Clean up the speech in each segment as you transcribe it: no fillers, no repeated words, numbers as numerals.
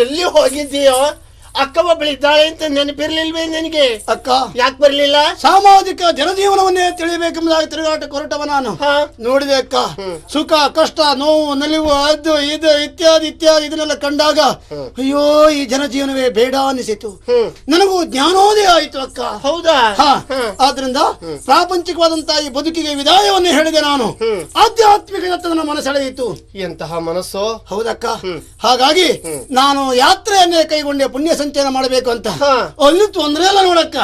ಎಲ್ಲಿ ಹೋಗಿದ್ದೀಯೋ? ಅಕ್ಕ ಒಬ್ಬಳಿದ್ದಾಳೆ ಅಂತ ನೆನಪಿರ್ಲಿಲ್ವೇ ನಿನಗೆ? ಅಕ್ಕ ಯಾಕೆ ಬರ್ಲಿಲ್ಲ? ಸಾಮಾಜಿಕ ಜನಜೀವನವನ್ನೇ ತಿಳಿಬೇಕೆಂಬುದಾಗಿ ತಿರುಗಾಟ ಹೊರಟವ ನಾನು. ನೋಡಿದೆ ಅಕ್ಕ, ಸುಖ ಕಷ್ಟ ನೋವು ನಲಿವು ಅದು ಇದು ಇತ್ಯಾದಿ ಇತ್ಯಾದಿ ಇದನ್ನೆಲ್ಲ ಕಂಡಾಗ ಅಯ್ಯೋ ಈ ಜನಜೀವನವೇ ಬೇಡ ಅನಿಸಿತು. ನನಗೂ ಜ್ಞಾನೋದಯ ಆಯಿತು ಅಕ್ಕ. ಹೌದಾ? ಆದ್ರಿಂದ ಪ್ರಾಪಂಚಿಕವಾದಂತಹ ಈ ಬದುಕಿಗೆ ವಿದಾಯವನ್ನು ಹೇಳಿದೆ ನಾನು. ಆಧ್ಯಾತ್ಮಿಕದತ್ತ ನನ್ನ ಮನಸ್ಸೆಳೆಯಿತು. ಎಂತಹ ಮನಸ್ಸು! ಹೌದಕ್ಕ. ಹಾಗಾಗಿ ನಾನು ಯಾತ್ರೆಯನ್ನೇ ಕೈಗೊಂಡೆ, ಪುಣ್ಯ ಸಂಚಯನ ಮಾಡಬೇಕು ಅಂತ. ಅಲ್ಲಿ ತೊಂದರೆ ಇಲ್ಲ ನೋಡಕ್ಕ.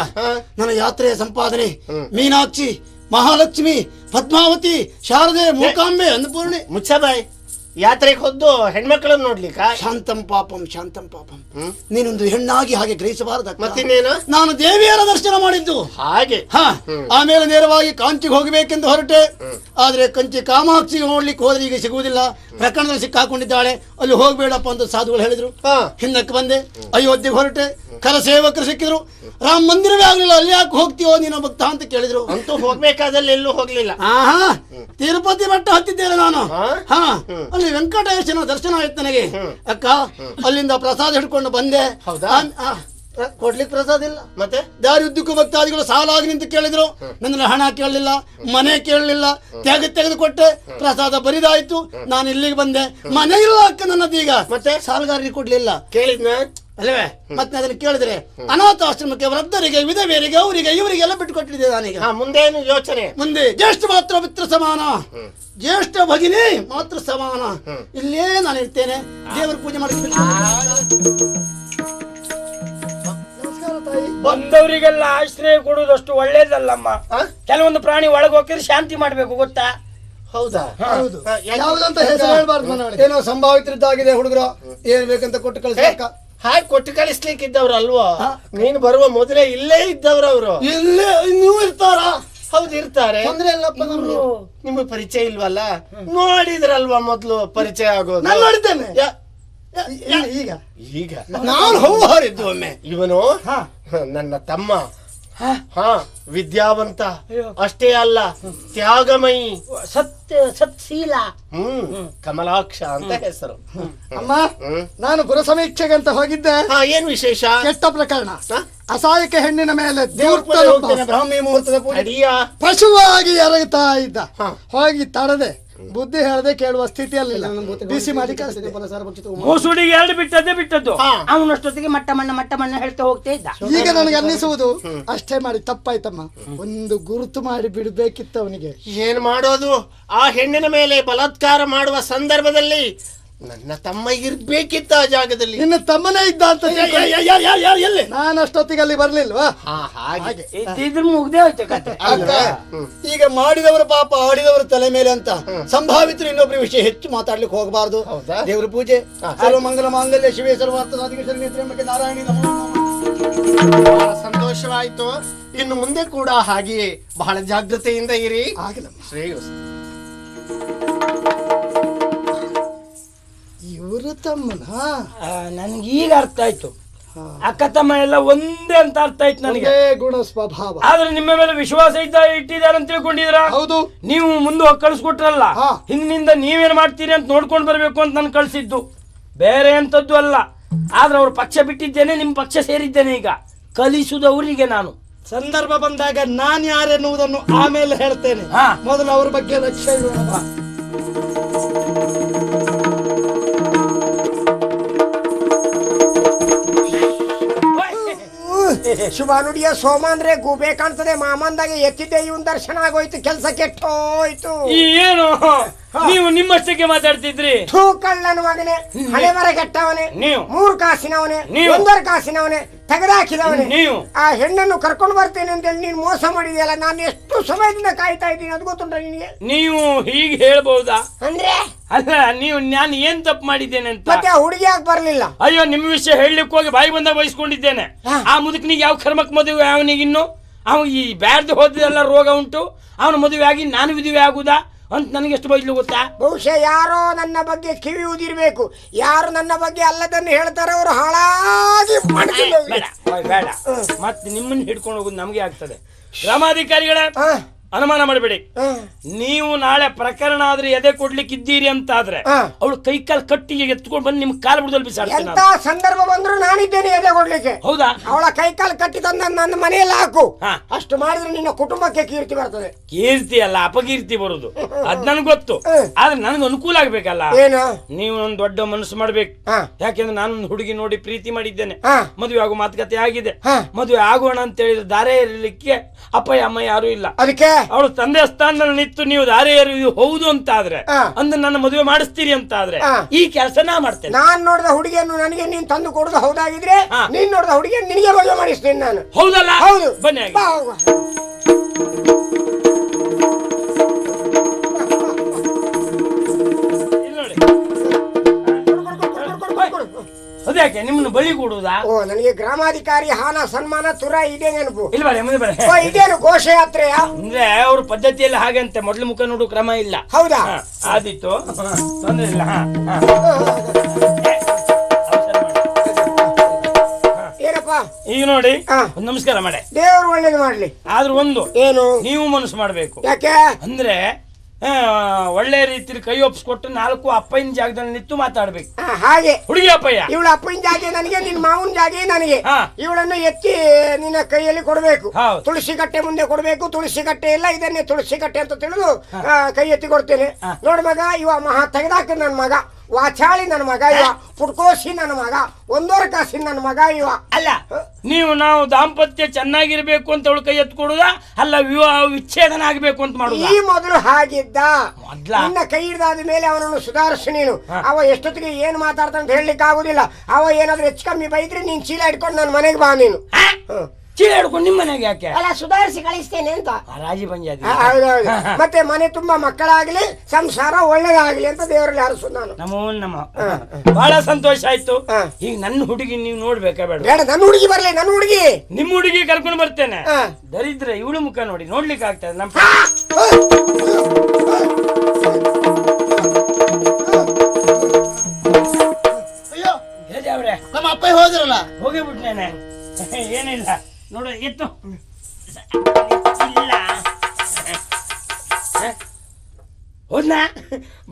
ನನ್ನ ಯಾತ್ರೆಯ ಸಂಪಾದನೆ ಮೀನಾಕ್ಷಿ, ಮಹಾಲಕ್ಷ್ಮಿ, ಪದ್ಮಾವತಿ, ಶಾರದೆ, ಮೂಕಾಂಬೆ, ಅನ್ನಪೂರ್ಣೆ. ಮುಚ್ಚಬಾಯ್, ಯಾತ್ರೆಗೆ ಹೊದ್ದು ಹೆಣ್ಮಕ್ಳನ್ನ ನೋಡ್ಲಿಕ್ಕ? ಶಾಂತಂ ಪಾಪಂ ಶಾಂತಂ ಪಾಪಂ. ನೀನೊಂದು ಹೆಣ್ಣಾಗಿ ಹಾಗೆ ಗ್ರಹಿಸಬಾರದು. ಮತ್ತಿನ್ನೇನು? ನಾನು ದೇವಿಯರ ದರ್ಶನ ಮಾಡಿದ್ದು ಹಾಗೆ. ಆಮೇಲೆ ನೇರವಾಗಿ ಕಾಂಚಿಗೆ ಹೋಗಬೇಕೆಂದು ಹೊರಟೆ. ಆದ್ರೆ ಕಂಚಿ ಕಾಮಾಕ್ಷಿಗೆ ನೋಡ್ಲಿಕ್ಕೆ ಹೋದ್ರೆ ಈಗ ಸಿಗುವುದಿಲ್ಲ, ಪ್ರಕರಣದಲ್ಲಿ ಸಿಕ್ಕಾಕೊಂಡಿದ್ದಾಳೆ, ಅಲ್ಲಿ ಹೋಗ್ಬೇಡಪ್ಪ ಅಂತ ಸಾಧುಗಳು ಹೇಳಿದ್ರು. ಹಿಂದಕ್ಕೆ ಬಂದೆ, ಅಯೋಧ್ಯೆಗೆ ಹೊರಟೆ. ಕರಸೇವಕರು ಸಿಕ್ಕಿದ್ರು. ರಾಮ ಮಂದಿರವೇ ಆಗ್ಲಿಲ್ಲ, ಅಲ್ಲಿ ಯಾಕೆ ಹೋಗ್ತೀವೋ ನೀನು ಭಕ್ತ ಅಂತ ಕೇಳಿದ್ರು. ಅಂತೂ ಹೋಗ್ಬೇಕಾದಲ್ಲಿ ಎಲ್ಲೂ ಹೋಗ್ಲಿಲ್ಲ. ತಿರುಪತಿ ಬೆಟ್ಟ ಹತ್ತಿದ್ದೇನೆ ನಾನು. ಅಲ್ಲಿ ವೆಂಕಟೇಶನ ದರ್ಶನ ಆಯ್ತು ನನಗೆ ಅಕ್ಕ. ಅಲ್ಲಿಂದ ಪ್ರಸಾದ ಹಿಡ್ಕೊಂಡು ಬಂದೆ. ಕೊಡ್ಲಿಕ್ಕೆ ಪ್ರಸಾದ ಇಲ್ಲ. ಮತ್ತೆ ದಾರಿ ಉದ್ದಕ್ಕೂ ಭಕ್ತಾದಿಗಳು ಸಾಲಾಗಿ ನಿಂತು ಕೇಳಿದ್ರು. ನನ್ನ ಹಣ ಕೇಳಲಿಲ್ಲ, ಮನೆ ಕೇಳಲಿಲ್ಲ, ತೆಗೆದು ಕೊಟ್ಟೆ. ಪ್ರಸಾದ ಬರಿದಾಯ್ತು. ನಾನು ಇಲ್ಲಿಗೆ ಬಂದೆ. ಮನೆ ಇಲ್ಲ ಅಕ್ಕ ನನ್ನದೀಗ. ಮತ್ತೆ ಸಾಲಗಾರರಿಗೆ ಕೊಡ್ಲಿಲ್ಲ. ಕೇಳಿದ್ನ ಅಲ್ಲವೇ? ಮತ್ತೆ ಅದನ್ನು ಕೇಳಿದ್ರೆ ಅನಾಥಾಶ್ರಮಕ್ಕೆ, ವೃದ್ಧರಿಗೆ, ವಿಧವೆಯರಿಗೆ, ಅವರಿಗೆ ಇವರಿಗೆಲ್ಲ ಬಿಟ್ಟು ಕೊಟ್ಟಿದ್ದೆ ನಾನೀಗ. ಮುಂದೇನು ಯೋಚನೆ? ಮುಂದೆ ಜ್ಯೇಷ್ಠ ಮಾತ್ರ ಮಿತ್ರ ಸಮಾನ, ಜ್ಯೇಷ್ಠ ಭಗಿನಿ ಮಾತ್ರ ಸಮಾನ. ಇಲ್ಲೇ ನಾನು ಇರ್ತೇನೆ, ದೇವರ ಪೂಜೆ ಮಾಡಿ. ಬಂದವರಿಗೆಲ್ಲ ಆಶ್ರಯ ಕೊಡುವುದಷ್ಟು ಒಳ್ಳೇದಲ್ಲಮ್ಮ. ಕೆಲವೊಂದು ಪ್ರಾಣಿ ಒಳಗೆ ಹೋಗಿದ್ರೆ ಶಾಂತಿ ಮಾಡ್ಬೇಕು, ಗೊತ್ತಾ? ಹೌದಾ? ಹೌದು. ಯಾವ್ದಂತ ಹೆಸರು ಹೇಳ್ಬಾರ್ದು. ಏನೋ ಸಂಭಾವಿತರಿದ್ದಾಗಿದೆ ಹುಡುಗರು, ಏನ್ ಬೇಕಂತ ಕೊಟ್ಟು ಕಳಿಸ್ಬೇಕ. ಹಾಗೆ ಕೊಟ್ಟು ಕಳಿಸ್ಲಿಕ್ಕಿದ್ದವ್ರು ಅಲ್ವಾ? ನೀನು ಬರುವ ಮೊದಲೇ ಇಲ್ಲೇ ಇದ್ದವ್ರು ಅವರು. ಇಲ್ಲೇ ಇನ್ನೂ ಇರ್ತಾರ? ಹೌದು, ಇರ್ತಾರೆ. ನಿಮ್ಗೆ ಪರಿಚಯ ಇಲ್ವಲ್ಲ? ನೋಡಿದ್ರಲ್ವಾ ಮೊದ್ಲು ಪರಿಚಯ ಆಗೋದು? ನಾನು ನೋಡಿದ್ದೇನೆ. ಈಗ ಈಗ ನಾನು ಹೌಹಾರಿದ್ದು ಒಮ್ಮೆ. ಇವನು ನನ್ನ ತಮ್ಮ. ವಿದ್ಯಾವಂತ ಅಷ್ಟೇ ಅಲ್ಲ, ತ್ಯಾಗಮಯಿ, ಸತ್ಶೀಲ, ಕಮಲಾಕ್ಷ ಅಂತ ಹೆಸರು. ಅಮ್ಮ, ನಾನು ಪುರ ಸಮೀಕ್ಷೆಗೆ ಅಂತ ಹೋಗಿದ್ದೆ. ಏನ್ ವಿಶೇಷ? ಕೆಟ್ಟ ಪ್ರಕರಣ. ಅಸಹಾಯಕ ಹೆಣ್ಣಿನ ಮೇಲೆ ಬ್ರಾಹ್ಮಿ ಮುಹೂರ್ತದ ಪಶುವಾಗಿ ಎರಗುತ್ತಾ ಇದ್ದ. ಹೋಗಿ ತಡದೆ, ಬುದ್ಧಿ ಹೇಳದೆ ಕೇಳುವ ಸ್ಥಿತಿಯಲ್ಲಿಲ್ಲ. ಬಿಸಿ ಮಾಡಿ ಮೂಸುಡಿಗೆ ಎರಡು ಬಿಟ್ಟದ್ದು ಅವನಷ್ಟೊತ್ತಿಗೆ ಮಟ್ಟ ಮಣ್ಣ ಹೇಳ್ತಾ ಹೋಗ್ತಾ ಇದ್ದ. ಈಗ ನನಗೆ ಅನ್ನಿಸುವುದು ಅಷ್ಟೇ ಮಾಡಿ ತಪ್ಪಾಯ್ತಮ್ಮ. ಒಂದು ಗುರುತು ಮಾಡಿ ಬಿಡಬೇಕಿತ್ತು ಅವನಿಗೆ. ಏನ್ ಮಾಡೋದು? ಆ ಹೆಣ್ಣಿನ ಮೇಲೆ ಬಲಾತ್ಕಾರ ಮಾಡುವ ಸಂದರ್ಭದಲ್ಲಿ ನನ್ನ ತಮ್ಮ ಇರ್ಬೇಕಿತ್ತ ಆ ಜಾಗದಲ್ಲಿ. ನಿನ್ನ ತಮ್ಮನೇ ಇದ್ದ ಅಂತ ನಾನು ಅಷ್ಟೊತ್ತಿಗೆ ಅಲ್ಲಿ ಬರ್ಲಿಲ್ವಾ? ಮುಗ್ದೇ ಹೋಯ್ತು ಕತೆ. ಈಗ ಮಾಡಿದವರು ಪಾಪ, ಆಡಿದವರು ತಲೆ ಮೇಲೆ ಅಂತ. ಸಂಭಾವಿತರು ಇನ್ನೊಬ್ಬರ ವಿಷಯ ಹೆಚ್ಚು ಮಾತಾಡ್ಲಿಕ್ಕೆ ಹೋಗಬಾರ್ದು. ದೇವರ ಪೂಜೆ, ಸರ್ವ ಮಂಗಲ ಮಾಂಗಲ್ಯ ಶಿವೇ ಸರ್ವಾರ್ಥ ಸಾಧಿಕೆ ಶರಣ್ಯೇ ನಾರಾಯಣಿ ನಮೋ. ಬಹಳ ಸಂತೋಷವಾಯ್ತು. ಇನ್ನು ಮುಂದೆ ಕೂಡ ಹಾಗೆಯೇ ಬಹಳ ಜಾಗೃತೆಯಿಂದ ಇರಿ. ಶ್ರೇಯಸ್. ಇವರು ತಮ್ಮನ ನನ್ಗೆ ಈಗ ಅರ್ಥ ಆಯ್ತು. ಅಕ್ಕ ತಮ್ಮ ಎಲ್ಲ ಒಂದೇ ಅಂತ ಅರ್ಥ ಆಯ್ತು ನನಗೆ. ಗುಣ ಸ್ವಭಾವ. ಆದ್ರೆ ನಿಮ್ಮ ಮೇಲೆ ವಿಶ್ವಾಸ ಇಟ್ಟಿದ್ದಾರೆ ಅಂತ ತಿಳ್ಕೊಂಡಿದ್ರ? ಹೌದು. ನೀವು ಮುಂದೆ ಹೋಗಿ ಕಳಿಸ್ಕೊಟ್ರಲ್ಲ, ಹಿಂದಿನಿಂದ ನೀವೇನ್ ಮಾಡ್ತೀರಿ ಅಂತ ನೋಡ್ಕೊಂಡು ಬರ್ಬೇಕು ಅಂತ ನಾನು ಕಳ್ಸಿದ್ದು, ಬೇರೆ ಅಂತದ್ದು ಅಲ್ಲ. ಆದ್ರೆ ಅವ್ರ ಪಕ್ಷ ಬಿಟ್ಟಿದ್ದೇನೆ, ನಿಮ್ ಪಕ್ಷ ಸೇರಿದ್ದೇನೆ. ಈಗ ಕಲಿಸುವುದವರಿಗೆ ನಾನು. ಸಂದರ್ಭ ಬಂದಾಗ ನಾನ್ ಯಾರೆನ್ನುವುದನ್ನು ಆಮೇಲೆ ಹೇಳ್ತೇನೆ. ಮೊದಲು ಅವ್ರ ಬಗ್ಗೆ ಲಕ್ಷ್ಯ ಇಡೋಣ. ಶುಭ ನುಡಿಯ ಸೋಮಾನ್ರೆ ಗೂಬೆ ಕಾಣ್ತದೆ. ಮಾಮಂದಾಗೆ ಎತ್ತಿದ್ದೆ, ಇವನ್ ದರ್ಶನ ಆಗೋಯ್ತು, ಕೆಲಸ ಕೆಟ್ಟೋಯ್ತು. ಏನು ನೀವು ನಿಮ್ಮಷ್ಟಕ್ಕೆ ಮಾತಾಡ್ತಿದ್ರಿ? ಕಳ್ಳನ ಮಗನೆ, ಹಣೆ ಮರ ಕೆಟ್ಟವನೇ, ನೀವು 3 ಕಾಸಿನವನೇ, 1 ಕಾಸಿನವನೇ, ತೆಗೆದಾಕಿದವನೇ. ನೀವು ಆ ಹೆಣ್ಣನ್ನು ಕರ್ಕೊಂಡು ಬರ್ತೇನೆ ಅಂತೇಳಿ ನೀನು ಮೋಸ ಮಾಡಿದೆಯಲ್ಲ. ನಾನು ಎಷ್ಟು ಸಮಯದಿಂದ ಕಾಯ್ತಾ ಇದ್ದೀನಿ, ಅದು ಗೊತ್ತುಂಟ ನಿನಗೆ? ನೀವು ಹೀಗೆ ಹೇಳ್ಬಹುದಾ? ಅಂದ್ರೆ ಅಲ್ಲ, ನೀವು ನಾನು ಏನ್ ತಪ್ಪು ಮಾಡಿದ್ದೇನೆ ಅಂತ. ಮತ್ತೆ ಆ ಹುಡುಗಿ ಯಾಕೆ ಬರ್ಲಿಲ್ಲ? ಅಯ್ಯೋ, ನಿಮ್ಮ ವಿಷಯ ಹೇಳಲಿಕ್ಕೆ ಹೋಗಿ ಬಾಯಿ ಬಂದಾಗ ವಹಿಸ್ಕೊಂಡಿದ್ದೇನೆ. ಆ ಮುದುಕನಿಗೆ ಯಾವ ಕರ್ಮಕ್ ಮದುವೆ ಅವನಿಗಿನ್ನು? ಅವನು ಈ ಬ್ಯಾರ್ದು ಹೋದೆಲ್ಲ ರೋಗ ಉಂಟು, ಅವನ ಮದುವೆ ಆಗಿ ನಾನು ವಿಧುವೆ ಆಗುದಾ ಅಂತ ನನಗೆ ಎಷ್ಟು ಬೈಲು ಗೊತ್ತಾ? ಬಹುಶಃ ಯಾರೋ ನನ್ನ ಬಗ್ಗೆ ಕಿವಿ ಉದಿರ್ಬೇಕು. ಯಾರು ನನ್ನ ಬಗ್ಗೆ ಅಲ್ಲದನ್ನು ಹೇಳ್ತಾರೆ ಅವರು ಹಾಳಾಗಿ ಬೇಡ. ಮತ್ತೆ ನಿಮ್ಮನ್ನು ಹಿಡ್ಕೊಂಡು ಹೋಗುದು ನಮಗೆ ಆಗ್ತದೆ. ಗ್ರಾಮಾಧಿಕಾರಿಗಳೇ, ಅನುಮಾನ ಮಾಡಬೇಡಿ. ನೀವು ನಾಳೆ ಪ್ರಕರಣ ಆದ್ರೆ ಎದೆ ಕೊಡ್ಲಿಕ್ಕೆ ಇದ್ದೀರಿ ಅಂತಾದ್ರೆ ಅವಳು ಕೈ ಕಾಲು ಕಟ್ಟಿಗೆ ಎತ್ಕೊಂಡು ಬಂದು ನಿಮ್ಗೆ ಕಾಲು ಬಿಡದಲ್ಲಿ ಬಿಸಾಡ್ತೀನಿ. ಎಂತ ಸಂದರ್ಭ ಬಂದ್ರು ನಾನಿದ್ದೇನೆ ಎದೆ ಕೊಡ್ಲಿಕ್ಕೆ. ಹೌದಾ? ಅವಳ ಕೈ ಕಾಲು ಕಟ್ಟಿ ತಂದು ನನ್ನ ಮನೆಯಲ್ಲಿ ಹಾಕು. ಅಷ್ಟು ಮಾಡಿದ್ರೆ ನಿನ್ನ ಕುಟುಂಬಕ್ಕೆ ಕೀರ್ತಿ ಬರ್ತದೆ. ಕೀರ್ತಿ ಅಲ್ಲ, ಅಪಕೀರ್ತಿ ಬರುದು. ಅದ್ ನನ್ಗೆ ಗೊತ್ತು. ಆದ್ರೆ ನನಗೆ ಅನುಕೂಲ ಆಗ್ಬೇಕಲ್ಲ. ಏನು? ನೀವು ಒಂದು ದೊಡ್ಡ ಮನಸ್ಸು ಮಾಡ್ಬೇಕು. ಯಾಕೆಂದ್ರೆ ನಾನೊಂದು ಹುಡುಗಿ ನೋಡಿ ಪ್ರೀತಿ ಮಾಡಿದ್ದೇನೆ. ಮದುವೆ ಆಗೋ ಮಾತುಕತೆ ಆಗಿದೆ. ಮದುವೆ ಆಗೋಣ ಅಂತ ಹೇಳಿದ್ರೆ ದಾರೆ ಇರಲಿಕ್ಕೆ ಅಪ್ಪಯ್ಯ ಅಮ್ಮ ಯಾರು ಇಲ್ಲ. ಅದಕ್ಕೆ ಅವಳು ತಂದೆ ಸ್ಥಾನದಲ್ಲಿ ನಿಂತು ನೀವು ದಾರೆ ಹೌದು ಅಂತ ಆದ್ರೆ ಅಂದ್ರೆ ನನ್ನ ಮದುವೆ ಮಾಡಿಸ್ತೀರಿ ಅಂತ ಆದ್ರೆ ಈ ಕೆಲಸ ನಾ ಮಾಡ್ತೇನೆ. ನಾನ್ ನೋಡಿದ ಹುಡುಗಿಯನ್ನು ನನಗೆ ನೀನ್ ತಂದು ಕೊಡುದು ಹೌದಾಗಿದ್ರೆ ನೀನ್ ನೋಡಿದ ಹುಡುಗಿಯನ್ನು ನಿನಗೆ ಮದುವೆ ಮಾಡಿಸ್ತೀನಿ ನಾನು. ಹೌದಲ್ಲ? ಹೌದು. ಬನ್ನಿ. ಅದ್ಯಾಕೆ ನಿಮ್ಮನ್ನು ಬಲಿ ಕೊಡುವುದಾ? ಓ, ನನಗೆ ಗ್ರಾಮಾಧಿಕಾರಿ ಹಾನ ಸನ್ಮಾನ ತುರ ಇದೇ ನೆನಪು. ಇಲ್ವಾ? ಇದೇನು ಘೋಷಯಾತ್ರೆಯ? ಅಂದ್ರೆ ಅವ್ರ ಪದ್ಧತಿಯಲ್ಲಿ ಹಾಗಂತೆ, ಮೊದ್ಲು ಮುಖ ನೋಡು ಕ್ರಮ ಇಲ್ಲ. ಹೌದಾ? ಆದಿತ್ತು, ತೊಂದ್ರೆ ಇಲ್ಲ. ಏನಪ್ಪ ಈಗ ನೋಡಿ, ಒಂದು ನಮಸ್ಕಾರ ಮಾಡಿ. ದೇವರು ಒಳ್ಳೇದು ಮಾಡ್ಲಿ. ಆದ್ರೂ ಒಂದು ಏನು? ನೀವು ಮನಸ್ಸು ಮಾಡ್ಬೇಕು. ಯಾಕೆ ಅಂದ್ರೆ ಒಳ್ಳೆ ರೀತಿಲಿ ಕೈ ಒಪ್ಪಿಸ್ಕೊಟ್ಟು ನಾಲ್ಕು ಅಪ್ಪಯ್ಯನ ಜಾಗದಲ್ಲಿ ನಿಂತು ಮಾತಾಡ್ಬೇಕು. ಹಾಗೆ ಹುಡುಗಿ ಅಪ್ಪಯ್ಯ ಇವಳ ಅಪ್ಪನ ಜಾಗೆ ನನಗೆ, ನಿನ್ ಮಾವನ ಜಾಗೆ ನನಗೆ. ಇವಳನ್ನು ಎತ್ತಿ ನಿನ್ನ ಕೈಯಲ್ಲಿ ಕೊಡಬೇಕು. ತುಳಸಿ ಕಟ್ಟೆ ಮುಂದೆ ಕೊಡಬೇಕು. ತುಳಸಿ ಕಟ್ಟೆ ಇಲ್ಲ, ಇದನ್ನೇ ತುಳಸಿ ಕಟ್ಟೆ ಅಂತ ತಿಳಿದು ಕೈ ಎತ್ತಿ ಕೊಡ್ತೇನೆ. ನೋಡ್ ಮಗ, ಇವ ಮಹಾ ತೆಗೆದಾಕ ನನ್ನ ಮಗ, ವಾಚಾಳಿ ನನ್ನ ಮಗ ಇವ, ಪುಟ್ಕೋಸಿ ನನ್ನ ಮಗ, ಒಂದೂವರೆ ಕಾಸಿನ ನನ್ನ ಮಗ ಇವ. ಅಲ್ಲ, ನಾವು ದಾಂಪತ್ಯ ಚೆನ್ನಾಗಿರ್ಬೇಕು ಅಂತ ಅವಳು ಕೈ ಎತ್ತು ಕೊಡುದ, ಅಲ್ಲ ವಿವಾಹ ವಿಚ್ಛೇದನ ಆಗ್ಬೇಕು ಅಂತ ಮಾಡುದು? ಈ ಮೊದಲು ಹಾಗಿದ್ದ. ನಿನ್ನ ಕೈ ಹಿಡ್ದಾದ ಮೇಲೆ ಅವನನ್ನು ಸುಧಾರಿಸು ನೀನು. ಅವ ಎಷ್ಟೊತ್ತಿಗೆ ಏನ್ ಮಾತಾಡ್ತಾನ ಅಂತ ಹೇಳಲಿಕ್ಕೆ ಆಗುದಿಲ್ಲ. ಅವ ಏನಾದ್ರೂ ಹೆಚ್ಚು ಕಮ್ಮಿ ಬೈದ್ರೆ ನೀನ್ ಚೀಲ ಇಟ್ಕೊಂಡು ನನ್ನ ಮನೆಗೆ ಬಾ ನೀನು. ಚೀಲ ಹಿಡ್ಕೊಂಡು ನಿಮ್ಮ ಮನೆಗೆ ಯಾಕೆ? ಅಲ್ಲ, ಸುಧಾರಿಸಿ ಕಳಿಸ್ತೇನೆ ಅಂತ. ರಾಜಿ ಪಂಚಾಯತ್. ಹೌದೌದು. ಮತ್ತೆ ಮನೆ ತುಂಬಾ ಮಕ್ಕಳಾಗ್ಲಿ, ಸಂಸಾರ ಒಳ್ಳೇದಾಗ್ಲಿ ಅಂತ ದೇವರಲ್ಲಿ ಹರಸು ನಾನು. ನಮೋ ಬಹಳ ಸಂತೋಷ ಆಯ್ತು. ಈಗ ನನ್ನ ಹುಡುಗಿ ನೀವು ನೋಡ್ಬೇಕಾ ಬೇಡ? ಬೇಡ, ನನ್ನ ಹುಡುಗಿ ಬರ್ಲಿ. ನನ್ನ ಹುಡುಗಿ, ನಿಮ್ಮ ಹುಡುಗಿ ಕರ್ಕೊಂಡು ಬರ್ತೇನೆ. ದರಿದ್ರ ಇವಳು ಮುಖ ನೋಡಿ ನೋಡ್ಲಿಕ್ಕೆ ಆಗ್ತದೆ ನಮ್ಮ. ಅಯ್ಯೋ, ನಮ್ಮ ಅಪ್ಪ ಹೋದ್ರಲ್ಲ, ಹೋಗಿಬಿಟ್ನೇನೆ. ಏನಿಲ್ಲ ನೋಡು, ಎತ್ತು ಇಲ್ಲ. ಹೋದ್ನಾ?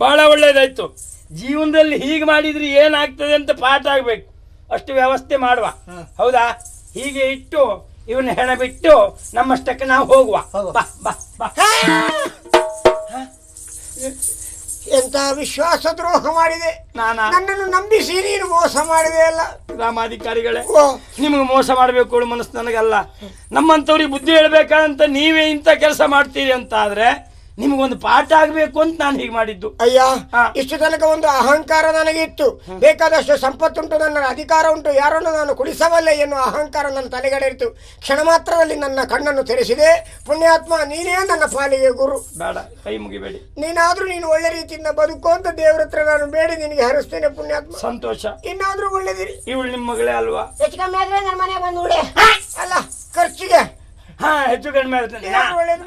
ಬಹಳ ಒಳ್ಳೇದಾಯ್ತು. ಜೀವನದಲ್ಲಿ ಹೀಗೆ ಮಾಡಿದ್ರೆ ಏನಾಗ್ತದೆ ಅಂತ ಪಾಠ ಆಗ್ಬೇಕು. ಅಷ್ಟು ವ್ಯವಸ್ಥೆ ಮಾಡುವ. ಹೌದಾ? ಹೀಗೆ ಇಟ್ಟು ಇವನ್ನ ಹೆಣ ಬಿಟ್ಟು ನಮ್ಮಷ್ಟಕ್ಕೆ ನಾವು ಹೋಗುವ. ಬಾ ಬಾ ಬಾ. ಎಂತ ವಿಶ್ವಾಸ ದ್ರೋಹ ಮಾಡಿದೆ. ನನ್ನನ್ನು ನಂಬಿಸಿ ನೀನು ಮೋಸ ಮಾಡಿದೆ ಅಲ್ಲ. ಗ್ರಾಮಾಧಿಕಾರಿಗಳೇ, ನಿಮಗೆ ಮೋಸ ಮಾಡಬೇಕು ಮನಸ್ಸು ನನಗಲ್ಲ. ನಮ್ಮಂತವ್ರಿಗೆ ಬುದ್ಧಿ ಹೇಳ್ಬೇಕಂತ ನೀವೇ ಇಂಥ ಕೆಲಸ ಮಾಡ್ತೀರಿ ಅಂತ ಆದ್ರೆ ನಿಮಗೊಂದು ಪಾಠ ಆಗ್ಬೇಕು ಅಂತ ನಾನು ಹೀಗೆ ಮಾಡಿದ್ದು. ಅಯ್ಯ, ಇಷ್ಟು ತನಕ ಒಂದು ಅಹಂಕಾರ ನನಗೆ ಇತ್ತು. ಬೇಕಾದಷ್ಟು ಸಂಪತ್ತುಂಟು, ನನ್ನ ಅಧಿಕಾರ ಉಂಟು, ಯಾರನ್ನು ನಾನು ಕುಡಿಸಬಲ್ಲೆ ಎನ್ನುವ ಅಹಂಕಾರ ನನ್ನ ತಲೆಗಡೆ ಇತ್ತು. ಕ್ಷಣ ಮಾತ್ರದಲ್ಲಿ ನನ್ನ ಕಣ್ಣನ್ನು ತೆರೆಸಿದೆ. ಪುಣ್ಯಾತ್ಮ, ನೀನೇ ನನ್ನ ಪಾಲಿಗೆ ಗುರು. ಬೇಡ, ಕೈ ಮುಗಿಬೇಡಿ. ನೀನಾದ್ರೂ ನೀನು ಒಳ್ಳೆ ರೀತಿಯಿಂದ ಬದುಕು ಅಂತ ದೇವ್ರ ಹತ್ರ ನಾನು ಬೇಡಿ ನಿನಗೆ ಹರಿಸ್ತೇನೆ. ಪುಣ್ಯಾತ್ಮ, ಸಂತೋಷ. ಇನ್ನಾದ್ರೂ ಒಳ್ಳೇದಿರಿ. ಇವಳು ನಿಮ್ಮ ಮಗಳೇ ಅಲ್ವಾ? ಹೆಚ್ಚು ಕಮ್ಮಿ ಆದ್ರೆ ನನ್ನ ಮನೆ ಬಂದು ಉಡೆ. ಅಲ್ಲ, ಖರ್ಚಿಗೆ ಹೆಚ್ಚು ಕಡಿಮೆ ಆಗುತ್ತೆ.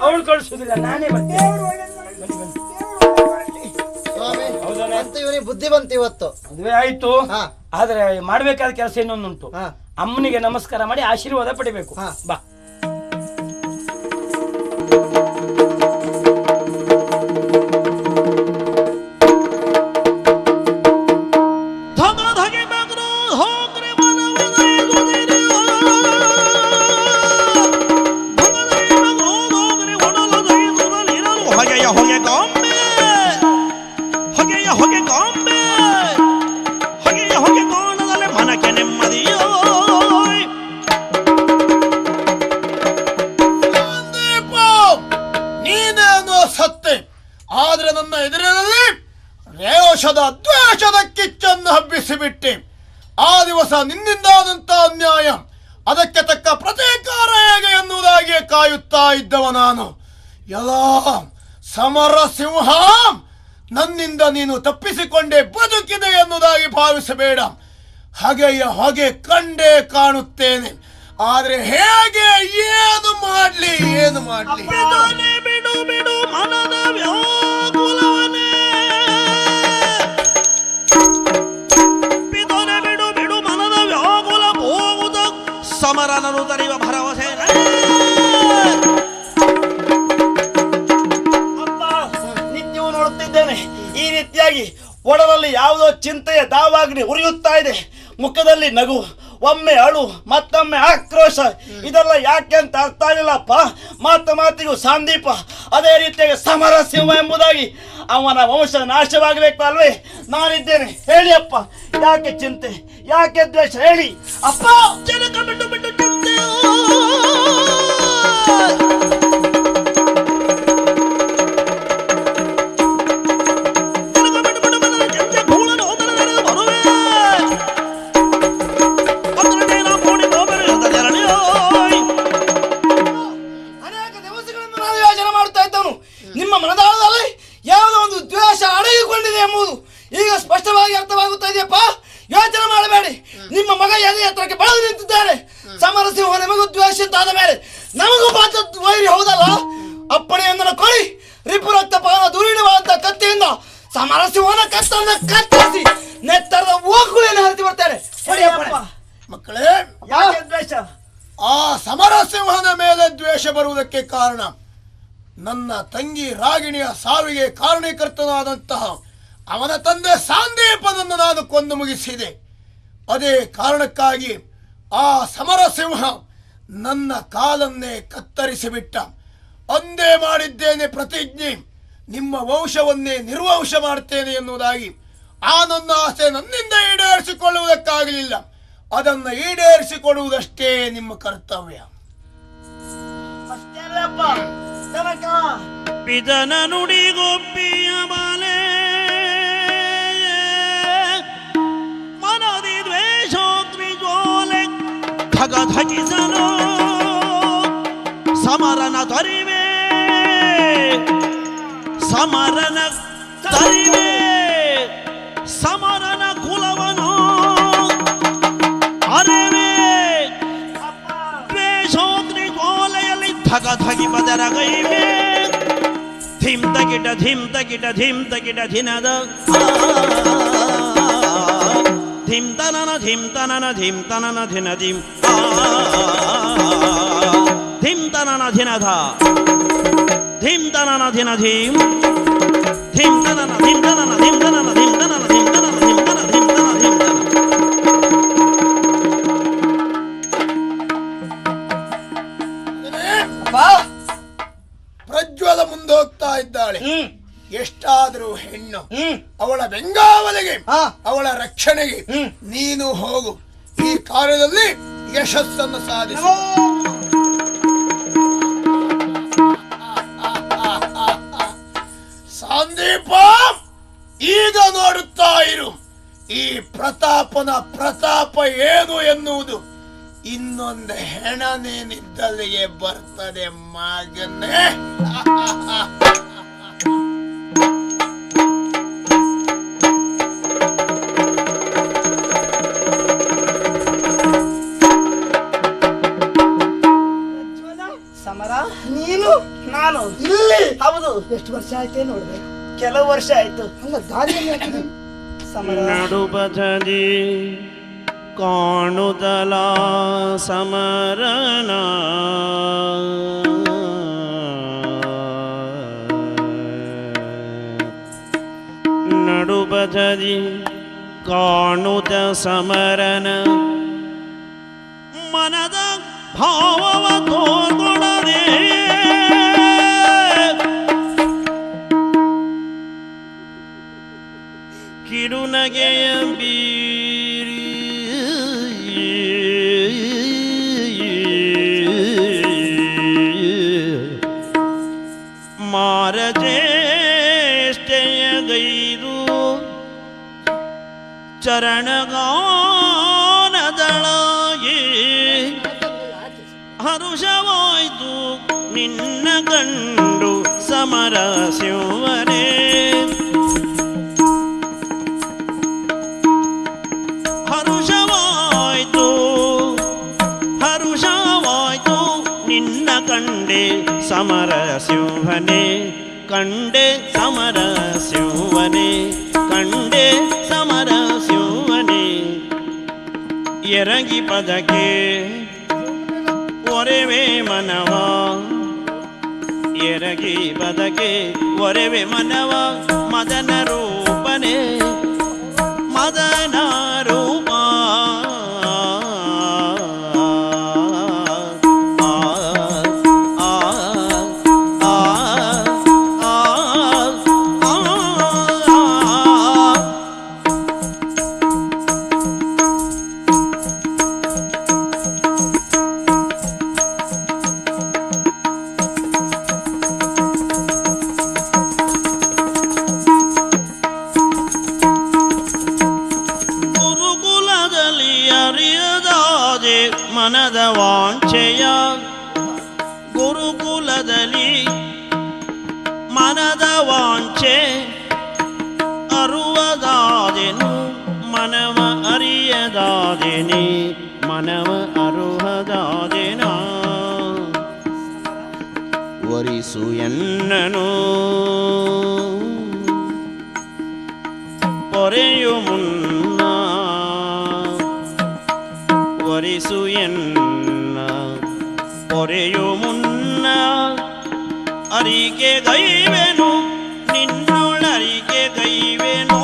ಅವಳು ಕಳಿಸುದಿಲ್ಲ, ನಾನೇ ಬುದ್ಧಿ ಬಂತು ಇವತ್ತು. ಮದುವೆ ಆಯ್ತು, ಆದ್ರೆ ಮಾಡ್ಬೇಕಾದ ಕೆಲಸ ಇನ್ನೊಂದುಂಟು. ಅಮ್ಮನಿಗೆ ನಮಸ್ಕಾರ ಮಾಡಿ ಆಶೀರ್ವಾದ ಪಡಿಬೇಕು. ಬಾ. ಆದ್ರೆ ನನ್ನ ಎದುರಿನಲ್ಲಿ ರೇಷದ ದ್ವೇಷದ ಕಿಚ್ಚನ್ನು ಹಬ್ಬಿಸಿಬಿಟ್ಟೆ. ಆ ದಿವಸ ನಿನ್ನಿಂದಾದಂತ ಅನ್ಯಾಯ, ಅದಕ್ಕೆ ತಕ್ಕ ಪ್ರತೀಕಾರ ಹೇಗೆ ಎನ್ನುವುದಾಗಿ ಕಾಯುತ್ತಾ ಇದ್ದವ ನಾನು. ಎಲ್ಲ ಸಮರ ಸಿಂಹ, ನನ್ನಿಂದ ನೀನು ತಪ್ಪಿಸಿಕೊಂಡೇ ಬದುಕಿದೆ ಎನ್ನುವುದಾಗಿ ಭಾವಿಸಬೇಡ. ಹಾಗೆ ಕಂಡೇ ಕಾಣುತ್ತೇನೆ. ಆದ್ರೆ ಹೇಗೆ, ಏನು ಮಾಡ್ಲಿ? ಬಿಡು ಮನದ ವ್ಯಾಕುಲವನೇ, ಬಿಡು ಮನದ ವ್ಯಾಕುಲ ಹೋಗುದ ಸಮರನನು ತರಿವ ಭರವಸೆ. ರೀತಿಯಾಗಿ ಒಡಲಲ್ಲಿ ಯಾವುದೋ ಚಿಂತೆಯ ದಾವಾಗ್ನಿ ಉರಿಯುತ್ತಾ ಇದೆ. ಮುಖದಲ್ಲಿ ನಗು, ಒಮ್ಮೆ ಅಳು, ಮತ್ತೊಮ್ಮೆ ಆಕ್ರೋಶ. ಇದೆಲ್ಲ ಯಾಕೆ ಅಂತ ಅರ್ಥ ಆಗಿಲ್ಲಪ್ಪ. ಮಾತಿಗೂ ಸಂದೀಪ, ಅದೇ ರೀತಿಯಾಗಿ ಸಮರ ಸಿಂಹ ಎಂಬುದಾಗಿ ಅವನ ವಂಶ ನಾಶವಾಗಬೇಕು ಅಲ್ವೇ? ನಾನಿದ್ದೇನೆ, ಹೇಳಿ ಅಪ್ಪ, ಯಾಕೆ ಚಿಂತೆ, ಯಾಕೆ ದ್ವೇಷ, ಹೇಳಿ ಅಪ್ಪ. ಜನಕ ಬಿಟ್ಟು ಬಿಟ್ಟು ಚಿಂತೆ ಅನೇಕ ದಿವಸಗಳಿಂದ ನಾನು ಯೋಚನೆ ಮಾಡ್ತಾ ಇದ್ದವನು ನಿಮ್ಮ ಮನದಾಳದಲ್ಲಿ ಯಾವುದೋ ಒಂದು ದ್ವೇಷ ಅಡಗಿಕೊಂಡಿದೆ ಎಂಬುದು ಈಗ ಸ್ಪಷ್ಟವಾಗಿ ಅರ್ಥವಾಗುತ್ತಾ ಇದೆಯಪ್ಪ. ಯೋಚನೆ ಮಾಡಬೇಡಿ, ನಿಮ್ಮ ಮಗ ಎದೆ ಎತ್ತರಕ್ಕೆ ಬೆಳೆದು ನಿಂತಿದ್ದಾರೆ. ಸಮರಸಿಂಹ ನಿಮಗೂ ದ್ವೇಷ ಅಂತಾದ ಮೇಲೆ ನಮಗೂ ಮಾತ್ರ ವೈರಿ ಹೌದಲ್ಲ? ಅಪ್ಪಣೆಯೊಂದನ್ನು ಕೊಡಿ, ರಿಪು ರಕ್ತಪಾನ ದುರಿಣವಾದ ಕತ್ತಿಯಿಂದ ಸಮರಸಿಂಹನ ಕತ್ತನ್ನು ಕತ್ತರಿಸಿ ನೆತ್ತರದ ಓಕುಳಿಯನ್ನು ಹರಿಸಿ ಬರ್ತೇನೆ. ಮಕ್ಕಳೇ, ಯಾಕೆ ದ್ವೇಷ? ಆ ಸಮರಸಿಂಹನ ಮೇಲೆ ದ್ವೇಷ ಬರುವುದಕ್ಕೆ ಕಾರಣ ನನ್ನ ತಂಗಿ ರಾಗಿಣಿಯ ಸಾವಿಗೆ ಕಾರಣೀಕರ್ತನಾದಂತಹ ಅವನ ತಂದೆ ಸಾಂದೀಪನನ್ನು ನಾನು ಕೊಂದು ಮುಗಿಸಿದೆ. ಅದೇ ಕಾರಣಕ್ಕಾಗಿ ಆ ಸಮರಸಿಂಹ ನನ್ನ ಕಾಲನ್ನೇ ಕತ್ತರಿಸಿಬಿಟ್ಟ. ಅಂದೇ ಮಾಡಿದ್ದೇನೆ ಪ್ರತಿಜ್ಞೆ, ನಿಮ್ಮ ವಂಶವನ್ನೇ ನಿರ್ವಂಶ ಮಾಡ್ತೇನೆ ಎನ್ನುವುದಾಗಿ. ಆ ನನ್ನ ಆಸೆ ನನ್ನಿಂದ ಈಡೇರಿಸಿಕೊಳ್ಳುವುದಕ್ಕಾಗಲಿಲ್ಲ. ಅದನ್ನು ಈಡೇರಿಸಿಕೊಡುವುದಷ್ಟೇ ನಿಮ್ಮ ಕರ್ತವ್ಯ. ಪಿತನ ನುಡಿಗೊಪ್ಪಿಯ ಬಾಲೆ ಮನದಿ ದ್ವೇಷೋಗ್ನಿ ಜ್ವಾಲೆ ಧಗಿಸಲು ಸಮರನ ತರಿವೆ, ಸಮರನ ತರಿವೆ, ಸಮರನ ಕುಲವನು ಅರಿವೆ. ದ್ವೇಷೋಗ್ನಿ ಜ್ವಾಲೆಯಲ್ಲಿ ಧಗಿ ಬದರಗೈವೆ. ಧಿಮ್ ತಗಿಟ ಧಿಮ್ ತಗಿಟ ಧಿಮ್ ತಗಿಟ ಧಿನದ ಧಿಮ್ ತನನ ಧಿಮ್ ತನನ ಧಿಮ್ ತನನ ಧಿನ ಧಿಮ್ ಧಿಮ್ ತನನ ಧಿನಧ ಧಿಮ್ ತನನ ಧಿನ ಧಿಮ್ ಧಿಮ್ ತನನ ಧಿಮ್ ತನನ ಧಿಮ್ ತನನ ಧಿಮ್ ತನನ ಧಿಮ್ ತನನ ಧಿಮ್ ತನ ಧಿಮ್ ತನ ಧಿಮ್ ತನ. ಪ್ರಜ್ವಲ ಮುಂದೋಗ್ತಾ ಇದ್ದಾಳೆ. ಎಷ್ಟಾದರೂ ಹೆಣ್ಣು, ಅವಳ ಬೆಂಗಾವಲಿಗೆ, ಅವಳ ರಕ್ಷಣೆಗೆ ನೀನು ಹೋಗು. ಈ ಕಾರ್ಯದಲ್ಲಿ ಯಶಸ್ಸನ್ನು ಸಾಧಿಸು. ಸಂದೀಪ, ಈಗ ನೋಡುತ್ತಾ ಇರು, ಈ ಪ್ರತಾಪನ ಪ್ರತಾಪ ಏನು ಎನ್ನುವುದು. ಇನ್ನೊಂದು ಹೆಣನೇನಿದ್ದಲ್ಲಿಗೆ ಬರ್ತದೆ ಮಗನೇ. ಸಮರ, ನೀನು ನಾನು ಇಲ್ಲಿ ಹೌದು. ಎಷ್ಟು ವರ್ಷ ಆಯ್ತೇ ನೋಡಿದೆ? ಕೆಲವು ವರ್ಷ ಆಯ್ತು. ಅಲ್ಲ, ದಾರಿಯಲ್ಲಿ ಹಾಕಿದೆ. ಸಮರ, ನಡುಬದಿ ಕಾಣುದಲ ಸಮರನ ನಡುಬದಿ ಕಾಣುದ ಸಮರನ ಮನದ ಭಾವವ ತೋರ್ಗೊಡದೆ ಕಿರುನಗೆಯ ಬೀರಿ ಮಾರಜೇಷ್ಟೆಯ ಗೈರು ಚರಣಗಾನದಳಾಗಿ ಹರುಷವಾಯ್ತು ನಿನ್ನ ಕಂಡು ಸಮರ ಶಿವನೇ. ಹರುಷವಾಯ್ತು ಹರುಷವಾಯ್ತು ನಿನ್ನ ಕಂಡೆ ಸಮರ ಶಿವನೇ. ಕಂಡೆ ಸಮರ ಶಿವನೇ, ಕಂಡೆ ಸಮರ ಶಿವನೇ. ಎರಗಿ ಪದಕ್ಕೆ ಒರೆವೆ ಮನವ, ಎರಗಿ ಪದಕ್ಕೆ ಒರೆವೆ ಮನವ. ಮದನ ರೂಪ ಶಿವನೇ ಮದನ ರೂಪ ಮನದ ವಾಂಛೆಯ ಗುರುಕುಲದಲ್ಲಿ ಮನದ ವಾಂಛೆ ಅರುವದಾದೆನು ಮನವ ಅರಿಯದಾದೆನಿ ಮನವ ಅರುಹದಾದೆನ ವರಿಸು ಎನ್ನನು ಪೊರೆಯು ಮುನ್ನ ವರಿಸು ಎನ್ನ ಪೊರೆಯು ಮುನ್ನ ಅರಿಕೆ ಗೈವೆನು ನಿನ್ನೊಳರಿಕೆ ಗೈವೆನು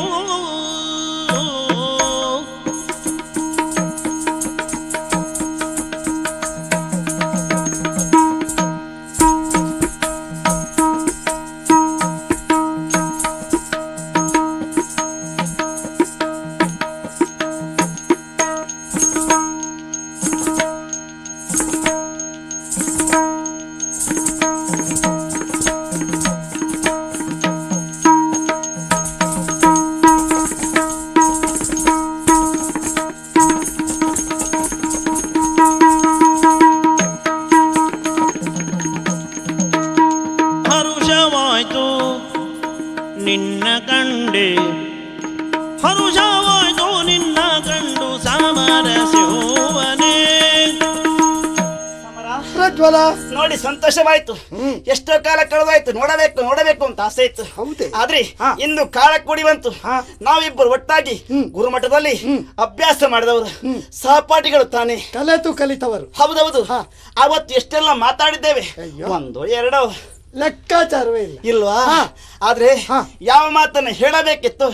ಹರುಷವಾಯ್ತು ನಿನ್ನ ಕಂಡೆ ಹರುಷವಾಯ್ತು ನಿನ್ನ ಕಂಡು ಸಮರಸಿರುವನೇ ಪ್ರಜ್ವಲ ನೋಡಿ ಸಂತೋಷವಾಯ್ತು. ಎಷ್ಟೋ ಕಾಲ ಕಳೆದಾಯ್ತು, ನೋಡಬೇಕು ನೋಡಬೇಕು ಅಂತ ಆಸೆ ಇತ್ತು. ಆದ್ರೆ ಇಂದು ಕಾಲ ಕೂಡಿ ಬಂತು. ನಾವಿಬ್ಬರು ಒಟ್ಟಾಗಿ ಗುರುಮಠದಲ್ಲಿ ಅಭ್ಯಾಸ ಮಾಡಿದವರು, ಸಹಪಾಠಿಗಳು ತಾನೆ, ಕಲೆತು ಕಲಿತವರು. ಹೌದೌದು. ಅವತ್ತು ಎಷ್ಟೆಲ್ಲ ಮಾತಾಡಿದ್ದೇವೆ, ಒಂದು ಎರಡೋ ಲೆಕ್ಕಾಚಾರವೇ ಇಲ್ಲ ಇಲ್ವಾ? ಆದ್ರೆ ಯಾವ ಮಾತನ್ನು ಹೇಳಬೇಕಿತ್ತು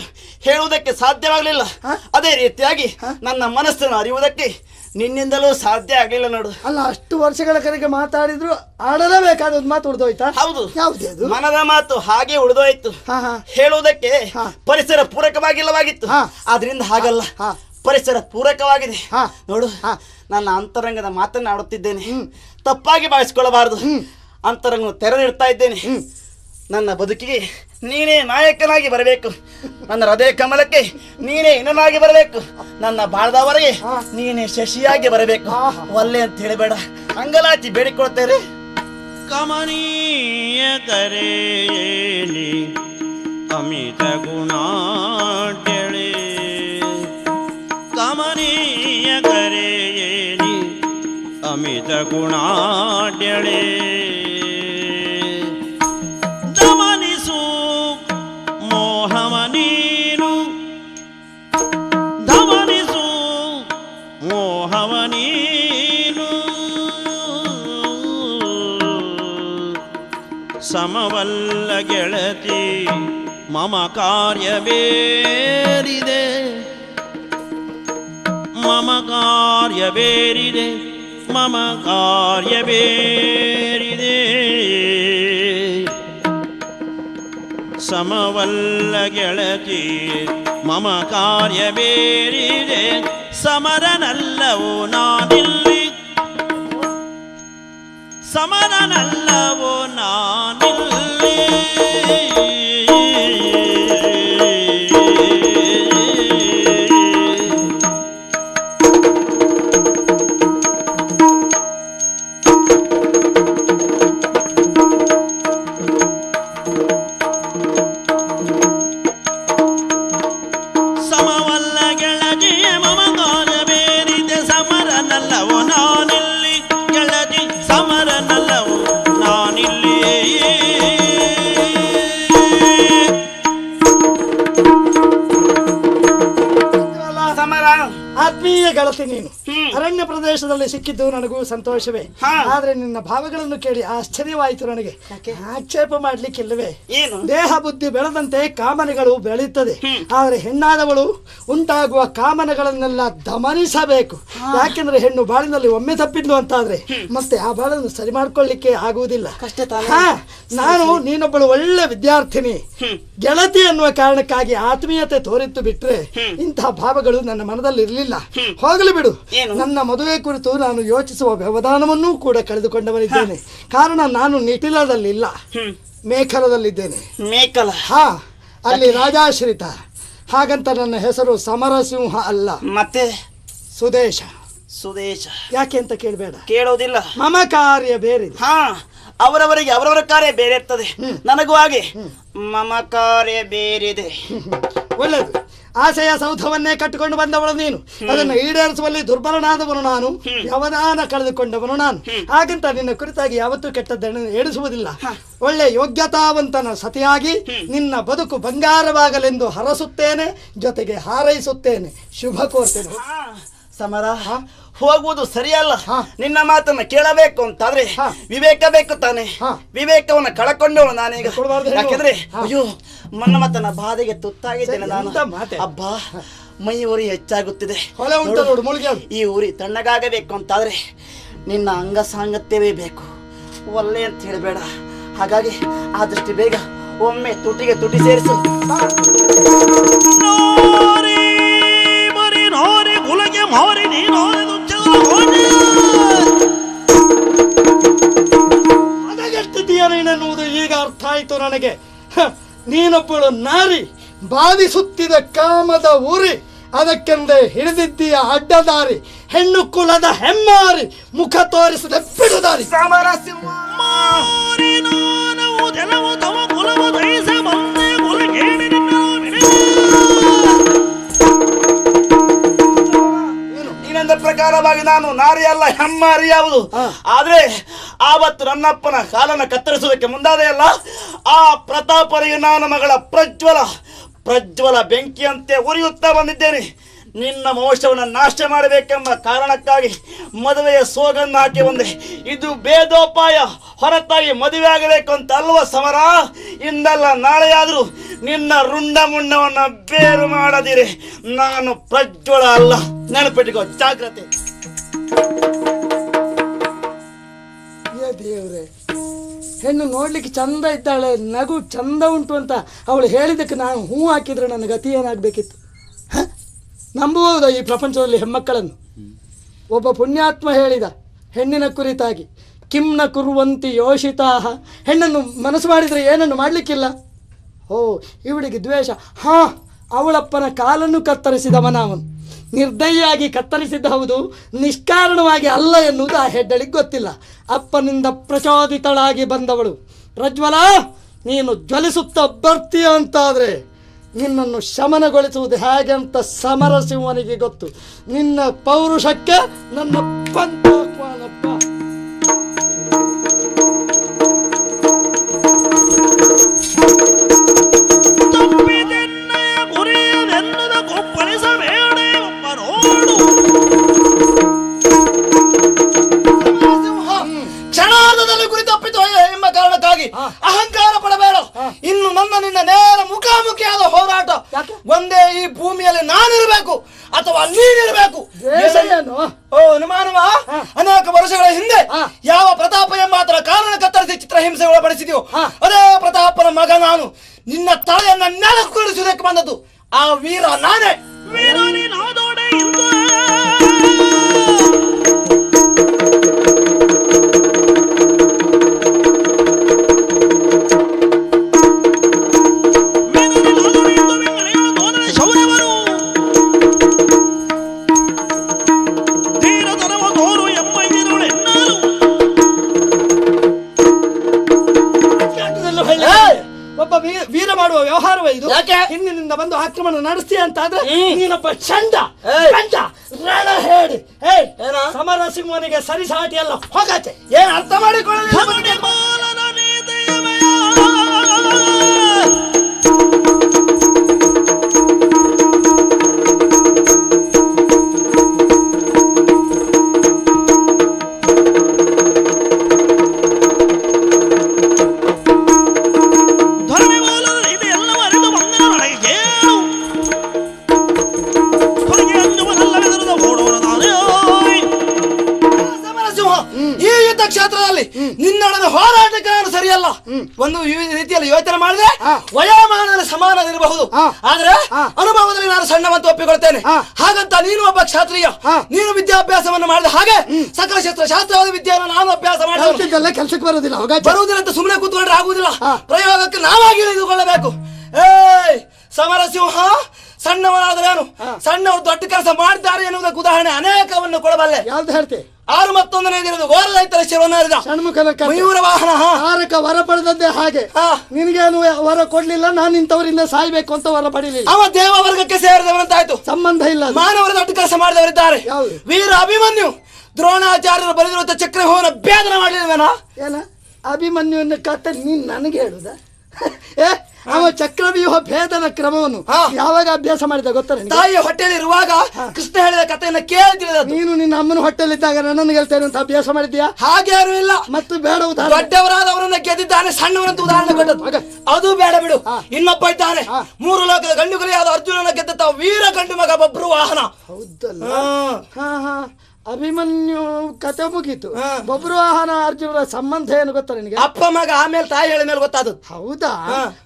ಹೇಳುವುದಕ್ಕೆ ಸಾಧ್ಯವಾಗಲಿಲ್ಲ. ಅದೇ ರೀತಿಯಾಗಿ ನನ್ನ ಮನಸ್ಸನ್ನು ಅರಿಯುವುದಕ್ಕೆ ನಿನ್ನಿಂದಲೂ ಸಾಧ್ಯ ಆಗ್ಲಿಲ್ಲ ನೋಡು. ಅಲ್ಲ, ಅಷ್ಟು ವರ್ಷಗಳ ಕಡೆಗೆ ಮಾತಾಡಿದ್ರು ಆಡಲೇಬೇಕಾದ ಒಂದು ಮಾತು ಉಳಿದೋಯ್ತಾ? ಹೌದು, ಯಾವ್ದು? ಮನದ ಮಾತು ಹಾಗೆ ಉಳಿದೋಯ್ತು. ಹೇಳುವುದಕ್ಕೆ ಪರಿಸರ ಪೂರಕವಾಗಿಲ್ಲವಾಗಿತ್ತು. ಆದ್ರಿಂದ ಹಾಗಲ್ಲ, ಪರಿಸರ ಪೂರಕವಾಗಿದೆ ನೋಡು. ನನ್ನ ಅಂತರಂಗದ ಮಾತನ್ನಾಡುತ್ತಿದ್ದೇನೆ, ತಪ್ಪಾಗಿ ಭಾವಿಸಿಕೊಳ್ಳಬಾರದು. ಅಂತರಂಗ ತೆರೆದಿಡ್ತಾ ಇದ್ದೇನೆ. ನನ್ನ ಬದುಕಿಗೆ ನೀನೇ ನಾಯಕನಾಗಿ ಬರಬೇಕು, ನನ್ನ ಹೃದಯ ಕಮಲಕ್ಕೆ ನೀನೇ ಇನ್ನನಾಗಿ ಬರಬೇಕು, ನನ್ನ ಬಾಳದವರೆಗೆ ನೀನೇ ಶಶಿಯಾಗಿ ಬರಬೇಕು. ಒಲ್ಲೆ ಅಂತ ಹೇಳಬೇಡ, ಅಂಗಲಾಚಿ ಬೇಡಿಕೊಳ್ತೇನೆ. ಕಮನೀಯ ಕರೆಯಲಿ ಅಮಿತ ಗುಣಾಢ್ಯಳೆ, ಕಮನೀಯ ಕರೆಯಲಿ ಅಮಿತ ಗುಣಾಢ್ಯಳೆ. ದಮನಿಸು ಮೋಹವ ನೀನು, ದಮನಿಸು ಮೋಹವ ನೀನು. ಸಮವಲ್ಲ ಗೆಳತಿ ಮಮ ಕಾರ್ಯ ಬೇರಿದೆ, ಮಮ ಕಾರ್ಯ ಬೇರಿದೆ, ಮಮ ಕಾರ್ಯ ಬೇರಿದೆ. ಸಮವಲ್ಲ ಗೆಳತಿ ಮಮ ಕಾರ್ಯ ಬೇರಿದೆ, ಸಮರನಲ್ಲವೋ ನಾನಿಲ್ಲಿ, ಸಮರನಲ್ಲವೋ ನಾನಿಲ್ಲಿ. ಸಮವಲ್ಲ ಗೆಳತಿಯ ಮಮ ಕಾರ್ಯ ಬೇರಿದೆ, ಸಮರನಲ್ಲವೋ ನಾನಿಲ್ಲಿ, ಗೆಳತಿ ಸಮರನಲ್ಲವೋ ನಾನಿಲ್ಲಿ. ಸಮರ ಆತ್ಮೀಯ ಗೆಳತಿ ನೀನು. ಅರಣ್ಯ ಪ್ರದೇಶದಲ್ಲಿ ಸಿಕ್ಕಿದ್ದು ನನಗೂ ಸಂತೋಷವೇ. ಆದ್ರೆ ನಿನ್ನ ಭಾವಗಳನ್ನು ಕೇಳಿ ಆಶ್ಚರ್ಯವಾಯಿತು ನನಗೆ. ಆಕ್ಷೇಪ ಮಾಡ್ಲಿಕ್ಕಿಲ್ಲವೇ? ದೇಹ ಬುದ್ಧಿ ಬೆಳೆದಂತೆ ಕಾಮನೆಗಳು ಬೆಳೆಯುತ್ತದೆ. ಆದ್ರೆ ಹೆಣ್ಣಾದವಳು ಉಂಟಾಗುವ ಕಾಮನೆಗಳನ್ನೆಲ್ಲ ದಮನಿಸಬೇಕು. ಯಾಕೆಂದ್ರೆ ಹೆಣ್ಣು ಬಾಳಿನಲ್ಲಿ ಒಮ್ಮೆ ತಪ್ಪಿದ್ಲು ಅಂತಾದ್ರೆ ಮತ್ತೆ ಆ ಬಾಳನ್ನು ಸರಿ ಮಾಡ್ಕೊಳ್ಳಿಕ್ಕೆ ಆಗುವುದಿಲ್ಲ. ನಾನು ನೀನೊಬ್ಬಳು ಒಳ್ಳೆ ವಿದ್ಯಾರ್ಥಿನಿ, ಗೆಳತಿ ಅನ್ನುವ ಕಾರಣಕ್ಕಾಗಿ ಆತ್ಮೀಯತೆ ತೋರಿತ್ತು ಬಿಟ್ರೆ ಇಂತಹ ಭಾವಗಳು ನನ್ನ ಮನದಲ್ಲಿ ಇರಲಿಲ್ಲ. ಹೋಗಲಿ ಬಿಡು. ನನ್ನ ಮದುವೆ ಕುರಿತು ನಾನು ಯೋಚಿಸುವ ವ್ಯವಧಾನವನ್ನೂ ಕೂಡ ಕಳೆದುಕೊಂಡವನಿದ್ದೇನೆ. ಕಾರಣ ನಾನು ನಿಟಿಲದಲ್ಲಿಲ್ಲ, ಮೇಖಲದಲ್ಲಿದ್ದೇನೆ. ಮೇಖಲ? ಅಲ್ಲಿ ರಾಜಾಶ್ರಿತ. ಹಾಗಂತ ನನ್ನ ಹೆಸರು ಸಮರಸಿಂಹ ಅಲ್ಲ, ಮತ್ತೆ ಸುದೇಶ. ಸುದೇಶ ಯಾಕೆ ಅಂತ ಕೇಳಬೇಡ, ಕೇಳೋದಿಲ್ಲ. ಮಮ ಕಾರ್ಯ ಬೇರೆ. ಅವರವರಿಗೆ ಅವರವರ ಕಾರ್ಯ ಬೇರೆ ಇರ್ತದೆ. ನನಗೂ ಹಾಗೆ ಮಮ ಕಾರ್ಯ ಬೇರೆದೆ. ಒಳ್ಳೆಯದು. ಆಸೆಯ ಸೌಧವನ್ನೇ ಕಟ್ಟಿಕೊಂಡು ಬಂದವಳು ನೀನು, ಅದನ್ನು ಈಡೇರಿಸುವಲ್ಲಿ ದುರ್ಬಲನಾದವನು ನಾನು, ವ್ಯವಧಾನ ಕಳೆದುಕೊಂಡವನು ನಾನು. ಹಾಗಂತ ನಿನ್ನ ಕುರಿತಾಗಿ ಯಾವತ್ತೂ ಕೆಟ್ಟದ್ದನ್ನು ಏಡಿಸುವುದಿಲ್ಲ. ಒಳ್ಳೆ ಯೋಗ್ಯತಾವಂತನ ಸತಿಯಾಗಿ ನಿನ್ನ ಬದುಕು ಬಂಗಾರವಾಗಲೆಂದು ಹರಸುತ್ತೇನೆ, ಜೊತೆಗೆ ಹಾರೈಸುತ್ತೇನೆ, ಶುಭ ಕೋರ್ತೇನೆ. ಸಮರ, ಹೋಗುವುದು ಸರಿಯಲ್ಲ. ನಿನ್ನ ಮಾತನ್ನ ಕೇಳಬೇಕು ಅಂತಾದ್ರೆ ವಿವೇಕ ಬೇಕು ತಾನೆ. ವಿವೇಕವನ್ನ ಕಳಕೊಂಡವಳು ನಾನೀಗ. ಯಾಕೆಂದ್ರೆ ಅಯ್ಯೋ ಮನ್ಮಥನ ಬಾಧೆಗೆ ತುತ್ತಾಗಿದ್ದೇನೆ ನಾನು. ಅಬ್ಬಾ, ಮೈ ಉರಿ ಹೆಚ್ಚಾಗುತ್ತಿದೆ. ಈ ಉರಿ ತಣ್ಣಗಾಗಬೇಕು ಅಂತಾದ್ರೆ ನಿನ್ನ ಅಂಗ ಸಾಂಗತ್ಯವೇ ಬೇಕು. ಒಲ್ಲೆ ಅಂತ ಹೇಳಬೇಡ. ಹಾಗಾಗಿ ಆದಷ್ಟು ಬೇಗ ಒಮ್ಮೆ ತುಟಿಗೆ ತುಟಿ ಸೇರಿಸು. ಹದಗೆಟ್ಟಿದ್ದೀಯನೆನ್ನುವುದು ಈಗ ಅರ್ಥ ಆಯಿತು ನನಗೆ. ನೀನೊಬ್ಬಳು ನಾರಿ, ಬಾಧಿಸುತ್ತಿದ ಕಾಮದ ಉರಿ, ಅದಕ್ಕೆಂದೇ ಹಿಡಿದಿದ್ದೀಯ ಅಡ್ಡದಾರಿ. ಹೆಣ್ಣು ಕುಲದ ಹೆಮ್ಮಾರಿ, ಮುಖ ತೋರಿಸದೆ ಬಿಡುದಾರಿ. ಪ್ರಕಾರವಾಗಿ ನಾನು ನಾರಿ ಅಲ್ಲ, ಹೆಮ್ಮಾರಿ ಯಾವುದು. ಆದ್ರೆ ಆವತ್ತು ನನ್ನಪ್ಪನ ಕಾಲನ್ನ ಕತ್ತರಿಸುವುದಕ್ಕೆ ಮುಂದಾದೆ ಅಲ್ಲ, ಆ ಪ್ರತಾಪರಿಗೆ ನಾನು ಮಗಳ ಪ್ರಜ್ವಲ ಬೆಂಕಿಯಂತೆ ಉರಿಯುತ್ತಾ ಬಂದಿದ್ದೇನೆ. ನಿನ್ನ ವಂಶವನ್ನು ನಾಶ ಮಾಡಬೇಕೆಂಬ ಕಾರಣಕ್ಕಾಗಿ ಮದುವೆಯ ಸೋಗನ್ನು ಹಾಕಿ ಬಂದೆ. ಇದು ಭೇದೋಪಾಯ ಹೊರತಾಗಿ ಮದುವೆ ಆಗಬೇಕು ಅಂತ ಅಲ್ವ ಸಮರ? ಇಂದಲ್ಲ ನಾಳೆಯಾದರೂ ನಿನ್ನ ರುಂಡ ಮುಂಡವನ್ನ ಬೇರು ಮಾಡದಿರಿ. ನಾನು ಪ್ರಜ್ವಲ ಅಲ್ಲ, ನೆನಪಿಟ್ಟುಕೋ, ಜಾಗ್ರತೆ. ದೇವ್ರೆ, ಹೆಣ್ಣು ನೋಡ್ಲಿಕ್ಕೆ ಚಂದ ಇದ್ದಾಳೆ, ನಗು ಚಂದ ಉಂಟು ಅಂತ ಅವಳು ಹೇಳಿದ್ದಕ್ಕೆ ನಾನು ಹೂ ಹಾಕಿದ್ರೆ ನನ್ನ ಗತಿ ಏನಾಗಬೇಕಿತ್ತು? ನಂಬುವುದ ಈ ಪ್ರಪಂಚದಲ್ಲಿ ಹೆಣ್ಮಕ್ಕಳನ್ನು? ಒಬ್ಬ ಪುಣ್ಯಾತ್ಮ ಹೇಳಿದ ಹೆಣ್ಣಿನ ಕುರಿತಾಗಿ, ಕಿಮ್ನ ಕುರುವಂತಿ ಯೋಷಿತಾ. ಹೆಣ್ಣನ್ನು ಮನಸ್ಸು ಮಾಡಿದರೆ ಏನನ್ನು ಮಾಡಲಿಕ್ಕಿಲ್ಲ. ಇವಳಿಗೆ ದ್ವೇಷ. ಅವಳಪ್ಪನ ಕಾಲನ್ನು ಕತ್ತರಿಸಿದವನ ಅವನು. ನಿರ್ದಯಿಯಾಗಿ ಕತ್ತರಿಸಿದ್ದ ಹೌದು, ನಿಷ್ಕಾರಣವಾಗಿ ಅಲ್ಲ ಎನ್ನುವುದು ಆ ಹೆಡ್ಡಳಿಗೆ ಗೊತ್ತಿಲ್ಲ. ಅಪ್ಪನಿಂದ ಪ್ರಚೋದಿತಳಾಗಿ ಬಂದವಳು. ಪ್ರಜ್ವಲ, ನೀನು ಜ್ವಲಿಸುತ್ತಾ ಬರ್ತೀಯ ಅಂತಾದರೆ ನಿನ್ನನ್ನು ಶಮನಗೊಳಿಸುವುದು ಹೇಗೆ ಅಂತ ಸಮರಸಿಂಹನಿಗೆ ಗೊತ್ತು. ನಿನ್ನ ಪೌರುಷಕ್ಕೆ ನನ್ನ ಪಂಚಾಹ್ವಾನಪ್ಪ. ಕ್ಷಣಾರ್ಧದಲ್ಲಿ ಗುರಿ ತಪ್ಪಿತು ಎಂಬ ಕಾರಣಕ್ಕಾಗಿ ಅಹಂಕಾರ ಪಡಬೇಡ. ಇನ್ನು ನಿನ್ನ ನೇರ ಮುಖಾಮುಖಿಯಾದ ಹೋರಾಟ. ಒಂದೇ ಈ ಭೂಮಿಯಲ್ಲಿ ನಾನಿರಬೇಕು ಅಥವಾ ನೀನಿರಬೇಕು. ಅನುಮಾನವ? ಅನೇಕ ವರ್ಷಗಳ ಹಿಂದೆ ಯಾವ ಪ್ರತಾಪ ಎಂಬಾತರ ಕಾರಣ ಕತ್ತರಿಸಿ ಚಿತ್ರಹಿಂಸೆ ಒಳಪಡಿಸಿದೆಯೋ ಅದೇ ಪ್ರತಾಪನ ಮಗ ನಾನು. ನಿನ್ನ ತಲೆಯನ್ನ ನೆಲಕ್ಕುಳಿಸುವುದಕ್ಕೆ ಬಂದದ್ದು ಆ ವೀರ ನಾನೇ. ಒಬ್ಬ ವೀರ ಮಾಡುವ ವ್ಯವಹಾರವೇ ಇದು? ಹಿಂದಿನಿಂದ ಬಂದು ಆಕ್ರಮಣ ನಡೆಸ್ತೀಯ ಅಂತಾದ್ರೆ ನೀನೊಬ್ಬ ಚಂಡ ರಣ ಹೇಳಿ. ಸಮರಸಿಂಹನಿಗೆ ಸರಿಸಾಟಿ ಅಲ್ಲ, ಹೋಗಾಚೆ. ಏನ್ ಅರ್ಥ ಮಾಡಿಕೊಳ್ಳ? ಒಂದು ರೀತಿಯಲ್ಲಿ ಯೋಚನೆ ಮಾಡಿದ್ರೆ ವಯೋಮಾನದಲ್ಲಿ ಸಮಾನ ಇರಬಹುದು, ಆದ್ರೆ ಅನುಭವದಲ್ಲಿ ನಾನು ಸಣ್ಣವಂತ ಒಪ್ಪಿಕೊಳ್ತೇನೆ. ಹಾಗಂತ ನೀನು ಒಬ್ಬ ಕ್ಷತ್ರಿಯ, ನೀನು ವಿದ್ಯಾಭ್ಯಾಸವನ್ನು ಮಾಡಿದ ಹಾಗೆ ಸಕಲ ಶಾಸ್ತ್ರವಾದ ವಿದ್ಯೆಯನ್ನು ನಾನು ಅಭ್ಯಾಸ ಮಾಡಿದ ಕೆಲಸಕ್ಕೆ ಬರುವುದಿಲ್ಲ ಬರುವುದಿಲ್ಲ ಅಂತ ಸುಮ್ಮನೆ ಕೂತ್ಕೊಂಡ್ರೆ ಆಗುವುದಿಲ್ಲ. ಪ್ರಯೋಗಕ್ಕೆ ನಾವಾಗಿ ಇಳಿದುಕೊಳ್ಳಬೇಕು. ಸಮರಸಿಂಹ ಸಣ್ಣವನಾದರೇನು, ಸಣ್ಣವರು ದೊಡ್ಡ ಕೆಲಸ ಮಾಡಿದ್ದಾರೆ ಎನ್ನುವುದಕ್ಕೆ ಉದಾಹರಣೆ ಅನೇಕವನ್ನು ಕೊಡಬಲ್ಲೆ. ಯಾವ್ದು ಹೇಳ್ತೆ? 6 ಮತ್ತೊಂದನೇ ದಿನದ ಘೋರ ರೈತರ ಶಿರವನ್ನು ಹರಿದ ಮಯೂರ ವಾಹನ ಹಾರಕ ವರ ಪಡೆದದ್ದೇ ಹಾಗೆ. ನಿನಗೇನು ವರ ಕೊಡ್ಲಿಲ್ಲ, ನಾನು ಇಂಥವರಿಂದ ಸಾಯ್ಬೇಕು ಅಂತ ವರ ಪಡಿಲಿಲ್ಲ. ಅವ ದೇವ ವರ್ಗಕ್ಕೆ ಸೇರಿದವನಂತಾಯ್ತು, ಸಂಬಂಧ ಇಲ್ಲ. ಮಾನವರ ದೊಡ್ಡ ಕೆಲಸ ಮಾಡಿದವರಿದ್ದಾರೆ. ವೀರ ಅಭಿಮನ್ಯು ದ್ರೋಣಾಚಾರ್ಯರು ಬರೆದಿರುವಂತ ಚಕ್ರವ್ಯೂಹನ ಭೇದನ ಮಾಡಲಿಲ್ವೇನಾ? ಏನ ಅಭಿಮನ್ಯುವಿನ ಕತೆ ನೀನ್ ನನಗೆ ಹೇಳುದ? ಅವ ಚಕ್ರವ್ಯೂಹ ಭೇದನ ಕ್ರಮವನ್ನು ಯಾವಾಗ ಅಭ್ಯಾಸ ಮಾಡಿದ ಗೊತ್ತಾ? ತಾಯಿಯ ಹೊಟ್ಟೆಯಲ್ಲಿ ಇರುವಾಗ ಕೃಷ್ಣ ಹೇಳಿದ ಕಥೆಯನ್ನ ಕೇಳ್ತಿರೋದು. ನೀನು ನಿನ್ನ ಅಮ್ಮನ ಹೊಟ್ಟೆಲಿದ್ದಾಗ ನನ್ನನ್ನು ಹೇಳ್ತೇನೆ ಅಂತ ಅಭ್ಯಾಸ ಮಾಡಿದ್ಯಾ? ಹಾಗೇನು ಇಲ್ಲ. ಮತ್ತು ಬೇಡ, ದೊಡ್ಡವರಾದವರನ್ನ ಗೆದ್ದಿದ್ದಾನೆ, ಸಣ್ಣವರಂತ ಉದಾಹರಣೆ ಕೊಟ್ಟದ್ದು ಅದು ಬೇಡ ಬಿಡು. ಇನ್ನೊಬ್ಬ ಇದ್ದಾನೆ, 3 ಲೋಕದ ಗಂಡುಗಲಿಯಾದ ಅರ್ಜುನನ ಗೆದ್ದ ವೀರ ಗಂಡು ಮಗ ಬಬ್ರು ವಾಹನ. ಹೌದಲ್ಲ? ಅಭಿಮನ್ಯು ಕತೆ ಮುಗೀತು. ಬಬ್ರುವಾಹನ ಅರ್ಜುನರ ಸಂಬಂಧ ಏನು ಗೊತ್ತಾ ನಿನಗೆ? ಅಪ್ಪ ಮಗ, ಆಮೇಲೆ ತಾಯಿ ಹೇಳಿದ ಮೇಲೆ ಗೊತ್ತಾದದ್ದು. ಹೌದಾ?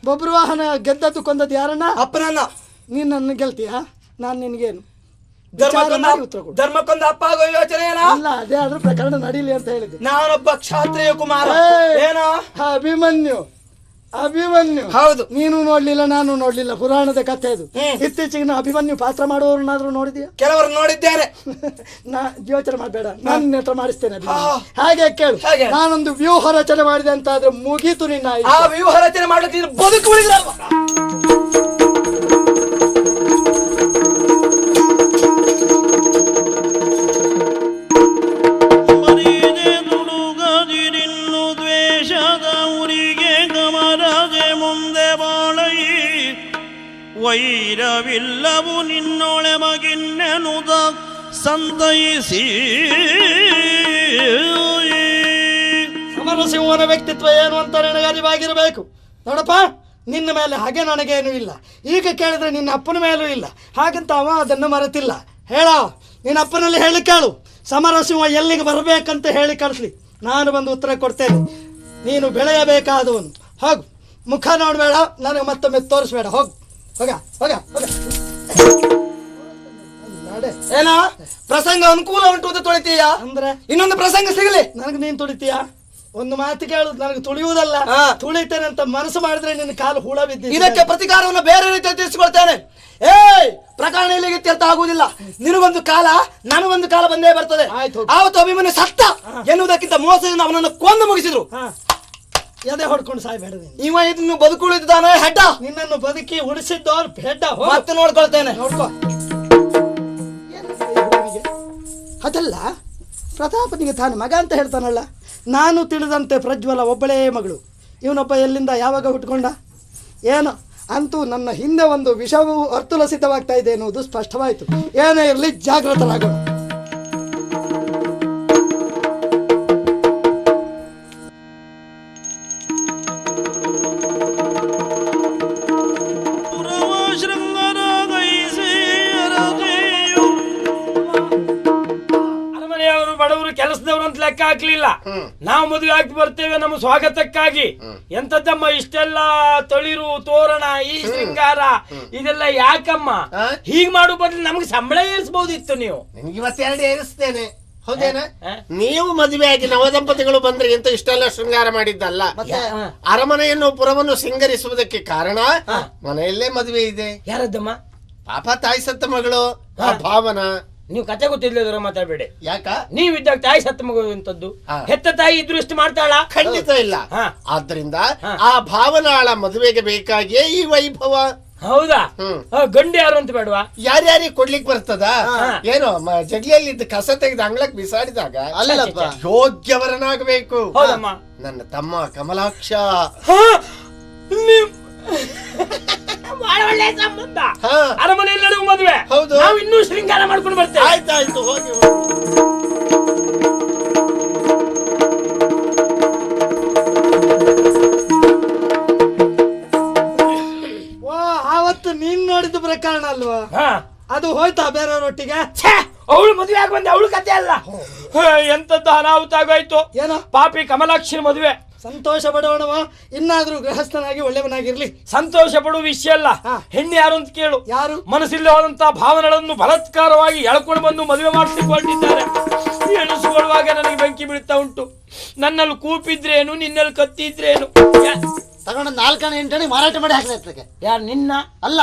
ಬಬ್ರುವಾಹನ ಗೆದ್ದದ್ದು ಕೊಂದದ್ದು ಯಾರನ್ನ? ಅಪ್ಪನನ್ನ. ನೀನ್ ನನ್ನ ಗೆಲ್ತೀಯ? ನಾನ್ ನಿನ್ಗೇನು ಧರ್ಮಕ್ಕೊಂದು ಅಪ್ಪ ಆಗೋ ಯೋಚನೆ ಅಲ್ಲ, ಅದೇ ಆದ್ರೂ ಪ್ರಕರಣ ನಡೀಲಿ ಅಂತ ಹೇಳಿದ್ದು. ನಾನೊಬ್ಬ ಕ್ಷಾತ್ರಿಯ ಕುಮಾರ. ಏನೋ ಅಭಿಮನ್ಯು ಹೌದು, ನೀನು ನೋಡ್ಲಿಲ್ಲ, ನಾನು ನೋಡ್ಲಿಲ್ಲ. ಪುರಾಣದ ಕಥೆ ಅದು. ಇತ್ತೀಚೆಗೆ ಅಭಿಮನ್ಯು ಪಾತ್ರ ಮಾಡುವವರನ್ನಾದ್ರೂ ನೋಡಿದ್ಯಾ? ಕೆಲವರು ನೋಡಿದ್ದೇನೆ. ನಾ ಯೋಚನೆ ಮಾಡಬೇಡ, ನಾನು ನಿನ್ನ ಹತ್ರ ಮಾಡಿಸ್ತೇನೆ. ಹಾಗೆ ಕೇಳು, ನಾನೊಂದು ವ್ಯೂಹ ರಚನೆ ಮಾಡಿದೆ ಅಂತ ಆದ್ರೆ ಮುಗೀತು ನಿನ್ನ. ಆ ವ್ಯೂಹ ರಚನೆ ಮಾಡ್ಲಿಕ್ಕೆ ಬದುಕು ಉಳಿದ್ರಲ್ವಾ? ವೈರವಿಲ್ಲವು ನಿನ್ನೊಳೆ ಮಗಿನ್ನೆನುದ ಸಂತೈಸಿ. ಸಮರಸಿಂಹನ ವ್ಯಕ್ತಿತ್ವ ಏನು ಅಂತ ನನಗೆ ಅರಿವಾಗಿರಬೇಕು. ನೋಡಪ್ಪ, ನಿನ್ನ ಮೇಲೆ ಹಾಗೆ ನನಗೇನು ಇಲ್ಲ. ಈಗ ಕೇಳಿದ್ರೆ ನಿನ್ನ ಅಪ್ಪನ ಮೇಲೂ ಇಲ್ಲ. ಹಾಗಂತ ಅವ ಅದನ್ನು ಮರೆತಿಲ್ಲ. ಹೇಳ, ನಿನ್ನ ಅಪ್ಪನಲ್ಲಿ ಹೇಳಿ ಕೇಳು, ಸಮರಸಿಂಹ ಎಲ್ಲಿಗೆ ಬರಬೇಕಂತ ಹೇಳಿ ಕಳಿಸ್ಲಿ, ನಾನು ಬಂದು ಉತ್ತರ ಕೊಡ್ತೇನೆ. ನೀನು ಬೆಳೆಯಬೇಕಾದವನು. ಹೋಗು, ಮುಖ ನೋಡಬೇಡ, ನನಗೆ ಮತ್ತೊಮ್ಮೆ ತೋರಿಸ್ಬೇಡ. ಹೋಗು, ಹೋಗ ಹೋಗ ಹೋಗ. ಏನ ಪ್ರಸಂಗ ಅನುಕೂಲ ಉಂಟು ಅಂತ ತೊಳಿತೀಯ ಅಂದ್ರೆ ಇನ್ನೊಂದು ಪ್ರಸಂಗ ಸಿಗಲಿ ನನಗೆ. ನೀನ್ ತುಳಿತೀಯ? ಒಂದು ಮಾತು ಕೇಳುದು, ನನಗೆ ತುಳಿಯುವುದಲ್ಲ, ತುಳಿತೇನೆ ಅಂತ ಮನಸ್ಸು ಮಾಡಿದ್ರೆ ನಿನ್ನ ಕಾಲು ಹುಳ ಬಿದ್ದ. ಇದಕ್ಕೆ ಪ್ರತಿಕಾರವನ್ನು ಬೇರೆ ರೀತಿಯಲ್ಲಿ ತಿಳಿಸಿಕೊಳ್ತೇನೆ. ಪ್ರಕರಣ ಇಲ್ಲಿಗೆ ಇತ್ಯರ್ಥ ಆಗುವುದಿಲ್ಲ. ನಿನಗೊಂದು ಕಾಲ, ನನಗೊಂದು ಕಾಲ ಬಂದೇ ಬರ್ತದೆ. ಆವತ್ತು ಅಭಿಮನ್ಯು ಸತ್ತ ಎನ್ನುವುದಕ್ಕಿಂತ ಮೋಸದಿಂದ ಅವನನ್ನು ಕೊಂದು ಮುಗಿಸಿದ್ರು. ಎದೆ ಹೊಡ್ಕೊಂಡು ಸಾಯ್ಬೇಡ. ಇವ ಇದನ್ನು ಬದುಕುಳಿದಾನೆ ಹೆಡ್ಡ. ನಿನ್ನನ್ನು ಬದುಕಿ ಉಳಿಸಿದ್ದವ್ರು ಹೆಡ್ಡ. ಮತ್ತೆ ನೋಡ್ಕೊಳ್ತೇನೆ. ನೋಡ್ಕೋ. ಅದಲ್ಲ, ಪ್ರತಾಪನಿಗೆ ತಾನು ಮಗ ಅಂತ ಹೇಳ್ತಾನಲ್ಲ. ನಾನು ತಿಳಿದಂತೆ ಪ್ರಜ್ವಲ ಒಬ್ಬಳೇ ಮಗಳು. ಇವನೊಬ್ಬ ಎಲ್ಲಿಂದ ಯಾವಾಗ ಹುಟ್ಕೊಂಡ ಏನೋ. ಅಂತೂ ನನ್ನ ಹಿಂದೆ ಒಂದು ವಿಷವು ಅರ್ತುಲ ಸಿದ್ಧವಾಗ್ತಾ ಇದೆ ಎನ್ನುವುದು ಸ್ಪಷ್ಟವಾಯಿತು. ಏನೇ ಇರಲಿ, ಜಾಗೃತರಾಗೋಣ. ಬಡವರು ಕೆಲಸದವರು ಅಂತ ಲೆಕ್ಕ ಹಾಕ್ಲಿಲ್ಲ. ನಾವು ಮದುವೆ ಆಗಿ ಬರ್ತೇವೆ ನಮ್ಮ ಸ್ವಾಗತಕ್ಕಾಗಿ. ಎಂತದ್ದಮ್ಮ ಇಷ್ಟೆಲ್ಲ ತಳಿರು ತೋರಣ, ಈ ಶೃಂಗಾರ ಇದೆಲ್ಲ ಯಾಕಮ್ಮ? ಹೀಗ್ ಮಾಡೋ ಬದಲು ನಮ್ಗೆ ಸಂಬಳ ಏರಿಸಬಹುದಿತ್ತು. ನೀವು ಇವತ್ತೆರಡು ಏರಿಸ್ತೇನೆ. ಹೌದೇನಾ? ನೀವು ಮದುವೆ ಆಗಿ ನವದಂಪತಿಗಳು ಬಂದ್ರೆ ಎಂತ ಇಷ್ಟೆಲ್ಲ ಶೃಂಗಾರ ಮಾಡಿದ್ದಲ್ಲ. ಅರಮನೆಯನ್ನು ಪುರವನ್ನು ಸಿಂಗರಿಸುವುದಕ್ಕೆ ಕಾರಣ ಮನೆಯಲ್ಲೇ ಮದುವೆ ಇದೆ. ಯಾರದ್ದಮ್ಮ? ಪಾಪ ತಾಯಿ ಸತ್ತ ಮಗಳು ಭಾವನ. ನೀವು ಕತೆ ಗೊತ್ತಿಲ್ಲದವ್ರ ಮಾತಾಡಬೇಡಿ. ಯಾಕ? ನೀವಿದ್ದಾಗ ತಾಯಿ ಸತ್ತ ಮಗುವಂತದ್ದು, ಹೆತ್ತ ತಾಯಿ ಇದ್ರು ಇಷ್ಟು ಮಾಡ್ತಾಳ? ಖಂಡಿತ ಇಲ್ಲ. ಆದ್ರಿಂದ ಆ ಭಾವನಾಳ ಮದುವೆಗೆ ಬೇಕಾಗಿಯೇ ಈ ವೈಭವ. ಹೌದಾ? ಗಂಡು ಯಾರು ಅಂತ ಬೇಡವಾ? ಯಾರ್ಯಾರಿಗೆ ಕೊಡ್ಲಿಕ್ ಬರ್ತದ? ಏನು ಜಗ್ಲಿಯಲ್ಲಿ ಕಸ ತೆಗೆದು ಅಂಗ್ಳಕ್ ಬಿಸಾಡಿದಾಗ ಅಲ್ಲಪ್ಪ, ಯೋಗ್ಯವರನಾಗಬೇಕು. ನನ್ನ ತಮ್ಮ ಕಮಲಾಕ್ಷ. ಬಹಳ ಒಳ್ಳೆ ಸಂಬಂಧ. ಅರಮನೆಯಲ್ಲಿ ನಡೆಯುವ ಮದುವೆ. ಹೌದು, ನಾವು ಇನ್ನೂ ಶೃಂಗಾರ ಮಾಡ್ಕೊಂಡು ಬರ್ತೇವೆ. ಆಯ್ತಾಯ್ತು, ಹೋಗಿ. ಆವತ್ತು ನೀನ್ ನೋಡಿದ ಪ್ರಕರಣ ಅಲ್ವಾ? ಅದು ಹೋಯ್ತಾ ಬೇರೆಯವ್ರೊಟ್ಟಿಗೆ? ಅವಳು ಮದುವೆ ಆಗಿ ಬಂದೆ, ಅವಳು ಕತೆ ಅಲ್ಲ. ಎಂತದ್ದು ಅನಾಹುತ ಆಗೋಯ್ತು. ಏನೋ ಪಾಪಿ ಕಮಲಾಕ್ಷಿ ಮದುವೆ ಸಂತೋಷ ಪಡೋಣವ, ಇನ್ನಾದ್ರೂ ಗೃಹಸ್ಥನಾಗಿ ಒಳ್ಳೆಯವನಾಗಿರ್ಲಿ. ಸಂತೋಷ ಪಡುವ ವಿಷಯ ಅಲ್ಲ. ಹೆಣ್ಣು ಯಾರು ಅಂತ ಕೇಳು. ಯಾರು? ಮನಸ್ಸಿಲ್ಲದೆ ಹೋದಂತಹ ಭಾವನೆಗಳನ್ನು ಬಲಾತ್ಕಾರವಾಗಿ ಎಳ್ಕೊಂಡು ಬಂದು ಮದುವೆ ಮಾಡಿಸಿಕೊಂಡಿದ್ದಾರೆ. ಎಣಿಸಿಕೊಳ್ಳುವಾಗ ನನಗೆ ಬೆಂಕಿ ಬೀಳ್ತಾ ಉಂಟು. ನನ್ನಲ್ಲಿ ಕೂಪಿದ್ರೇನು, ನಿನ್ನಲ್ಲಿ ಕತ್ತಿದ್ರೇನು? ತಗೊಂಡು 4 8 ಮಾರಾಟ ಮಾಡಿ ಹಾಕಿದ್ರೆ ಯಾರು ನಿನ್ನ ಅಲ್ಲ,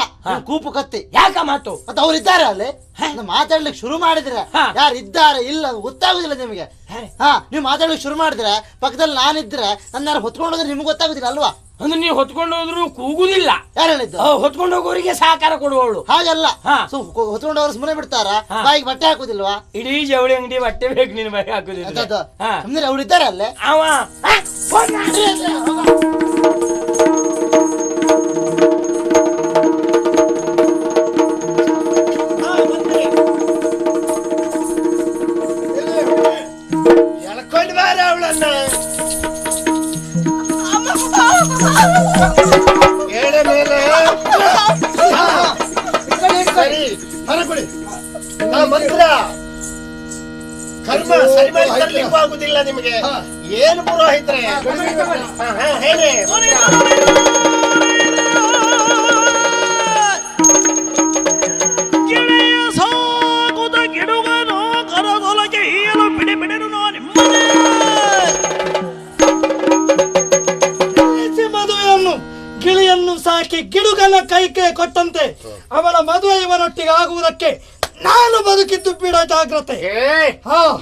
ಕೂಪು ಕತ್ತಿ. ಯಾಕ ಮಾತು? ಮತ್ತೆ ಅವ್ರು ಇದ್ದಾರೆ ಅಲ್ಲಿ, ಮಾತಾಡ್ಲಿಕ್ಕೆ ಶುರು ಮಾಡಿದ್ರೆ ಯಾರು ಇದ್ದಾರೆ ಇಲ್ಲ ಗೊತ್ತಾಗುದಿಲ್ಲ ನಿಮಗೆ. ನೀವು ಮಾತಾಡ್ಲಿಕ್ಕೆ ಶುರು ಮಾಡಿದ್ರೆ ಪಕ್ಕದಲ್ಲಿ ನಾನಿದ್ರೆ ನನ್ನ ಯಾರು ಹೊತ್ಕೊಂಡು ಹೋದ್ರೆ ನಿಮ್ಗೆ ಗೊತ್ತಾಗುದಿಲ್ಲ ಅಲ್ವಾ? ಅಂದ್ರೆ ನೀವು ಹೊತ್ಕೊಂಡು ಹೋದ್ರು ಕೂಗುದಿಲ್ಲ. ಯಾರು ಹೇಳಿದ್ದು? ಹೊತ್ಕೊಂಡು ಹೋಗೋರಿಗೆ ಸಹಕಾರ ಕೊಡುವವಳು. ಹಾಗಲ್ಲ, ಹೊತ್ಕೊಂಡು ಹೋದ್ರೆ ಸುಮ್ಮನೆ ಬಿಡ್ತಾರ? ಬಾಯಿಗೆ ಬಟ್ಟೆ ಹಾಕುದಿಲ್ವಾ? ಇಡೀ ಜವಳಿ ಅಂಗಡಿ ಬಟ್ಟೆ ಬೇಕು, ನಿನ್ ಬಾಯಿ ಹಾಕುದಿಲ್ಲ. ಸುಮ್ಮನೆ ಅವ್ರು ಇದ್ದಾರೆ ಅಲ್ಲೇ. ಅವ ಎಳ್ಕೊಂಡು ಬಾರ ಅವಳನ್ನ. ಎಡೆ ಮೇಲೆ ಸರಿ ಹೊರಕೊಡಿ. ಮಂತ್ರ ಕರ್ಮ ಸರಿ ಮಾಡಿ ತರ್ಲಿಕ್ಕೂ ಆಗುದಿಲ್ಲ ನಿಮಗೆ. ಏನು ಪುರೋಹಿತ್ರೆ ಹೇಳಿ. ಗಿಳೆಯ ಸಾಗುದ ಗಿಡುಗನೋ ಕರದೊಲಗೆ ಈಯಲು ಬಿಡಿ ಬಿಡಿರು ನಿಮ್ಮನೆ ಮದುವೆಯನ್ನು ಗಿಳಿಯನ್ನು ಸಾಕಿ ಗಿಡುಗನ ಕೈಕೆ ಕೊಟ್ಟಂತೆ ಅವಳ ಮದುವೆ ಇವನೊಟ್ಟಿಗೆ ಆಗುವುದಕ್ಕೆ ನಾನು ಬದುಕಿದ್ದು ಬಿಡ ಜಾಗ್ರತೆ.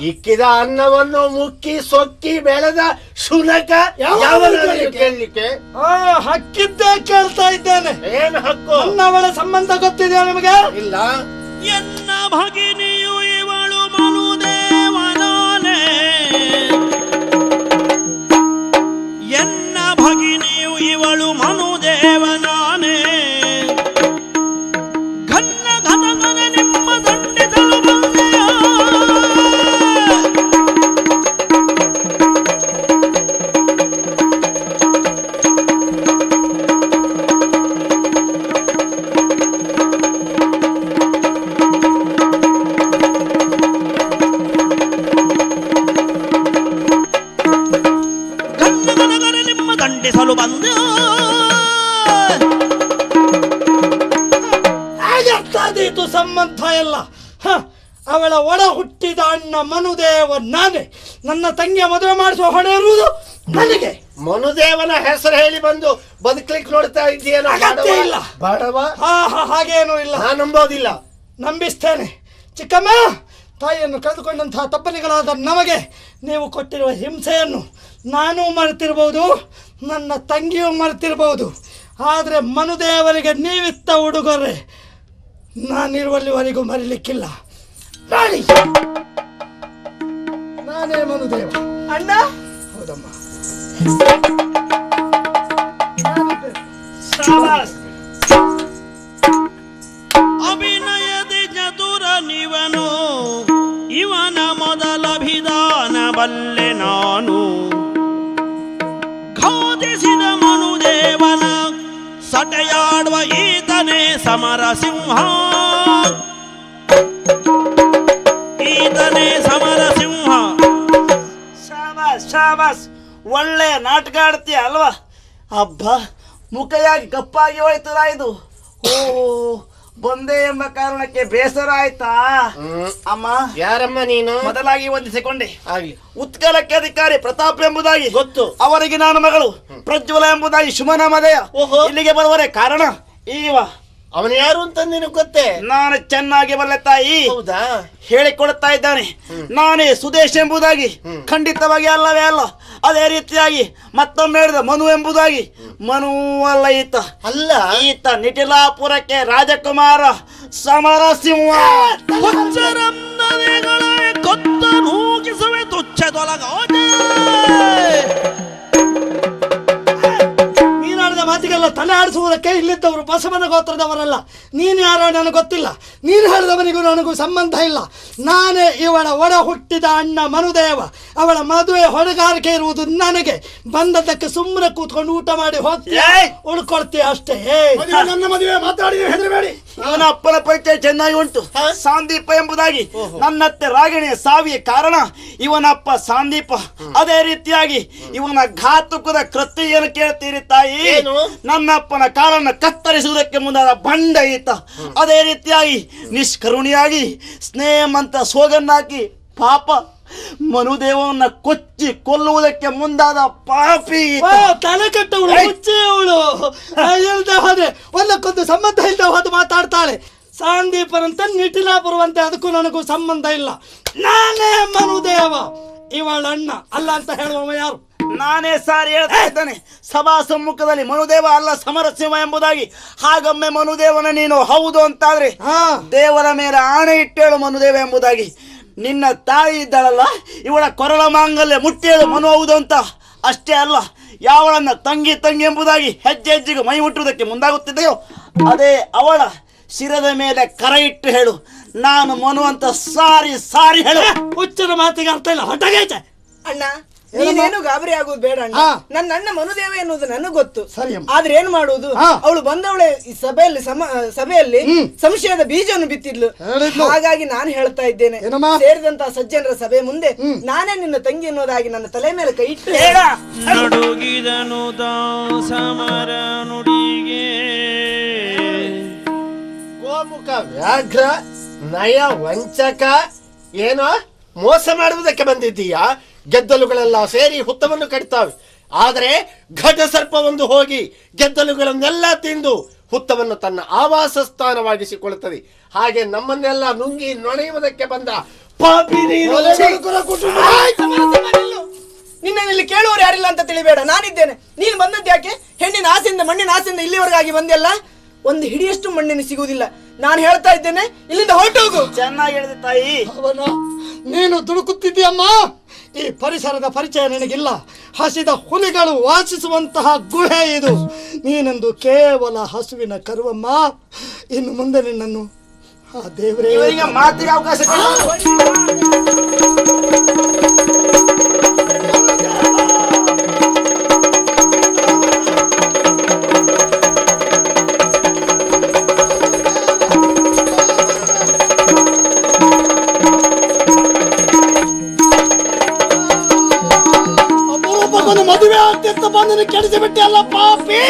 ಇಕ್ಕಿದ ಅನ್ನವನ್ನು ಮುಕ್ಕಿ ಸೊಕ್ಕಿ ಬೆಳೆದ ಶುನಕ ಕೇಳಲಿಕ್ಕೆ ಹಕ್ಕಿದ್ದೇ ಕೇಳ್ತಾ ಇದ್ದೇನೆ. ಏನು ಹಕ್ಕು? ಅವಳ ಸಂಬಂಧ ಗೊತ್ತಿದೆಯಾ ನಿಮಗೆ? ಇಲ್ಲ. ಎನ್ನ ಭಗಿನಿಯು ಇವಳು ಮನುದೇವನಾನೆ, ಎನ್ನ ಭಗಿನಿಯು ಇವಳು ಮನುದೇವನಾನೆ, ಘನ್ನ ಘನ ಘನ ನಿಮ್ಮ ದಂಡಿಸಲು ಬಂದೆಯ. ದಂಡಿಸಲು ಬಂದ ಇದು ಸಂಬಂಧ ಎಲ್ಲ. ಅವಳ ಒಡ ಹುಟ್ಟಿದ ಅಣ್ಣ ಮನುದೇವ ನಾನೇ. ನನ್ನ ತಂಗಿಯ ಮದುವೆ ಮಾಡಿಸುವ ಹೊಣೆ ಇರುವುದು ನನಗೆ. ಮನುದೇವನ ಹೆಸರು ಹೇಳಿ ಬಂದು ಬದುಕಲಿಕ್ಕೆ ನೋಡ್ತಾ ಇದೆಯೇನೋ? ಇಲ್ಲ ಬಾಡವ. ಹಾಗೇನೂ ಇಲ್ಲ. ನಾನು ನಂಬೋದಿಲ್ಲ. ನಂಬಿಸ್ತೇನೆ. ಚಿಕ್ಕಮ್ಮ, ತಾಯಿಯನ್ನು ಕಳೆದುಕೊಂಡಂತಹ ತಪ್ಪಲಿಗಳಾದ ನಮಗೆ ನೀವು ಕೊಟ್ಟಿರುವ ಹಿಂಸೆಯನ್ನು ನಾನೂ ಮರೆತಿರ್ಬೋದು, ನನ್ನ ತಂಗಿಯೂ ಮರೆತಿರ್ಬೋದು. ಆದರೆ ಮನುದೇವರಿಗೆ ನೀವಿತ್ತ ಉಡುಗೊರೆ ನಾನಿರುವಲ್ಲಿವರೆಗೂ ಮರಿಲಿಕ್ಕಿಲ್ಲ. ರಾಣಿ, ನಾನೇ ಮನುದೇವ. ಅಣ್ಣ, ಹೌದಮ್ಮ. ಅಭಿನಯದಿ ಚತುರ ನಿವನು, ಇವನ ಮೊದಲ ವಿಧಾನ ಬಲ್ಲೆ ನಾನು. ಘಾತಿಸಿದ ಮನುದೇವನ ಸಟೆಯಾಡುವ ಈತನೇ ಸಮರ ಸಿಂಹ, ಈತನೇ ಸಮರ ಸಿಂಹ. ಶಾಬಾಸ್ ಶಾಬಾಸ್, ಒಳ್ಳೆ ನಾಟಕ ಆಡ್ತೀಯ ಅಲ್ವಾ? ಹಬ್ಬ ಮುಖಯಾಗಿ ಕಪ್ಪಾಗಿ ಹೋಯ್ತು ರಾಯ್ದು. ಓ, ಬಂದೆ ಎಂಬ ಕಾರಣಕ್ಕೆ ಬೇಸರ ಆಯ್ತಾ? ಅಮ್ಮ, ಯಾರಮ್ಮ ನೀನು? ಮೊದಲಾಗಿ ವಂದಿಸಿಕೊಂಡೆ. ಆಗ್ಲಿ. ಉತ್ಕಲಕ್ಕೆ ಅಧಿಕಾರಿ ಪ್ರತಾಪ್ ಎಂಬುದಾಗಿ ಗೊತ್ತು. ಅವರಿಗೆ ನಾನು ಮಗಳು ಪ್ರಜ್ವಲ ಎಂಬುದಾಗಿ ಶುಭನಾಮಧೇಯ. ಇಲ್ಲಿಗೆ ಬರುವರೆ ಕಾರಣ ಈವ. ಅವನು ಯಾರು ಅಂತ ನಿನಗೆ ಗೊತ್ತೇ? ನಾನು ಚೆನ್ನಾಗಿ ಬಲ್ಲೆ ತಾಯಿ. ಹೌದಾ? ಹೇಳಿಕೊಡುತ್ತಾ ಇದ್ದಾನೆ. ನಾನೇ ಸುದೇಶ್ ಎಂಬುದಾಗಿ. ಖಂಡಿತವಾಗಿ ಅಲ್ಲವೇ ಅಲ್ಲ. ಅದೇ ರೀತಿಯಾಗಿ ಮತ್ತೊಮ್ಮೆ ಹೇಳಿದ ಮನು ಎಂಬುದಾಗಿ. ಮನು ಅಲ್ಲ ಈತ. ಅಲ್ಲ, ಈತ ನಿಟಿಲಾಪುರಕ್ಕೆ ರಾಜಕುಮಾರ ಸಮರಸಿಂಹ. ಕೊತ್ತ ನೂಗಿಸುವೆ ತುಚ್ಛದೊಲಗಾದೆ. ನೀನಾಡಿದ ಮಾತಿಗೆಲ್ಲ ತಲೆ ಆಡಿಸುವುದಕ್ಕೆ ಇಲ್ಲಿದ್ದವರು ಬಸವನ ಗೋತ್ರದವರಲ್ಲ. ನೀನು ಯಾರೋ ನನಗೆ ಗೊತ್ತಿಲ್ಲ, ನೀನು ಹೇಳಿದವನಿಗೂ ನನಗೂ ಸಂಬಂಧ ಇಲ್ಲ. ನಾನೇ ಇವಳ ಒಡ ಹುಟ್ಟಿದ ಅಣ್ಣ ಮನುದೇವ. ಅವಳ ಮದುವೆ ಹೊಣೆಗಾರಿಕೆ ಇರುವುದು ನನಗೆ. ಬಂದದ್ದಕ್ಕೆ ಸುಮ್ಮನೆ ಕೂತ್ಕೊಂಡು ಊಟ ಮಾಡಿ ಹೋಗ್ತೀಯ, ಉಳ್ಕೊಳ್ತೀಯ ಅಷ್ಟೇ. ನನ್ನ ಮದುವೆ ಮಾತಾಡಿ ಹೆದರಬೇಡಿ. ಇವನ ಅಪ್ಪನ ಪರಿಚಯ ಚೆನ್ನಾಗಿ ಉಂಟು. ಸಾಂದೀಪ ಎಂಬುದಾಗಿ ನನ್ನತ್ತೆ ರಾಗಿಣಿಯ ಸಾವಿಗೆ ಕಾರಣ ಇವನಪ್ಪ ಸಾಂದೀಪ. ಅದೇ ರೀತಿಯಾಗಿ ಇವನ ಘಾತುಕದ ಕೃತ್ಯವನ್ನು ಕೇಳ್ತೀರಿ ತಾಯಿ. ನನ್ನಪ್ಪನ ಕಾಲನ್ನು ಕತ್ತರಿಸುವುದಕ್ಕೆ ಮುಂದಾದ ಬಂಡ ಈತ. ಅದೇ ರೀತಿಯಾಗಿ ನಿಷ್ಕರುಣಿಯಾಗಿ ಸ್ನೇಹಮಂತ ಸೋಗನ್ನಾಕಿ ಪಾಪ ಮನುದೇವನ್ನ ಕೊಚ್ಚಿ ಕೊಲ್ಲುವುದಕ್ಕೆ ಮುಂದಾದ ಪಾಪಿ. ತಲೆ ಕೆಟ್ಟವಳು, ಅವಳು ಹೇಳ್ದೆ ಹೋದ್ರೆ ಒಂದಕ್ಕೊಂದು ಸಂಬಂಧ ಇಲ್ಲದೆ ಹೋದು ಮಾತಾಡ್ತಾಳೆ. ಸಾಂದೀಪನಂತ ನಿಟಿಲ ಬರುವಂತೆ ಅದಕ್ಕೂ ನನಗೂ ಸಂಬಂಧ ಇಲ್ಲ. ನಾನೇ ಮನುದೇವ, ಇವಳಣ್ಣ ಅಲ್ಲ ಅಂತ ಹೇಳುವವ ಯಾರು? ನಾನೇ ಸಾರಿ ಹೇಳ್ತಾ ಇದ್ದಾನೆ ಸಭಾ ಸಮ್ಮುಖದಲ್ಲಿ ಮನುದೇವ ಅಲ್ಲ ಸಮರಸಿಂಹ ಎಂಬುದಾಗಿ. ಹಾಗೊಮ್ಮೆ ಮನುದೇವನ ನೀನು ಹೌದು ಅಂತಾದ್ರೆ ದೇವರ ಮೇಲೆ ಆಣೆ ಇಟ್ಟೇಳು ಮನುದೇವ ಎಂಬುದಾಗಿ. ನಿನ್ನ ತಾಯಿ ಇದ್ದಾಳಲ್ಲ, ಇವಳ ಕೊರಳ ಮಾಂಗಲ್ಯ ಮುಟ್ಟಿ ಹೇಳು ಮನು ಹೌದು ಅಂತ. ಅಷ್ಟೇ ಅಲ್ಲ, ಯಾವಳನ್ನ ತಂಗಿ ತಂಗಿ ಎಂಬುದಾಗಿ ಹೆಜ್ಜೆ ಹೆಜ್ಜೆಗೆ ಮೈ ಮುಟ್ಟುವುದಕ್ಕೆ ಮುಂದಾಗುತ್ತಿದೆಯೋ ಅದೇ ಅವಳ ಶಿರದ ಮೇಲೆ ಕರ ಇಟ್ಟು ಹೇಳು ನಾನು ಮನು ಅಂತ. ಸಾರಿ ಸಾರಿ ಹೇಳು. ಹುಚ್ಚನ ಮಾತಿಗೆ ಅರ್ಥ ಇಲ್ಲ, ಹೊಟ್ಟಗೈತೆ. ಅಣ್ಣ ನೀನೇನು ಗಾಬರಿ ಆಗುದು ಬೇಡ ಅಣ್ಣ. ನನ್ನ ಅಣ್ಣ ಮನುದೇವ ಎನ್ನುವುದು ನನಗೆ ಗೊತ್ತು. ಆದ್ರೆ ಏನ್ ಮಾಡುವುದು, ಅವಳು ಬಂದವಳೆ ಈ ಸಭೆಯಲ್ಲಿ ಸಂಶಯದ ಬೀಜವನ್ನು ಬಿತ್ತಿದ್ಲು. ಹಾಗಾಗಿ ನಾನು ಹೇಳ್ತಾ ಇದ್ದೇನೆ, ಸೇರಿದಂತ ಸಜ್ಜನರ ಸಭೆ ಮುಂದೆ ನಾನೇ ನಿನ್ನ ತಂಗಿ ಎನ್ನುವುದಾಗಿ ನನ್ನ ತಲೆ ಮೇಲೆ ಕೈ ಇಟ್ಟು ನಡುಗಿದನು ಸಮರ ನುಡಿಗೆ. ಗೋಮುಖ ವ್ಯಾಘ್ರ ನಯ ವಂಚಕ, ಏನೋ ಮೋಸ ಮಾಡುವುದಕ್ಕೆ ಬಂದಿದ್ದೀಯಾ? ಗೆದ್ದಲುಗಳೆಲ್ಲ ಸೇರಿ ಹುತ್ತವನ್ನು ಕಟ್ತಾವೆ, ಆದರೆ ಘಟ ಸರ್ಪವೊಂದು ಹೋಗಿ ಗೆದ್ದಲುಗಳನ್ನೆಲ್ಲ ತಿಂದು ಹುತ್ತವನ್ನು ತನ್ನ ಆವಾಸ ಸ್ಥಾನವಾಗಿಸಿಕೊಳ್ಳುತ್ತದೆ. ಹಾಗೆ ನಮ್ಮನ್ನೆಲ್ಲ ನುಂಗಿ ನೊಣೆಯುವುದಕ್ಕೆ ಬಂದ ಪಾಪಿ ನೀನು. ನಿನ್ನಲ್ಲಿ ಕೇಳುವವರು ಯಾರಿಲ್ಲ ಅಂತ ತಿಳಿಬೇಡ, ನಾನಿದ್ದೇನೆ. ನೀನು ಬಂದದ್ದು ಯಾಕೆ? ಹೆಣ್ಣಿನ ಆಸೆಯಿಂದ ಮಣ್ಣಿನ ಆಸೆಯಿಂದ ಇಲ್ಲಿವರೆಗಾಗಿ ಬಂದೆಲ್ಲ. ಒಂದು ಹಿಡಿಯಷ್ಟು ಮಣ್ಣಿನ ಸಿಗುವುದಿಲ್ಲ. ನಾನು ಹೇಳ್ತಾ ಇದ್ದೇನೆ, ಇಲ್ಲಿಂದ ಹೊರಟೋಗು. ಚೆನ್ನಾಗಿ ಹೇಳಿದೆ ತಾಯಿ. ಅವನ ನೀನು ದುಡುಕುತ್ತಿದ್ದೀಯಮ್ಮ. ಈ ಪರಿಸರದ ಪರಿಚಯ ನಿನಗಿಲ್ಲ. ಹಸಿದ ಹುಲಿಗಳು ವಾಸಿಸುವಂತಹ ಗುಹೆ ಇದು. ನೀನೆಂದು ಕೇವಲ ಹಸುವಿನ ಕರುವಮ್ಮ. ಇನ್ನು ಮುಂದೆ ನಿನ್ನನ್ನು ಆ ದೇವರೇ ಮಾತಿಗೆ ಅವಕಾಶ ಮದುವೆ ಆಗ್ತಿತ್ತು ಬಂದು ಕೆಡಿಸಿ ಬಿಟ್ಟೆ ಅಲ್ಲ ಪಾಪಿ.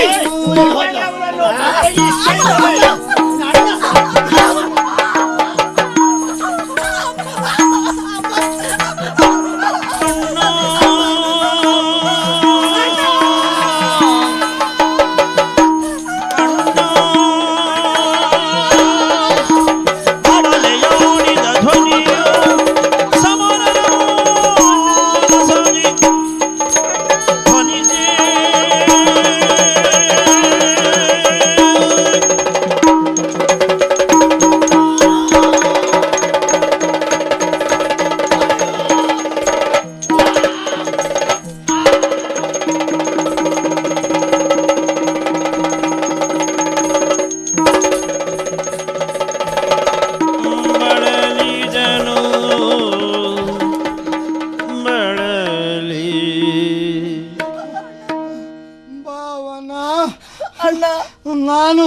ನಾನು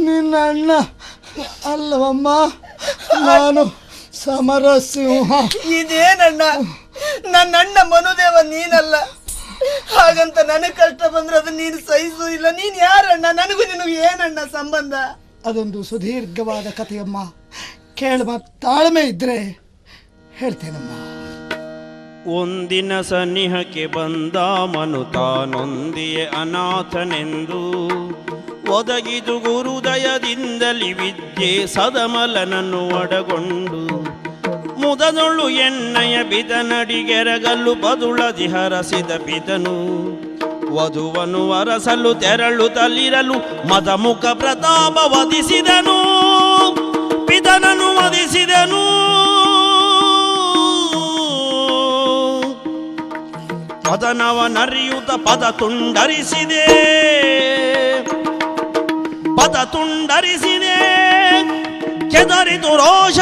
ನಿನ್ನ ಅಣ್ಣ ಅಲ್ಲವಮ್ಮ, ನಾನು ಸಮರಸಿಂಹ. ಇದೇನಣ್ಣ, ನನ್ನ ಅಣ್ಣ ಮನುದೇವ ನೀನಲ್ಲ. ಹಾಗಂತ ನನಗೆ ಕಷ್ಟ ಬಂದ್ರೆ ಅದು ನೀನು ಸಹಿಸುವುದಿಲ್ಲ. ನೀನ್ ಯಾರಣ್ಣ? ನನಗೂ ನಿನಗೂ ಏನಣ್ಣ ಸಂಬಂಧ? ಅದೊಂದು ಸುದೀರ್ಘವಾದ ಕಥೆಯಮ್ಮ, ಕೇಳುವ ತಾಳ್ಮೆ ಇದ್ರೆ ಹೇಳ್ತೇನಮ್ಮ. ಒಂದಿನ ಸನಿಹಕ್ಕೆ ಬಂದ ಮನು ತಾನೊಂದಿಯೇ ಅನಾಥನೆಂದು ಒದಗಿದು ಗುರುದಯದಿಂದಲಿ ವಿದ್ಯೆ ಸದಮಲನನ್ನು ಒಡಗೊಂಡು ಮುದದೊಳ್ಳು ಎಣ್ಣೆಯ ಬಿದನಡಿಗೆರಗಲ್ಲು ಬದುಳದಿ ಹರಸಿದ ಬಿದನು ವಧುವನ್ನು ವರಸಲು ತೆರಳುತ್ತಲಿರಲು ಮದಮುಖ ಪ್ರತಾಪ ವಧಿಸಿದನು. ಪಿತನನು ವಧಿಸಿದನು. ಪದನವನರಿಯುತ ಪದ ತುಂಡರಿಸಿದೆ. ಪದ ತುಂಡರಿಸಿದೆ ಕೆದರಿತು ರೋಷ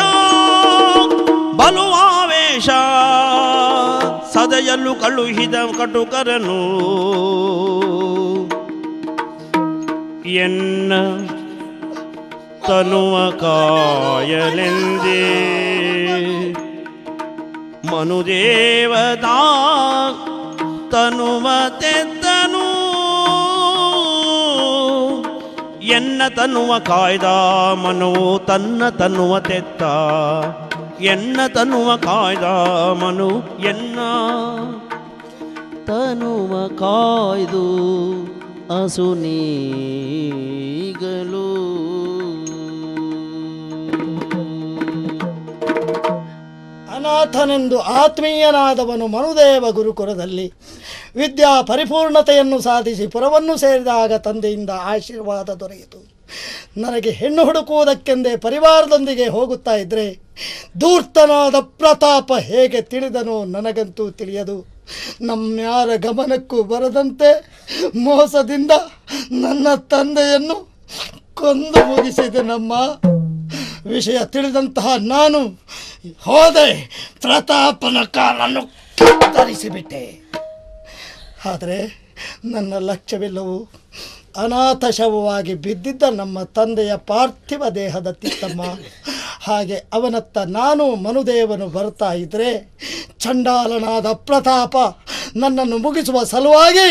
ಬಲುವಾವೇಶ ಸದೆಯಲ್ಲೂ ಕಳುಹಿದ ಕಟುಕರನು ಎನ್ನ ತನುವ ಕಾಯಲೆಂದೇ ಮನುದೇವತಾ ತನುವ ತೆತ್ತನು ಎನ್ನ ತನ್ನುವ ಕಾಯ್ದ ಮನುವು ತನ್ನ ತನ್ನುವ ತೆತ್ತ ಎನ್ನ ತನ್ನುವ ಕಾಯ್ದ ಮನು ಎನ್ನ ತನ್ನುವ ಕಾಯ್ದು ಅಸುನೀಗಲು ಅನಾಥನೆಂದು ಆತ್ಮೀಯನಾದವನು ಮನುದೇವ ಗುರುಕುಲದಲ್ಲಿ ವಿದ್ಯಾ ಪರಿಪೂರ್ಣತೆಯನ್ನು ಸಾಧಿಸಿ ಪುರವನ್ನು ಸೇರಿದಾಗ ತಂದೆಯಿಂದ ಆಶೀರ್ವಾದ ದೊರೆಯಿತು. ನನಗೆ ಹೆಣ್ಣು ಹುಡುಕುವುದಕ್ಕೆಂದೇ ಪರಿವಾರದೊಂದಿಗೆ ಹೋಗುತ್ತಾ ಇದ್ದರೆ ಧೂರ್ತನಾದ ಪ್ರತಾಪ ಹೇಗೆ ತಿಳಿದನೋ ನನಗಂತೂ ತಿಳಿಯದು. ನಮ್ಯಾರ ಗಮನಕ್ಕೂ ಬರದಂತೆ ಮೋಸದಿಂದ ನನ್ನ ತಂದೆಯನ್ನು ಕೊಂದು ಮುಗಿಸಿದೆ. ನಮ್ಮ ವಿಷಯ ತಿಳಿದಂತಹ ನಾನು ಹೋದೆ, ಪ್ರತಾಪನ ಕಾಲನ್ನು ಕತ್ತರಿಸಿಬಿಟ್ಟೆ. ಆದರೆ ನನ್ನ ಲಕ್ಷ್ಯವೆಲ್ಲವೂ ಅನಾಥ ಶವವಾಗಿ ಬಿದ್ದಿದ್ದ ನಮ್ಮ ತಂದೆಯ ಪಾರ್ಥಿವ ದೇಹದ ತಿತ್ತಮ್ಮ. ಹಾಗೆ ಅವನತ್ತ ನಾನು ಮನುದೇವನು ಬರ್ತಾ ಇದ್ದರೆ ಚಂಡಾಲನಾದ ಪ್ರತಾಪ ನನ್ನನ್ನು ಮುಗಿಸುವ ಸಲುವಾಗಿ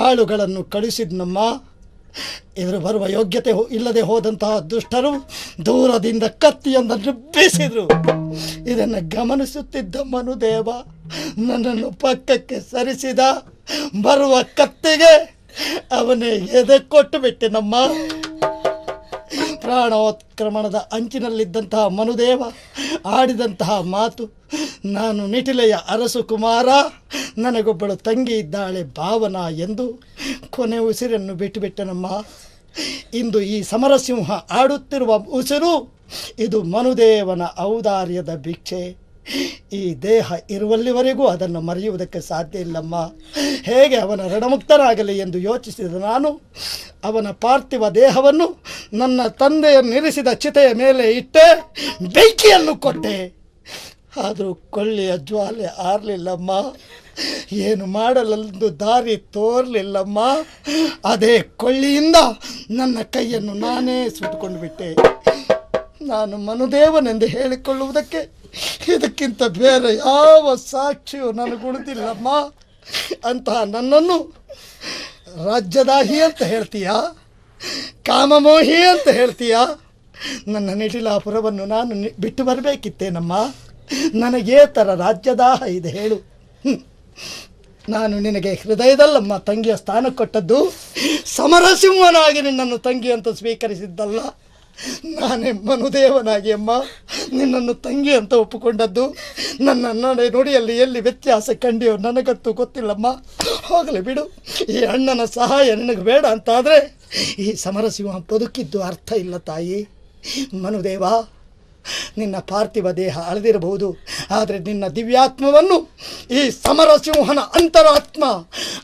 ಆಳುಗಳನ್ನು ಕಳಿಸಿದ್ನಮ್ಮ. ಎದುರು ಬರುವ ಯೋಗ್ಯತೆ ಇಲ್ಲದೆ ಹೋದಂತಹ ದುಷ್ಟರು ದೂರದಿಂದ ಕತ್ತಿಯೊಂದನ್ನು ಬೀಸಿದರು. ಇದನ್ನು ಗಮನಿಸುತ್ತಿದ್ದ ಮನುದೇವ ನನ್ನನ್ನು ಪಕ್ಕಕ್ಕೆ ಸರಿಸಿದ. ಬರುವ ಕತ್ತಿಗೆ ಅವನೇ ಎದೆ ಕೊಟ್ಟು ಬಿಟ್ಟೆ. ನಮ್ಮ ಪ್ರಾಣೋತ್ಕ್ರಮಣದ ಅಂಚಿನಲ್ಲಿದ್ದಂತಹ ಮನುದೇವ ಆಡಿದಂತಹ ಮಾತು, ನಾನು ನಿಟಿಲೆಯ ಅರಸು ಕುಮಾರ, ನನಗೊಬ್ಬಳು ತಂಗಿ ಇದ್ದಾಳೆ ಭಾವನಾ ಎಂದು ಕೊನೆ ಉಸಿರನ್ನು ಬಿಟ್ಟುಬಿಟ್ಟನಮ್ಮ. ಇಂದು ಈ ಸಮರಸಿಂಹ ಆಡುತ್ತಿರುವ ಉಸಿರು ಇದು ಮನುದೇವನ ಔದಾರ್ಯದ ಭಿಕ್ಷೆ. ಈ ದೇಹ ಇರುವಲ್ಲಿವರೆಗೂ ಅದನ್ನು ಮರೆಯುವುದಕ್ಕೆ ಸಾಧ್ಯ ಇಲ್ಲಮ್ಮ. ಹೇಗೆ ಅವನ ಋಣಮುಕ್ತನಾಗಲಿ ಎಂದು ಯೋಚಿಸಿದ ನಾನು ಅವನ ಪಾರ್ಥಿವ ದೇಹವನ್ನು ನನ್ನ ತಂದೆಯನ್ನಿರಿಸಿದ ಚಿತೆಯ ಮೇಲೆ ಇಟ್ಟೆ, ಬೆಂಕಿಯನ್ನು ಕೊಟ್ಟೆ. ಆದರೂ ಕೊಳ್ಳಿಯ ಜ್ವಾಲೆ ಆರಲಿಲ್ಲಮ್ಮ. ಏನು ಮಾಡಲೆಂದು ದಾರಿ ತೋರಲಿಲ್ಲಮ್ಮ. ಅದೇ ಕೊಳ್ಳಿಯಿಂದ ನನ್ನ ಕೈಯನ್ನು ನಾನೇ ಸುಟ್ಟುಕೊಂಡು ಬಿಟ್ಟೆ. ನಾನು ಮನುದೇವನೆಂದು ಹೇಳಿಕೊಳ್ಳುವುದಕ್ಕೆ ಇದಕ್ಕಿಂತ ಬೇರೆ ಯಾವ ಸಾಕ್ಷಿಯೂ ನನಗುಳಿದಿಲ್ಲಮ್ಮ. ಅಂತಹ ನನ್ನನ್ನು ರಾಜ್ಯದಾಹಿ ಅಂತ ಹೇಳ್ತೀಯಾ, ಕಾಮಮೋಹಿ ಅಂತ ಹೇಳ್ತೀಯಾ? ನನ್ನ ನಿಟಿಲಾಪುರವನ್ನು ನಾನು ಬಿಟ್ಟು ಬರಬೇಕಿತ್ತೇನಮ್ಮ. ನನಗೇ ಥರ ರಾಜ್ಯದಾಹ ಇದೆ ಹೇಳು. ನಾನು ನಿನಗೆ ಹೃದಯದಲ್ಲಮ್ಮ ತಂಗಿಯ ಸ್ಥಾನ ಕೊಟ್ಟದ್ದು, ಸಮರಸಿಂಹನಾಗಿ ನಿನ್ನನ್ನು ತಂಗಿ ಅಂತ ಸ್ವೀಕರಿಸಿದ್ದಲ್ಲ. ನಾನೇ ಮನುದೇವನಾಗಿ ಅಮ್ಮ ನಿನ್ನನ್ನು ತಂಗಿ ಅಂತ ಒಪ್ಪಿಕೊಂಡದ್ದು. ನನ್ನ ನಡೆ ನುಡಿಯಲ್ಲಿ ಎಲ್ಲಿ ವ್ಯತ್ಯಾಸ ಕಂಡಿಯೋ ನನಗಂತೂ ಗೊತ್ತಿಲ್ಲಮ್ಮ. ಹೋಗಲಿ ಬಿಡು, ಈ ಅಣ್ಣನ ಸಹಾಯ ನಿನಗೆ ಬೇಡ ಅಂತಾದರೆ ಈ ಸಮರಸಿಂಹ ಬದುಕಿದ್ದು ಅರ್ಥ ಇಲ್ಲ ತಾಯಿ. ಮನುದೇವ, ನಿನ್ನ ಪಾರ್ಥಿವ ದೇಹ ಅಳೆದಿರಬಹುದು, ಆದರೆ ನಿನ್ನ ದಿವ್ಯಾತ್ಮವನ್ನು ಈ ಸಮರಸಿಂಹನ ಅಂತರಾತ್ಮ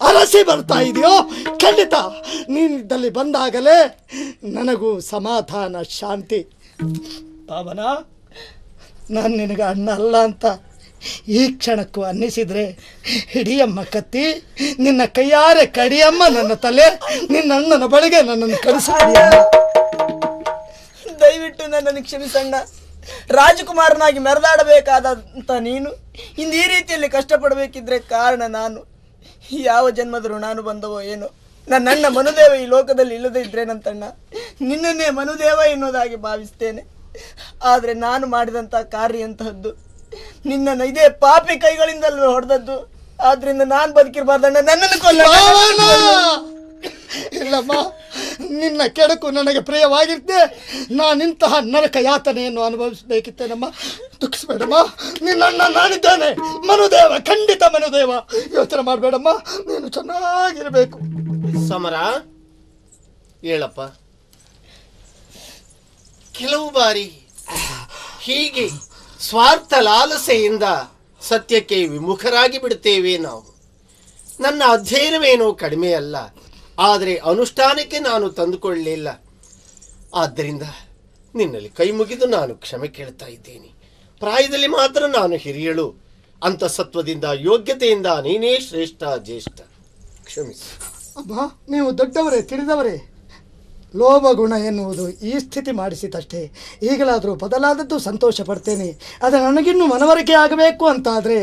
ಅರಸಿ ಬರ್ತಾ ಇದೆಯೋ ಖಂಡಿತ. ನೀನಿದ್ದಲ್ಲಿ ಬಂದಾಗಲೇ ನನಗೂ ಸಮಾಧಾನ, ಶಾಂತಿ. ಪಾವನ, ನಾನು ನಿನಗೆ ಅಣ್ಣ ಅಲ್ಲ ಅಂತ ಈ ಕ್ಷಣಕ್ಕೂ ಅನ್ನಿಸಿದರೆ ಹಿಡಿಯಮ್ಮ ಕತ್ತಿ, ನಿನ್ನ ಕೈಯಾರೆ ಕಡಿಯಮ್ಮ ನನ್ನ ತಲೆ, ನಿನ್ನ ಅಣ್ಣನ ಬಳಿಗೆ ನನ್ನನ್ನು ಕಳಿಸಿದೆಯಮ್ಮ. ದಯವಿಟ್ಟು ನನ್ನನ್ನು ಕ್ಷಮಿಸಣ್ಣ. ರಾಜಕುಮಾರನಾಗಿ ಮೆರೆದಾಡಬೇಕಾದಂಥ ನೀನು ಇಂದು ಈ ರೀತಿಯಲ್ಲಿ ಕಷ್ಟಪಡಬೇಕಿದ್ರೆ ಕಾರಣ ನಾನು. ಯಾವ ಜನ್ಮದರೂ ನಾನು ಬಂದವೋ ಏನೋ. ನನ್ನಣ್ಣ ಮನುದೇವ ಈ ಲೋಕದಲ್ಲಿ ಇಲ್ಲದೇ ಇದ್ರೇನಂತಣ್ಣ ನಿನ್ನನ್ನೇ ಮನುದೇವ ಎನ್ನುವುದಾಗಿ ಭಾವಿಸ್ತೇನೆ. ಆದರೆ ನಾನು ಮಾಡಿದಂಥ ಕಾರ್ಯ ಅಂತಹದ್ದು, ನಿನ್ನನ್ನು ಇದೇ ಪಾಪಿ ಕೈಗಳಿಂದಲೂ ಹೊಡೆದದ್ದು. ಆದ್ರಿಂದ ನಾನು ಬದುಕಿರಬಾರ್ದಣ್ಣ, ನನ್ನನ್ನು ಕೊಲ್ಲ. ಇಲ್ಲಮ್ಮ, ನಿನ್ನ ಕೆಡಕು ನನಗೆ ಪ್ರಿಯವಾಗಿರ್ತೆ. ನಾನಿಂತಹ ನರಕ ಯಾತನೆಯನ್ನು ಅನುಭವಿಸಬೇಕಿತ್ತೇನಮ್ಮ. ದುಃಖಿಸಬೇಡಮ್ಮ, ನಿನ್ನಣ್ಣ ನಾನಿದ್ದೇನೆ. ಮನುದೇವ, ಖಂಡಿತ ಮನುದೇವ. ಯೋಚನೆ ಮಾಡಬೇಡಮ್ಮ, ನೀನು ಚೆನ್ನಾಗಿರಬೇಕು. ಸಮರ, ಹೇಳಪ್ಪ. ಕೆಲವು ಬಾರಿ ಹೀಗೆ ಸ್ವಾರ್ಥ ಲಾಲಸೆಯಿಂದ ಸತ್ಯಕ್ಕೆ ವಿಮುಖರಾಗಿ ಬಿಡುತ್ತೇವೆ ನಾವು. ನನ್ನ ಅಧ್ಯಯನವೇನೋ ಕಡಿಮೆ ಅಲ್ಲ, ಆದರೆ ಅನುಷ್ಠಾನಕ್ಕೆ ನಾನು ತಂದುಕೊಳ್ಳಲಿಲ್ಲ. ಆದ್ದರಿಂದ ನಿನ್ನಲ್ಲಿ ಕೈ ಮುಗಿದು ನಾನು ಕ್ಷಮೆ ಕೇಳ್ತಾ ಇದ್ದೇನೆ. ಪ್ರಾಯದಲ್ಲಿ ಮಾತ್ರ ನಾನು ಹಿರಿಯಳು, ಅಂತಸತ್ವದಿಂದ ಯೋಗ್ಯತೆಯಿಂದ ನೀನೇ ಶ್ರೇಷ್ಠ ಜ್ಯೇಷ್ಠ. ಕ್ಷಮಿಸಿ. ಅಬ್ಬ, ನೀವು ದೊಡ್ಡವರೇ, ತಿಳಿದವರೇ. ಲೋಭಗುಣ ಎನ್ನುವುದು ಈ ಸ್ಥಿತಿ ಮಾಡಿಸಿದಷ್ಟೇ. ಈಗಲಾದರೂ ಬದಲಾದದ್ದು ಸಂತೋಷ ಪಡ್ತೇನೆ. ಅದು ನನಗಿನ್ನೂ ಮನವರಿಕೆ ಆಗಬೇಕು ಅಂತಾದರೆ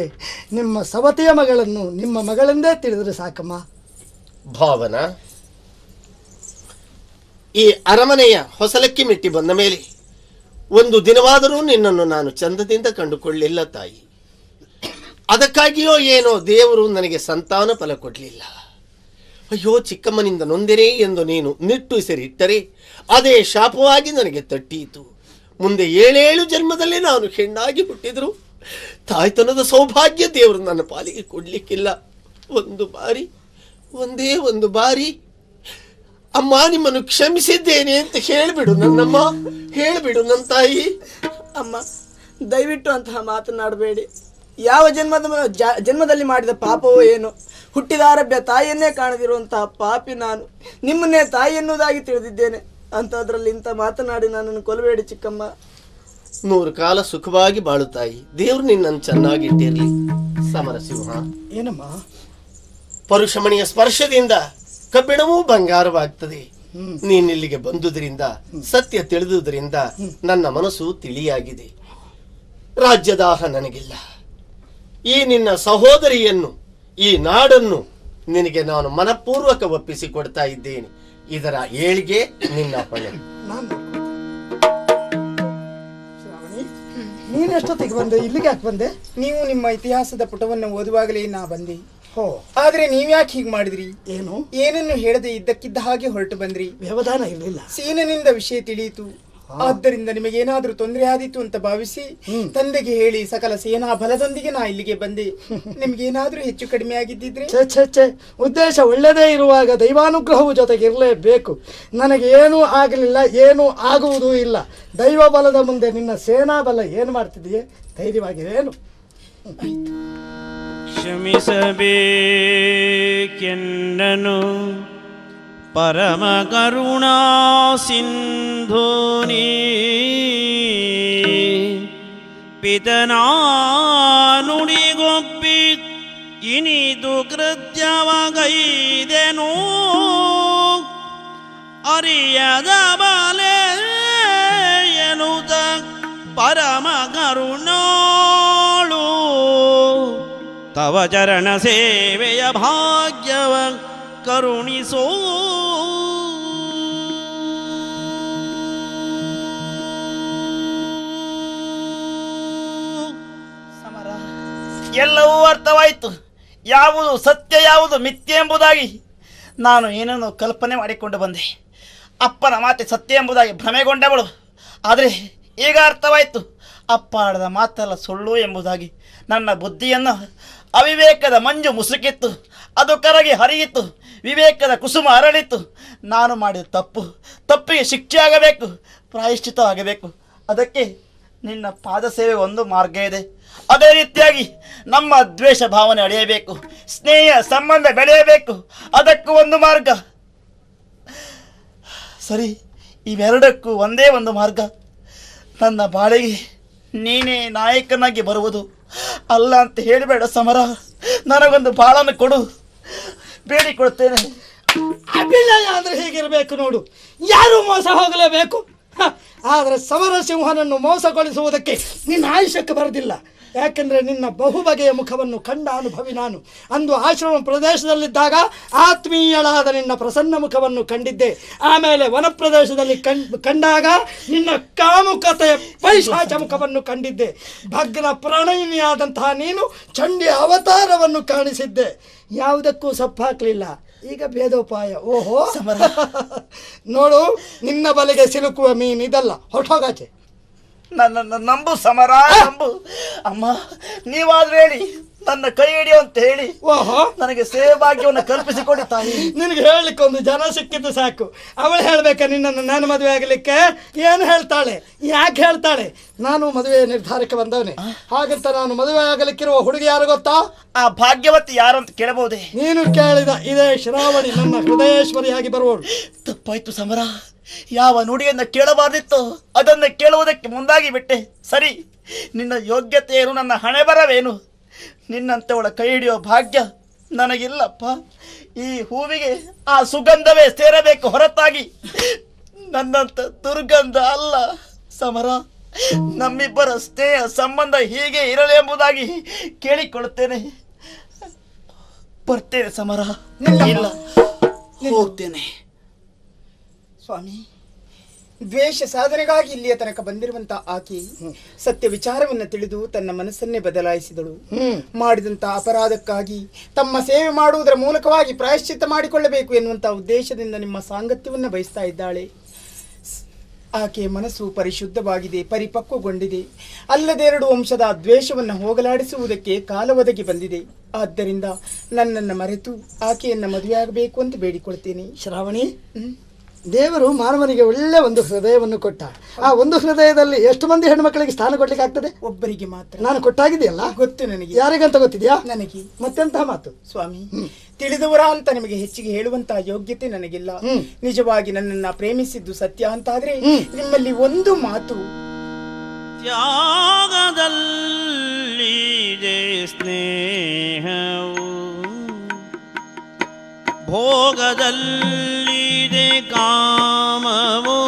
ನಿಮ್ಮ ಸವತೆಯ ಮಗಳನ್ನು ನಿಮ್ಮ ಮಗಳೆಂದೇ ತಿಳಿದರೆ ಸಾಕಮ್ಮ. ಭಾವನಾ, ಈ ಅರಮನೆಯ ಹೊಸಲಕ್ಕಿ ಮೆಟ್ಟಿ ಬಂದ ಮೇಲೆ ಒಂದು ದಿನವಾದರೂ ನಿನ್ನನ್ನು ನಾನು ಚಂದದಿಂದ ಕಂಡುಕೊಳ್ಳಿಲ್ಲ ತಾಯಿ. ಅದಕ್ಕಾಗಿಯೋ ಏನೋ ದೇವರು ನನಗೆ ಸಂತಾನ ಫಲ ಕೊಡಲಿಲ್ಲ. ಅಯ್ಯೋ, ಚಿಕ್ಕಮ್ಮನಿಂದ ನೊಂದೆನೆ ಎಂದು ನೀನು ನಿಟ್ಟುಸಿರಿಟ್ಟರೆ ಅದೇ ಶಾಪವಾಗಿ ನನಗೆ ತಟ್ಟೀತು. ಮುಂದೆ 7 ಜನ್ಮದಲ್ಲಿ ನಾನು ಹೆಣ್ಣಾಗಿ ಹುಟ್ಟಿದ್ರು ತಾಯ್ತನದ ಸೌಭಾಗ್ಯ ದೇವರು ನನ್ನ ಪಾಲಿಗೆ ಕೊಡ್ಲಿಕ್ಕಿಲ್ಲ. ಒಂದೇ ಒಂದು ಬಾರಿ ಅಮ್ಮ ನಿಮ್ಮನ್ನು ಕ್ಷಮಿಸಿದ್ದೇನೆ ಅಂತ ಹೇಳಿಬಿಡು ನನ್ನಮ್ಮ, ಹೇಳಿಬಿಡು ನನ್ನ ತಾಯಿ. ಅಮ್ಮ, ದಯವಿಟ್ಟು ಅಂತಹ ಮಾತನಾಡಬೇಡಿ. ಯಾವ ಜನ್ಮದಲ್ಲಿ ಮಾಡಿದ ಪಾಪವೋ ಏನು, ಹುಟ್ಟಿದಾರಭ್ಯ ತಾಯಿಯನ್ನೇ ಕಾಣದಿರುವಂತಹ ಪಾಪಿ ನಾನು. ನಿಮ್ಮನ್ನೇ ತಾಯಿ ಎನ್ನುವುದಾಗಿ ತಿಳಿದಿದ್ದೇನೆ. ಅಂಥದ್ರಲ್ಲಿ ಇಂಥ ಮಾತನಾಡಿ ನನ್ನನ್ನು ಕೊಲ್ಲಬೇಡಿ ಚಿಕ್ಕಮ್ಮ. 100 ಕಾಲ ಸುಖವಾಗಿ ಬಾಳು ತಾಯಿ. ದೇವ್ರು ನಿನ್ನನ್ನು ಚೆನ್ನಾಗಿಟ್ಟಿರಲಿ. ಸಮರಸಿಂಹ, ಏನಮ್ಮ? ಪರುಷಮಣಿಯ ಸ್ಪರ್ಶದಿಂದ ಕಬ್ಬಿಣವೂ ಬಂಗಾರವಾಗ್ತದೆ. ನೀನಿಲ್ಲಿಗೆ ಬಂದುದರಿಂದ, ಸತ್ಯ ತಿಳಿದುದರಿಂದ ನನ್ನ ಮನಸ್ಸು ತಿಳಿಯಾಗಿದೆ. ರಾಜ್ಯದಾಹ ನನಗಿಲ್ಲ. ಈ ನಿನ್ನ ಸಹೋದರಿಯನ್ನು, ಈ ನಾಡನ್ನು ನಿನಗೆ ನಾನು ಮನಪೂರ್ವಕ ಒಪ್ಪಿಸಿಕೊಡ್ತಾ ಇದ್ದೇನೆ. ಇದರ ಏಳಿಗೆ ನಿನ್ನ ಹೊಣೆ. ನೀನೆಷ್ಟೊತ್ತಿಗೆ ಬಂದೆ? ಇಲ್ಲಿಗೆ ಯಾಕೆ ಬಂದೆ? ನೀವು ನಿಮ್ಮ ಇತಿಹಾಸದ ಪುಟವನ್ನು ಓದುವಾಗಲೇ ನಾ ಬಂದೆ. ಆದ್ರೆ ನೀವ್ಯಾಕೆ ಹೀಗೆ ಮಾಡಿದ್ರಿ? ಏನನ್ನು ಹೇಳದೆ ಇದ್ದಕ್ಕಿದ್ದ ಹಾಗೆ ಹೊರಟು ಬಂದ್ರಿ. ವ್ಯವಧಾನ ಇರಲಿಲ್ಲ. ಸೀನನಿಂದ ವಿಷಯ ತಿಳಿಯಿತು. ಆದ್ದರಿಂದ ನಿಮಗೇನಾದ್ರೂ ತೊಂದರೆ ಆದೀತು ಅಂತ ಭಾವಿಸಿ ತಂದೆಗೆ ಹೇಳಿ ಸಕಲ ಸೇನಾ ಬಲದೊಂದಿಗೆ ನಾ ಇಲ್ಲಿಗೆ ಬಂದೆ. ನಿಮ್ಗೇನಾದ್ರೂ ಹೆಚ್ಚು ಕಡಿಮೆ ಆಗಿದ್ದಿದ್ರೆ? ಉದ್ದೇಶ ಒಳ್ಳೆದೇ ಇರುವಾಗ ದೈವಾನುಗ್ರಹವು ಜೊತೆಗೆ ಇರಲೇಬೇಕು. ನನಗೆ ಏನೂ ಆಗಲಿಲ್ಲ, ಏನೂ ಆಗುವುದೂ ಇಲ್ಲ. ದೈವ ಬಲದ ಮುಂದೆ ನಿನ್ನ ಸೇನಾ ಬಲ ಏನು ಮಾಡ್ತಿದೆಯೇ? ಧೈರ್ಯವಾಗಿರೇನು? ಕ್ಷಮಿಸಬೇಕೆನ್ನನು ಪರಮ ಕರುಣಾ ಸಿಂಧೂನಿ ಪಿತನಾ ನುಡಿಗೊಪ್ಪಿ ಇನಿದು ಕೃತ್ಯವಗೈದೆನು ಅರಿಯದ ಬಲೆ ಎನ್ನುತ್ತ ಪರಮ ಕರುಣಾಳು ತವ ಚರಣ ಸೇವೆಯ ಭಾಗ್ಯವ ಕರುಣಿಸೋ. ಎಲ್ಲವೂ ಅರ್ಥವಾಯಿತು. ಯಾವುದು ಸತ್ಯ ಯಾವುದು ಮಿಥ್ಯೆ ಎಂಬುದಾಗಿ ನಾನು ಏನನ್ನು ಕಲ್ಪನೆ ಮಾಡಿಕೊಂಡು ಬಂದೆ. ಅಪ್ಪನ ಮಾತೆ ಸತ್ಯ ಎಂಬುದಾಗಿ ಭ್ರಮೆಗೊಂಡವಳು. ಆದರೆ ಈಗ ಅರ್ಥವಾಯಿತು, ಅಪ್ಪ ಆಡದ ಮಾತಲ್ಲ ಸುಳ್ಳು ಎಂಬುದಾಗಿ. ನನ್ನ ಬುದ್ಧಿಯನ್ನು ಅವಿವೇಕದ ಮಂಜು ಮುಸುಕಿತ್ತು, ಅದು ಕರಗಿ ಹರಿಯಿತು. ವಿವೇಕದ ಕುಸುಮ ಅರಳಿತು. ನಾನು ಮಾಡಿದ ತಪ್ಪಿಗೆ ಶಿಕ್ಷೆ ಆಗಬೇಕು, ಪ್ರಾಯಶ್ಚಿತ ಆಗಬೇಕು. ಅದಕ್ಕೆ ನಿನ್ನ ಪಾದ ಸೇವೆ ಒಂದು ಮಾರ್ಗ ಇದೆ. ಅದೇ ರೀತಿಯಾಗಿ ನಮ್ಮ ದ್ವೇಷ ಭಾವನೆ ಅಳೆಯಬೇಕು, ಸ್ನೇಹ ಸಂಬಂಧ ಬೆಳೆಯಬೇಕು. ಅದಕ್ಕೂ ಒಂದು ಮಾರ್ಗ. ಸರಿ, ಇವೆರಡಕ್ಕೂ ಒಂದೇ ಒಂದು ಮಾರ್ಗ. ನನ್ನ ಬಾಳಿಗೆ ನೀನೇ ನಾಯಕನಾಗಿ ಬರುವುದು. ಅಲ್ಲ ಅಂತ ಹೇಳಬೇಡ ಸಮರ. ನನಗೊಂದು ಬಾಳನ್ನು ಕೊಡು, ಬೇಡಿಕೊಡ್ತೇನೆ. ಅಭಿನಯ ಅಂದ್ರೆ ಹೇಗಿರಬೇಕು ನೋಡು. ಯಾರು ಮೋಸ ಹೋಗಲೇಬೇಕು. ಆದರೆ ಸಮರಸಿಂಹನನ್ನು ಮೋಸಗೊಳಿಸುವುದಕ್ಕೆ ನಿನ್ನ ಆಯುಷ್ಯಕ್ಕೆ ಬರದಿಲ್ಲ. ಯಾಕೆಂದರೆ ನಿನ್ನ ಬಹುಬಗೆಯ ಮುಖವನ್ನು ಕಂಡ ಅನುಭವಿ ನಾನು. ಅಂದು ಆಶ್ರಮ ಪ್ರದೇಶದಲ್ಲಿದ್ದಾಗ ಆತ್ಮೀಯಳಾದ ನಿನ್ನ ಪ್ರಸನ್ನ ಮುಖವನ್ನು ಕಂಡಿದ್ದೆ. ಆಮೇಲೆ ವನ ಪ್ರದೇಶದಲ್ಲಿ ಕಂಡಾಗ ನಿನ್ನ ಕಾಮುಕತೆಯ ಪೈಶಾಚ ಮುಖವನ್ನು ಕಂಡಿದ್ದೆ. ಭಗ್ನ ಪ್ರಣಯಿನಿಯಾದಂತಹ ನೀನು ಚಂಡಿ ಅವತಾರವನ್ನು ಕಾಣಿಸಿದ್ದೆ. ಯಾವುದಕ್ಕೂ ಸಪ್ಪಾಕ್ಲಿಲ್ಲ. ಈಗ ಭೇದೋಪಾಯ. ಓಹೋ ನೋಡು, ನಿನ್ನ ಬಲೆಗೆ ಸಿಲುಕುವ ಮೀನಿದಲ್ಲ, ಹೊರಟೋಗಾಚೆ. ನನ್ನ ನಂಬು ಸಮರ, ನಂಬು. ಅಮ್ಮ, ನೀವಾದ್ರೂ ಹೇಳಿ, ನನ್ನ ಕೈ ಹಿಡಿಯೋ ಅಂತ ಹೇಳಿ ನನಗೆ ಸೇವೆ ಭಾಗ್ಯವನ್ನು ಕಲ್ಪಿಸಿಕೊಡಿ ತಾಯಿ. ನಿನಗೆ ಹೇಳಲಿಕ್ಕೆ ಒಂದು ಜನ ಸಿಕ್ಕಿದ್ದು ಸಾಕು. ಅವಳು ಹೇಳ್ಬೇಕಾ ನಿನ್ನನ್ನು ನಾನು ಮದುವೆ ಆಗಲಿಕ್ಕೆ? ಏನು ಹೇಳ್ತಾಳೆ? ಯಾಕೆ ಹೇಳ್ತಾಳೆ? ನಾನು ಮದುವೆ ನಿರ್ಧಾರಕ್ಕೆ ಬಂದವನೇ. ಹಾಗಂತ ನಾನು ಮದುವೆ ಆಗಲಿಕ್ಕಿರುವ ಹುಡುಗಿ ಯಾರು ಗೊತ್ತಾ? ಆ ಭಾಗ್ಯವತಿ ಯಾರು ಅಂತ ಕೇಳಬಹುದೇ? ನೀನು ಕೇಳಿದ ಇದೇ ಶ್ರಾವಣಿ, ನನ್ನ ಹೃದಯೇಶ್ವರಿಯಾಗಿ ಬರುವವಳು. ತಪ್ಪಾಯ್ತು ಸಮರ, ಯಾವ ನುಡಿಯನ್ನ ಕೇಳಬಾರ್ದಿತ್ತು ಅದನ್ನ ಕೇಳುವುದಕ್ಕೆ ಮುಂದಾಗಿ ಬಿಟ್ಟೆ. ಸರಿ, ನಿನ್ನ ಯೋಗ್ಯತೆ ಏನು, ನನ್ನ ಹಣೆ ಬರವೇನು? ನಿನ್ನಂತವಳ ಕೈ ಹಿಡಿಯೋ ಭಾಗ್ಯ ನನಗಿಲ್ಲಪ್ಪ. ಈ ಹೂವಿಗೆ ಆ ಸುಗಂಧವೇ ಸೇರಬೇಕು ಹೊರತಾಗಿ ನನ್ನಂತ ದುರ್ಗಂಧ ಅಲ್ಲ. ಸಮರ, ನಮ್ಮಿಬ್ಬರ ಸ್ನೇಹ ಸಂಬಂಧ ಹೀಗೆ ಇರಲಿ ಎಂಬುದಾಗಿ ಕೇಳಿಕೊಳ್ಳುತ್ತೇನೆ. ಬರ್ತೇನೆ ಸಮರ. ಇಲ್ಲ, ಹೋಗ್ತೇನೆ. ಸ್ವಾಮಿ, ದ್ವೇಷ ಸಾಧನೆಗಾಗಿ ಇಲ್ಲಿಯ ತನಕ ಬಂದಿರುವಂತ ಆಕೆ ಸತ್ಯ ವಿಚಾರವನ್ನು ತಿಳಿದು ತನ್ನ ಮನಸ್ಸನ್ನೇ ಬದಲಾಯಿಸಿದಳು. ಮಾಡಿದಂತ ಅಪರಾಧಕ್ಕಾಗಿ ತಮ್ಮ ಸೇವೆ ಮಾಡುವುದರ ಮೂಲಕವಾಗಿ ಪ್ರಾಯಶ್ಚಿತ್ತ ಮಾಡಿಕೊಳ್ಳಬೇಕು ಎನ್ನುವಂತ ಉದ್ದೇಶದಿಂದ ನಿಮ್ಮ ಸಾಂಗತ್ಯವನ್ನು ಬಯಸ್ತಾ ಇದ್ದಾಳೆ. ಆಕೆಯ ಮನಸ್ಸು ಪರಿಶುದ್ಧವಾಗಿದೆ, ಪರಿಪಕ್ವಗೊಂಡಿದೆ. ಅಲ್ಲದೆರಡು ವಂಶದ ದ್ವೇಷವನ್ನು ಹೋಗಲಾಡಿಸುವುದಕ್ಕೆ ಕಾಲ ಒದಗಿ ಬಂದಿದೆ. ಆದ್ದರಿಂದ ನನ್ನನ್ನು ಮರೆತು ಆಕೆಯನ್ನ ಮದುವೆಯಾಗಬೇಕು ಅಂತ ಬೇಡಿಕೊಳ್ತೇನೆ. ಶ್ರಾವಣಿ, ದೇವರು ಮಾನವನಿಗೆ ಒಳ್ಳೆ ಒಂದು ಹೃದಯವನ್ನು ಕೊಟ್ಟ. ಆ ಒಂದು ಹೃದಯದಲ್ಲಿ ಎಷ್ಟು ಮಂದಿ ಹೆಣ್ಮಕ್ಳಿಗೆ ಸ್ಥಾನ ಕೊಡ್ಲಿಕ್ಕೆ ಆಗ್ತದೆ? ಒಬ್ಬರಿಗೆ ಮಾತ್ರ. ನಾನು ಕೊಟ್ಟಾಗಿದೆಯಲ್ಲ, ಗೊತ್ತು ನನಗೆ. ಯಾರಿಗಂತ ಗೊತ್ತಿದ್ಯಾ? ನನಗೆ. ಮತ್ತೆಂತಹ ಮಾತು ಸ್ವಾಮಿ, ತಿಳಿದವರ ಅಂತ ನಿಮಗೆ ಹೆಚ್ಚಿಗೆ ಹೇಳುವಂತಹ ಯೋಗ್ಯತೆ ನನಗಿಲ್ಲ. ನಿಜವಾಗಿ ನನ್ನನ್ನ ಪ್ರೇಮಿಸಿದ್ದು ಸತ್ಯ ಅಂತಾದ್ರೆ ನಿಮ್ಮಲ್ಲಿ ಒಂದು ಮಾತು. ತ್ಯಾಗದಲ್ಲಿದೆ ಸ್ನೇಹವು, ಭೋಗದಲ್ಲಿದೆ ಕಾಮವು,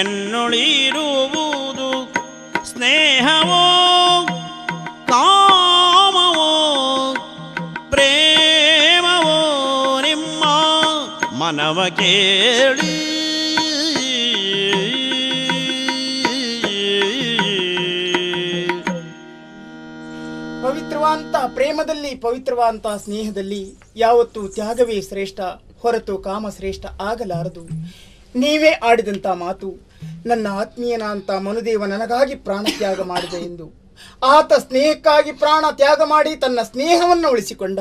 ಎನ್ನುಳಿರುವುದು ಸ್ನೇಹವೋ ಕಾಮವೋ ಪ್ರೇಮವೋ ನಿಮ್ಮ ಮನವ ಕೇಳಿ. ಪವಿತ್ರವಾದಂತಹ ಪ್ರೇಮದಲ್ಲಿ, ಪವಿತ್ರವಾದಂತಹ ಸ್ನೇಹದಲ್ಲಿ ಯಾವತ್ತೂ ತ್ಯಾಗವೇ ಶ್ರೇಷ್ಠ ಹೊರತು ಕಾಮ ಶ್ರೇಷ್ಠ ಆಗಲಾರದು. ನೀವೇ ಆಡಿದಂಥ ಮಾತು, ನನ್ನ ಆತ್ಮೀಯನಾಂತ ಮನುದೇವ ನನಗಾಗಿ ಪ್ರಾಣ ತ್ಯಾಗ ಮಾಡಿದ ಎಂದು. ಆತ ಸ್ನೇಹಕ್ಕಾಗಿ ಪ್ರಾಣ ತ್ಯಾಗ ಮಾಡಿ ತನ್ನ ಸ್ನೇಹವನ್ನು ಉಳಿಸಿಕೊಂಡ.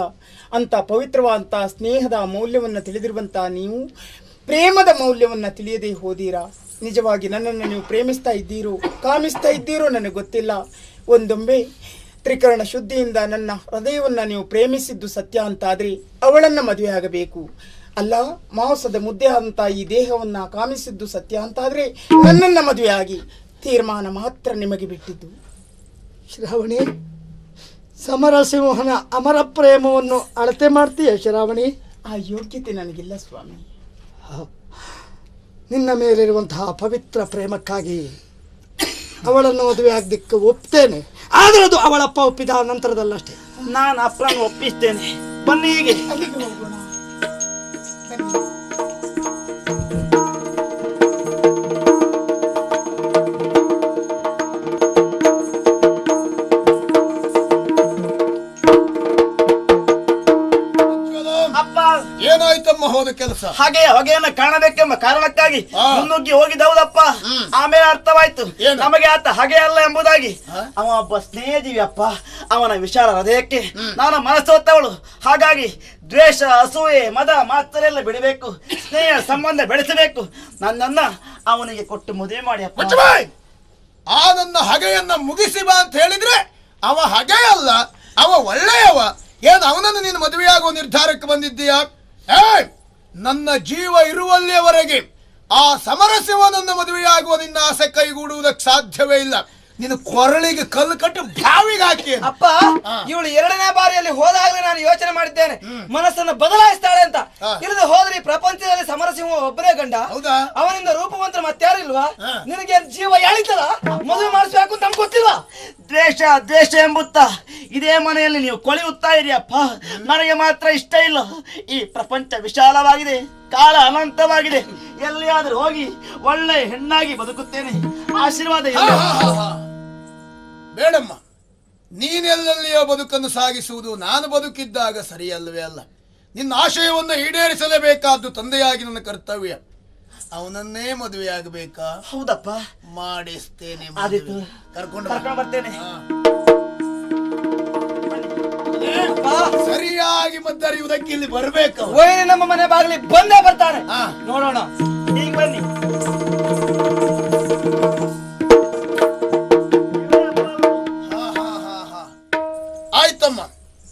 ಅಂತ ಪವಿತ್ರವಾದಂತಹ ಸ್ನೇಹದ ಮೌಲ್ಯವನ್ನು ತಿಳಿದಿರುವಂತಹ ನೀವು ಪ್ರೇಮದ ಮೌಲ್ಯವನ್ನು ತಿಳಿಯದೇ ಹೋದೀರಾ? ನಿಜವಾಗಿ ನನ್ನನ್ನು ನೀವು ಪ್ರೇಮಿಸ್ತಾ ಇದ್ದೀರೋ ಕಾಮಿಸ್ತಾ ಇದ್ದೀರೋ ನನಗೆ ಗೊತ್ತಿಲ್ಲ. ಒಂದೊಮ್ಮೆ ತ್ರಿಕರಣ ಶುದ್ಧಿಯಿಂದ ನನ್ನ ಹೃದಯವನ್ನು ನೀವು ಪ್ರೇಮಿಸಿದ್ದು ಸತ್ಯ ಅಂತಾದರೆ ಅವಳನ್ನು ಮದುವೆ ಆಗಬೇಕು. ಅಲ್ಲ, ಮಾಂಸದ ಮುದ್ದೆ ಅಂತ ಈ ದೇಹವನ್ನು ಕಾಮಿಸಿದ್ದು ಸತ್ಯ ಅಂತಾದರೆ ನನ್ನನ್ನು ಮದುವೆ ಆಗಿ. ತೀರ್ಮಾನ ಮಾತ್ರ ನಿಮಗೆ ಬಿಟ್ಟಿದ್ದು. ಶ್ರಾವಣಿ, ಸಮರಸಿಂಹನ ಅಮರ ಪ್ರೇಮವನ್ನು ಅಳತೆ ಮಾಡ್ತೀಯ ಶ್ರಾವಣಿ? ಆ ಯೋಗ್ಯತೆ ನನಗಿಲ್ಲ ಸ್ವಾಮಿ. ನಿನ್ನ ಮೇಲಿರುವಂತಹ ಪವಿತ್ರ ಪ್ರೇಮಕ್ಕಾಗಿ ಅವಳನ್ನು ಮದುವೆ ಆಗಲಿಕ್ಕೆ ಒಪ್ತೇನೆ. ಆದರೆ ಅದು ಅವಳಪ್ಪ ಒಪ್ಪಿದ ನಂತರದಲ್ಲಷ್ಟೇ. ನಾನು ಅಪ್ಪನ ಒಪ್ಪಿಸ್ತೇನೆ. ಬನ್ನಿ ಹೀಗೆ ಅಲ್ಲಿಗೆ ಹೋಗೋಣ. ಅಪ್ಪ, ಏನಾಯ್ತಮ್ಮ ಹೋದ ಕೆಲಸ? ಹಾಗೆ ಹೊಗೆಯನ್ನ ಕಾಣಬೇಕೆಂಬ ಕಾರಣಕ್ಕಾಗಿ ಮುನ್ನುಗ್ಗಿ ಹೋಗಿದ್ದೌದಪ್ಪ. ಆಮೇಲೆ ಅರ್ಥವಾಯ್ತು ನಮಗೆ ಆತ ಹಾಗೆ ಅಲ್ಲ ಎಂಬುದಾಗಿ. ಅವ ಒಬ್ಬ ಸ್ನೇಹಜೀವಿ ಅಪ್ಪ. ಅವನ ವಿಶಾಲ ಹೃದಯಕ್ಕೆ ನಾನು ಮನಸ್ಸೋತ್ತವಳು. ಹಾಗಾಗಿ ದ್ವೇಷ, ಅಸೂಯೆ, ಮದ ಮಾತ್ರೆಲ್ಲ ಬಿಡಬೇಕು, ಸ್ನೇಹ ಸಂಬಂಧ ಬೆಳೆಸಬೇಕು. ನನ್ನನ್ನ ಅವನಿಗೆ ಕೊಟ್ಟು ಮದುವೆ ಮಾಡಿ ಅಪ್ಪ. ಆ ನನ್ನ ಹಗೆಯನ್ನ ಮುಗಿಸಿ ಬಾ ಅಂತ ಹೇಳಿದ್ರೆ ಅವ ಹಗೆ ಅಲ್ಲ, ಅವ ಒಳ್ಳೆಯವ. ಏನು ಅವನನ್ನು ನೀನು ಮದುವೆಯಾಗುವ ನಿರ್ಧಾರಕ್ಕೆ ಬಂದಿದ್ದೀಯಾ? ನನ್ನ ಜೀವ ಇರುವಲ್ಲಿಯವರೆಗೆ ಆ ಸಮರಸಿಂಹನನ್ನು ಮದುವೆಯಾಗುವ ನಿನ್ನ ಆಸೆ ಕೈಗೂಡುವುದಕ್ಕೆ ಸಾಧ್ಯವೇ ಇಲ್ಲ. ನೀನು ಕೊರಳಿಗೆ ಕಲ್ಲು ಕಟ್ಟು ಬಾವಿಗೆ ಹಾಕಿ. ಅಪ್ಪ, ಇವಳು 2ನೇ ಬಾರಿಯಲ್ಲಿ ಹೋದಾಗಲೇ ನಾನು ಯೋಚನೆ ಮಾಡಿದ್ದೇನೆ ಮನಸ್ಸನ್ನು ಬದಲಾಯಿಸ್ತಾಳೆ ಅಂತ. ಇಲ್ಲದೆ ಹೋದ್ರೆ ಈ ಪ್ರಪಂಚದಲ್ಲಿ ಸಮರಸಿಂಹ ಒಬ್ಬನೇ ಗಂಡ. ಹೌದಾ? ಅವನಿಂದ ರೂಪವಂತರ ಮತ್ತಾರು ಇಲ್ವಾ? ನಿನಗೆ ಜೀವ ಎಳಿತದ? ಮದುವೆ ಮಾಡಿಸ್ಬೇಕು ಅಂತ ನಮ್ಗೆ ಗೊತ್ತಿಲ್ವಾ? ದ್ವೇಷ ದ್ವೇಷ ಎಂಬುತ್ತ ಇದೇ ಮನೆಯಲ್ಲಿ ನೀವು ಕೊಳೆಯುತ್ತಾ ಇದೆಯಪ್ಪ. ನನಗೆ ಮಾತ್ರ ಇಷ್ಟ ಇಲ್ಲ. ಈ ಪ್ರಪಂಚ ವಿಶಾಲವಾಗಿದೆ, ಕಾಲ ಅನಂತವಾಗಿದೆ. ಎಲ್ಲಿಯಾದರೂ ಹೋಗಿ ಒಳ್ಳೆ ಹೆಣ್ಣಾಗಿ ಬದುಕುತ್ತೇನೆ. ಆಶೀರ್ವಾದ ಇಲ್ಲ. ಬೇಡಮ್ಮ, ನೀನೆಲ್ಲಲ್ಲಿಯೋ ಬದುಕನ್ನು ಸಾಗಿಸುವುದು ನಾನು ಬದುಕಿದ್ದಾಗ ಸರಿಯಲ್ಲವೇ ಅಲ್ಲ. ನಿನ್ನ ಆಶಯವನ್ನು ಈಡೇರಿಸಲೇಬೇಕಾದ್ದು ತಂದೆಯಾಗಿ ನನ್ನ ಕರ್ತವ್ಯ. ಅವನನ್ನೇ ಮದುವೆಯಾಗಬೇಕಾ? ಹೌದಪ್ಪ, ಮಾಡಿಸ್ತೇನೆ. ಆದಿತ್ತು, ಕರ್ಕೊಂಡು ಬರ್ತೇನೆ. ಸರಿಯಾಗಿ ಮದ್ದರಿಯುವುದಕ್ಕೆ ಇಲ್ಲಿ ಬರಬೇಕು. ವೈರಿ ನಮ್ಮ ಮನೆ ಬಾಗಿಲಿ ಬಂದೇ ಬರ್ತಾನೆ. ನೋಡೋಣ. ಈಗ ಬನ್ನಿ. ಆಯ್ತಮ್ಮ,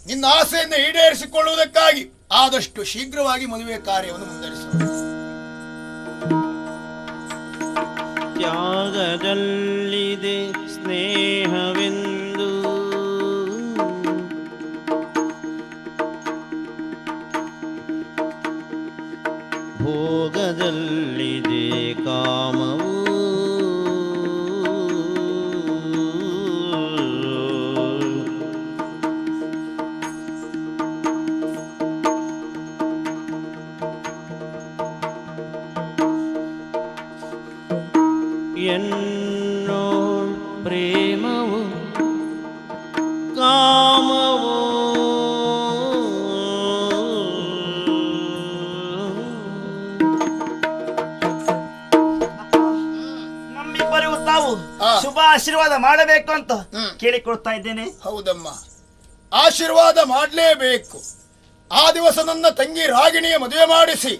ನಿನ್ನ ಆಸೆಯನ್ನು ಈಡೇರಿಸಿಕೊಳ್ಳುವುದಕ್ಕಾಗಿ ಆದಷ್ಟು ಶೀಘ್ರವಾಗಿ ಮದುವೆ ಕಾರ್ಯವನ್ನು ಮುಂದುವರಿಸು. ಭೋಗದಲ್ಲಿದೆ ಸ್ನೇಹವೆಂದು ಭೋಗದಲ್ಲಿದೆ ಕಾಮವು ಎನ್ನೋ ಪ್ರೇಮವು ಕಾಮವು ನಮ್ಮಿಬ್ಬರಿಗೂ ತಾವು ಶುಭ ಆಶೀರ್ವಾದ ಮಾಡಬೇಕು ಅಂತ ಕೇಳಿಕೊಳ್ತಾ ಇದ್ದೇನೆ. ಹೌದಮ್ಮ, ಆಶೀರ್ವಾದ ಮಾಡಲೇಬೇಕು. ಆ ದಿವಸ ನನ್ನ ತಂಗಿ ರಾಗಿಣಿಯ ಮದುವೆ ಮಾಡಿಸಿ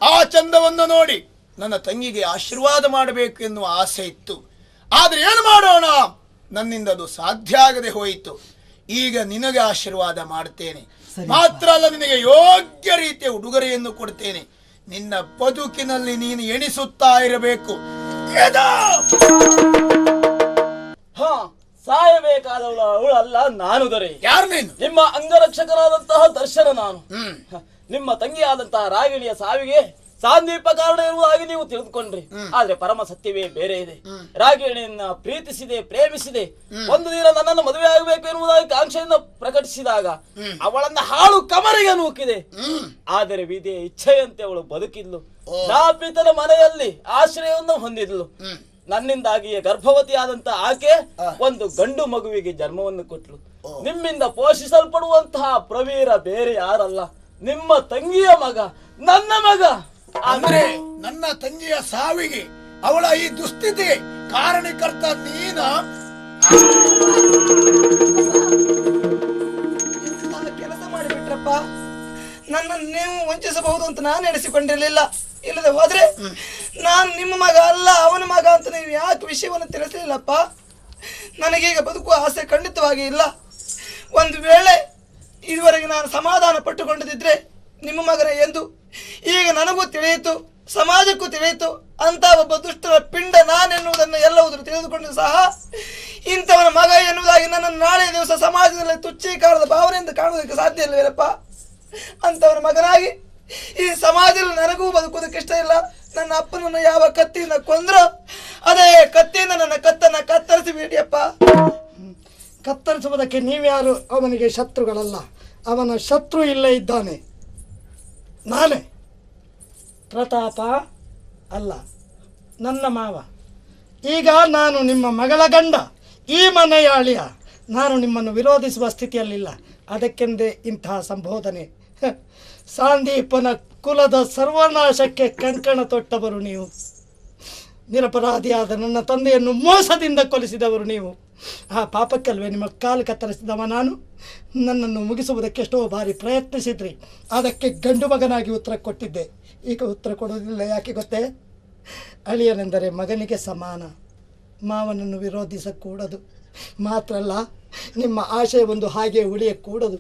ಆ ಚಂದವನ್ನು ನೋಡಿ ನನ್ನ ತಂಗಿಗೆ ಆಶೀರ್ವಾದ ಮಾಡಬೇಕು ಎನ್ನುವ ಆಸೆ ಇತ್ತು. ಆದ್ರೆ ಏನು ಮಾಡೋಣ, ನನ್ನಿಂದ ಅದು ಸಾಧ್ಯ ಆಗದೆ ಹೋಯಿತು. ಈಗ ನಿನಗೆ ಆಶೀರ್ವಾದ ಮಾಡ್ತೇನೆ, ಮಾತ್ರ ಅಲ್ಲ ನಿನಗೆ ಯೋಗ್ಯ ರೀತಿಯ ಉಡುಗೊರೆಯನ್ನು ಕೊಡ್ತೇನೆ. ನಿನ್ನ ಬದುಕಿನಲ್ಲಿ ನೀನು ಎಣಿಸುತ್ತಾ ಇರಬೇಕು. ಸಾಯಬೇಕಾದವಳು ಅವಳಲ್ಲ, ನಾನು ದೊರೆ. ಯಾರು ನೀನು? ನಿಮ್ಮ ಅಂಗರಕ್ಷಕರಾದಂತಹ ದರ್ಶನ ನಾನು. ನಿಮ್ಮ ತಂಗಿಯಾದಂತಹ ರಾಗಿಣಿಯ ಸಾವಿಗೆ ಸಾಂದೀಪ ಕಾರಣ ಇರುವುದಾಗಿ ನೀವು ತಿಳಿದುಕೊಂಡ್ರಿ. ಆದ್ರೆ ಪರಮ ಸತ್ಯವೇ ಬೇರೆ ಇದೆ. ರಾಗಿಣಿಯನ್ನ ಪ್ರೀತಿಸಿದೆ, ಪ್ರೇಮಿಸಿದೆ, ಒಂದು ದಿನ ನನ್ನನ್ನು ಮದುವೆ ಆಗಬೇಕು ಎನ್ನುವುದಾಗಿ ಕಾಂಕ್ಷೆಯಿಂದ ಪ್ರಕಟಿಸಿದಾಗ ಅವಳನ್ನ ಹಾಳು ಕಮರಿಗೆ ನೂಕಿದೆ. ಆದರೆ ವಿಧಿಯ ಇಚ್ಛೆಯಂತೆ ಅವಳು ಬದುಕಿದ್ಲು. ನಾಪಿತನ ಮನೆಯಲ್ಲಿ ಆಶ್ರಯವನ್ನು ಹೊಂದಿದ್ಲು. ನನ್ನಿಂದಾಗಿಯೇ ಗರ್ಭವತಿಯಾದಂತ ಆಕೆ ಒಂದು ಗಂಡು ಮಗುವಿಗೆ ಜನ್ಮವನ್ನು ಕೊಟ್ಲು. ನಿಮ್ಮಿಂದ ಪೋಷಿಸಲ್ಪಡುವಂತಹ ಪ್ರವೀರ ಬೇರೆ ಯಾರಲ್ಲ, ನಿಮ್ಮ ತಂಗಿಯ ಮಗ, ನನ್ನ ಮಗ. ಅಂದ್ರೆ ನನ್ನ ತಂಗಿಯ ಸಾವಿಗೆ, ಅವಳ ಈ ದುಸ್ಥಿತಿಗೆ ಕಾರಣಕರ್ತ ನೀನ? ಕೆಲಸ ಮಾಡಿಬಿಟ್ರಪ್ಪ. ನನ್ನನ್ನು ನೀವು ವಂಚಿಸಬಹುದು ಅಂತ ನಾನು ಎಣಿಸಿಕೊಂಡಿರಲಿಲ್ಲ. ಇಲ್ಲದೆ ಹೋದ್ರೆ ನಾನು ನಿಮ್ಮ ಮಗ ಅಲ್ಲ, ಅವನ ಮಗ ಅಂತ ನೀವು ಯಾಕೆ ವಿಷಯವನ್ನು ತಿಳಿಸಲಿಲ್ಲಪ್ಪ? ನನಗೀಗ ಬದುಕುವ ಆಸೆ ಖಂಡಿತವಾಗಿ ಇಲ್ಲ. ಒಂದು ವೇಳೆ ಇದುವರೆಗೆ ನಾನು ಸಮಾಧಾನ ಪಟ್ಟುಕೊಂಡಿದ್ದರೆ ನಿಮ್ಮ ಮಗನ ಎಂದು ಈಗ ನನಗೂ ತಿಳಿಯಿತು, ಸಮಾಜಕ್ಕೂ ತಿಳಿಯಿತು. ಅಂತ ಒಬ್ಬ ದುಷ್ಟರ ಪಿಂಡ ನಾನೆನ್ನುವುದನ್ನು ಎಲ್ಲವುದನ್ನು ತಿಳಿದುಕೊಂಡು ಸಹ ಇಂಥವನ ಮಗ ಎನ್ನುವುದಾಗಿ ನನ್ನನ್ನು ನಾಳೆ ದಿವಸ ಸಮಾಜದಲ್ಲಿ ತುಚ್ಛೀಕಾರದ ಭಾವನೆಯಿಂದ ಕಾಣುವುದಕ್ಕೆ ಸಾಧ್ಯ ಇಲ್ಲವೇನಪ್ಪ? ಅಂಥವನ ಮಗನಾಗಿ ಈ ಸಮಾಜದಲ್ಲಿ ನನಗೂ ಬದುಕುವುದಕ್ಕೆ ಇಷ್ಟ ಇಲ್ಲ. ನನ್ನ ಅಪ್ಪನನ್ನು ಯಾವ ಕತ್ತಿಯಿಂದ ಕೊಂದ್ರೋ ಅದೇ ಕತ್ತಿಯಿಂದ ನನ್ನ ಕತ್ತನ್ನು ಕತ್ತರಿಸಿ ಬಿಡಿಯಪ್ಪ. ಕತ್ತರಿಸುವುದಕ್ಕೆ ನೀವ್ಯಾರು ಅವನಿಗೆ ಶತ್ರುಗಳಲ್ಲ. ಅವನ ಶತ್ರು ಇಲ್ಲೇ ಇದ್ದಾನೆ, ನಾನೇ. ಪ್ರತಾಪ ಅಲ್ಲ, ನನ್ನ ಮಾವ. ಈಗ ನಾನು ನಿಮ್ಮ ಮಗಳ ಗಂಡ, ಈ ಮನೆಯ ಅಳಿಯ. ನಾನು ನಿಮ್ಮನ್ನು ವಿರೋಧಿಸುವ ಸ್ಥಿತಿಯಲ್ಲಿಲ್ಲ. ಅದಕ್ಕೆಂದೇ ಇಂತಹ ಸಂಬೋಧನೆ. ಸಾಂದೀಪನ ಕುಲದ ಸರ್ವನಾಶಕ್ಕೆ ಕಂಕಣ ತೊಟ್ಟವರು ನೀವು. ನಿರಪರಾಧಿಯಾದ ನನ್ನ ತಂದೆಯನ್ನು ಮೋಸದಿಂದ ಕೊಲಿಸಿದವರು ನೀವು. ಆ ಪಾಪಕ್ಕಲ್ವೇ ನಿಮ್ಮ ಕಾಲು ಕತ್ತರಿಸಿದವ ನಾನು. ನನ್ನನ್ನು ಮುಗಿಸುವುದಕ್ಕೆ ಎಷ್ಟೋ ಬಾರಿ ಪ್ರಯತ್ನಿಸಿದ್ರಿ, ಅದಕ್ಕೆ ಗಂಡು ಮಗನಾಗಿ ಉತ್ತರ ಕೊಟ್ಟಿದ್ದೆ. ಈಗ ಉತ್ತರ ಕೊಡೋದಿಲ್ಲ. ಯಾಕೆ ಗೊತ್ತೇ? ಅಳಿಯನೆಂದರೆ ಮಗನಿಗೆ ಸಮಾನ. ಮಾವನನ್ನು ವಿರೋಧಿಸಕೂಡದು. ಮಾತ್ರ ಅಲ್ಲ, ನಿಮ್ಮ ಆಶಯವೊಂದು ಹಾಗೆ ಉಳಿಯಕೂಡದು.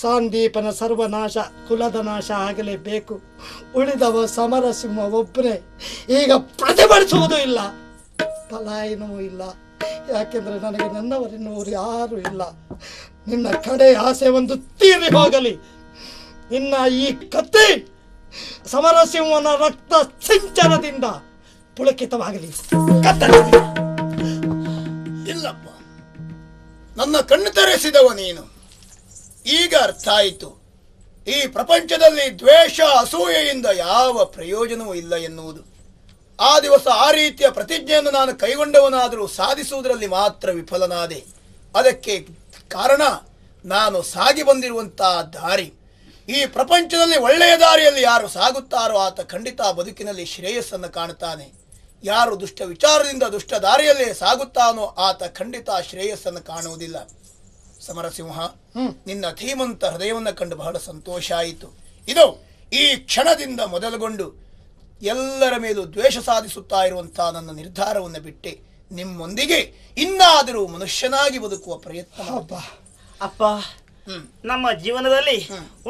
ಸಾಂದೀಪನ ಸರ್ವನಾಶ, ಕುಲದ ನಾಶ ಆಗಲೇಬೇಕು. ಉಳಿದವ ಸಮರಸಿಂಹ ಒಬ್ಬನೇ. ಈಗ ಪ್ರತಿಭಟಿಸುವುದೂ ಇಲ್ಲ, ಪಲಾಯನವೂ ಇಲ್ಲ. ಯಾಕೆಂದರೆ ನನಗೆ ನನ್ನವರೆನ್ನುವರು ಯಾರೂ ಇಲ್ಲ. ನಿನ್ನ ಕಡೆ ಆಸೆ ಒಂದು ತೀರಿ ಹೋಗಲಿ. ನಿನ್ನ ಈ ಕತ್ತಿ ಸಮರಸಿಂಹನ ರಕ್ತ ಸಿಂಚನದಿಂದ ಪುಳಕಿತವಾಗಲಿ. ಇಲ್ಲಪ್ಪ, ನನ್ನ ಕಣ್ಣು ತೆರೆಸಿದವ ನೀನು. ಈಗ ಅರ್ಥ ಆಯಿತು, ಈ ಪ್ರಪಂಚದಲ್ಲಿ ದ್ವೇಷ ಅಸೂಯೆಯಿಂದ ಯಾವ ಪ್ರಯೋಜನವೂ ಇಲ್ಲ ಎನ್ನುವುದು. ಆ ದಿವಸ ಆ ರೀತಿಯ ಪ್ರತಿಜ್ಞೆಯನ್ನು ನಾನು ಕೈಗೊಂಡವನಾದರೂ ಸಾಧಿಸುವುದರಲ್ಲಿ ಮಾತ್ರ ವಿಫಲನಾದೆ. ಅದಕ್ಕೆ ಕಾರಣ ನಾನು ಸಾಗಿ ಬಂದಿರುವಂತಹ ದಾರಿ. ಈ ಪ್ರಪಂಚದಲ್ಲಿ ಒಳ್ಳೆಯ ದಾರಿಯಲ್ಲಿ ಯಾರು ಸಾಗುತ್ತಾರೋ ಆತ ಖಂಡಿತ ಬದುಕಿನಲ್ಲಿ ಶ್ರೇಯಸ್ಸನ್ನು ಕಾಣುತ್ತಾನೆ. ಯಾರು ದುಷ್ಟ ವಿಚಾರದಿಂದ ದುಷ್ಟ ದಾರಿಯಲ್ಲೇ ಸಾಗುತ್ತಾನೋ ಆತ ಖಂಡಿತ ಶ್ರೇಯಸ್ಸನ್ನು ಕಾಣುವುದಿಲ್ಲ. ಸಮರಸಿಂಹ, ನಿನ್ನ ಧೀಮಂತ ಹೃದಯವನ್ನು ಕಂಡು ಬಹಳ ಸಂತೋಷ ಆಯಿತು. ಇದು ಈ ಕ್ಷಣದಿಂದ ಮೊದಲುಗೊಂಡು ಎಲ್ಲರ ಮೇಲೂ ದ್ವೇಷ ಸಾಧಿಸುತ್ತಾ ಇರುವಂತಹ ನನ್ನ ನಿರ್ಧಾರವನ್ನು ಬಿಟ್ಟೆ ನಿಮ್ಮೊಂದಿಗೆ ಇನ್ನಾದರೂ ಮನುಷ್ಯನಾಗಿ ಬದುಕುವ ಪ್ರಯತ್ನ. ಅಪ್ಪ, ನಮ್ಮ ಜೀವನದಲ್ಲಿ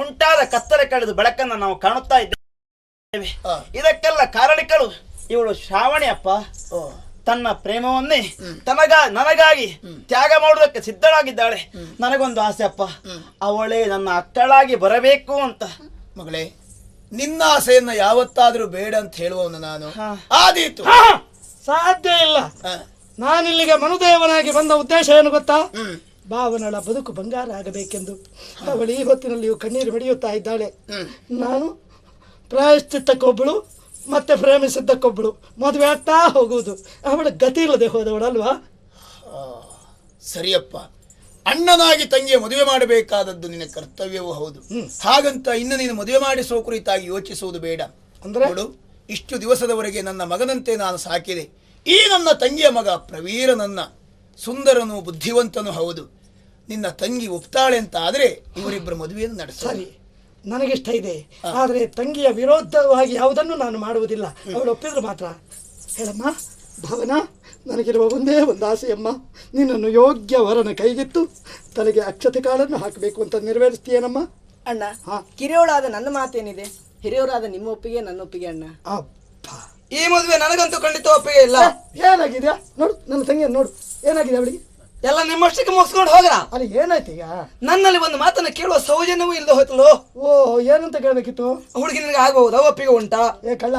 ಉಂಟಾದ ಕತ್ತಲೆ ಕಳೆದು ಬೆಳಕನ್ನು ನಾವು ಕಾಣುತ್ತಾ ಇದ್ದೇವೆ. ಇದಕ್ಕೆಲ್ಲ ಕಾರಣಿಕಳು ಇವಳು ಶ್ರಾವಣಿ ಅಪ್ಪ. ತನ್ನ ಪ್ರೇಮವನ್ನೇ ನನಗಾಗಿ ತ್ಯಾಗ ಮಾಡುವುದಕ್ಕೆ ಸಿದ್ಧಳಾಗಿದ್ದಾಳೆ. ನನಗೊಂದು ಆಸೆ ಅಪ್ಪ, ಅವಳೇ ನನ್ನ ಅಕ್ಕಳಾಗಿ ಬರಬೇಕು ಅಂತ. ಮಗಳೇ, ನಿನ್ನ ಆಸೆಯನ್ನ ಯಾವತ್ತಾದ್ರೂ ಬೇಡ ಅಂತ ಹೇಳುವವನು ನಾನು. ಆದೀತು, ಸಾಧ್ಯ ಇಲ್ಲ. ನಾನಿಲ್ಲಿಗೆ ಮನುದೇವನಾಗಿ ಬಂದ ಉದ್ದೇಶ ಏನು ಗೊತ್ತಾ? ಭಾವನಳ ಬದುಕು ಬಂಗಾರ ಆಗಬೇಕೆಂದು. ಅವಳು ಈ ಹೊತ್ತಿನಲ್ಲಿಯೂ ಕಣ್ಣೀರು ಹೊಡೆಯುತ್ತಾ ಇದ್ದಾಳೆ. ನಾನು ಪ್ರಾಯಶ್ಚಿತ್ತಕ್ಕೊಬ್ಬಳು, ಮತ್ತೆ ಪ್ರೇಮಿಸಿದ್ದಕ್ಕೊಬ್ಬಳು, ಮದುವೆ ಆಗ್ತಾ ಹೋಗುವುದು. ಅವಳ ಗತಿ ಇಲ್ಲದೆ ಹೋದವಳಲ್ವಾ? ಸರಿಯಪ್ಪ, ಅಣ್ಣನಾಗಿ ತಂಗಿಯ ಮದುವೆ ಮಾಡಬೇಕಾದದ್ದು ನಿನ್ನ ಕರ್ತವ್ಯವೂ ಹೌದು. ಹಾಗಂತ ಇನ್ನು ನೀನು ಮದುವೆ ಮಾಡಿಸುವ ಕುರಿತಾಗಿ ಯೋಚಿಸುವುದು ಬೇಡ. ಅಂದ್ರೆ ಇಷ್ಟು ದಿವಸದವರೆಗೆ ನನ್ನ ಮಗನಂತೆ ನಾನು ಸಾಕಿದೆ. ಈ ನನ್ನ ತಂಗಿಯ ಮಗ ಪ್ರವೀರನನ್ನ ಸುಂದರನು ಬುದ್ಧಿವಂತನು ಹೌದು. ನಿನ್ನ ತಂಗಿ ಒಪ್ತಾಳೆ ಅಂತ ಆದ್ರೆ ಇವರಿಬ್ಬರ ಮದುವೆಯನ್ನು ನಡೆಸ. ಸರಿ, ನನಗಿಷ್ಟ ಇದೆ. ಆದರೆ ತಂಗಿಯ ವಿರೋಧವಾಗಿ ಯಾವುದನ್ನು ನಾನು ಮಾಡುವುದಿಲ್ಲ. ಅವಳು ಒಪ್ಪಿದ್ರು ಮಾತ್ರ. ಹೇಳಮ್ಮ ಭಾವನಾ, ನನಗಿರುವ ಒಂದೇ ಒಂದು ಆಸೆಯಮ್ಮ, ನಿನ್ನನ್ನು ಯೋಗ್ಯ ವರನ ಕೈಗಿತ್ತು ತಲೆಗೆ ಅಕ್ಷತೆ ಕಾಳನ್ನು ಹಾಕಬೇಕು ಅಂತ ನೆರವೇರಿಸ್ತೀಯನಮ್ಮ. ಅಣ್ಣ, ಕಿರಿಯೋಳಾದ ನನ್ನ ಮಾತೇನಿದೆ, ಹಿರಿಯವರಾದ ನಿಮ್ಮ ಒಪ್ಪಿಗೆ ನನ್ನ ಒಪ್ಪಿಗೆ. ಅಣ್ಣ, ಈ ಮದುವೆ ನನಗಂತೂ ಖಂಡಿತ ಒಪ್ಪಿಗೆ ಇಲ್ಲ. ಏನಾಗಿದ್ಯಾ ನೋಡು, ನನ್ನ ತಂಗಿಯನ್ನು ನೋಡು, ಏನಾಗಿದೆ ಅವಳಿಗೆ? ಎಲ್ಲ ನಿಮ್ಮಷ್ಟಕ್ಕೆ ಮುಗಿಸ್ಕೊಂಡು ಹೋಗ್ರ. ಅಲ್ಲಿ ಏನಾಯ್ತು ಈಗ? ನನ್ನಲ್ಲಿ ಒಂದು ಮಾತನ್ನ ಕೇಳುವ ಸೌಜನ್ಯವೂ ಇಲ್ಲದೆ ಹೋಯ್ತಲ್ಲೋ. ಓ, ಏನಂತ ಕೇಳಬೇಕಿತ್ತು? ಹುಡುಗಿ ನಿನಗೆ ಆಗಬಹುದಾ? ಒಪ್ಪಿಗೆ ಉಂಟಾ? ಏ ಕಳ್ಳ,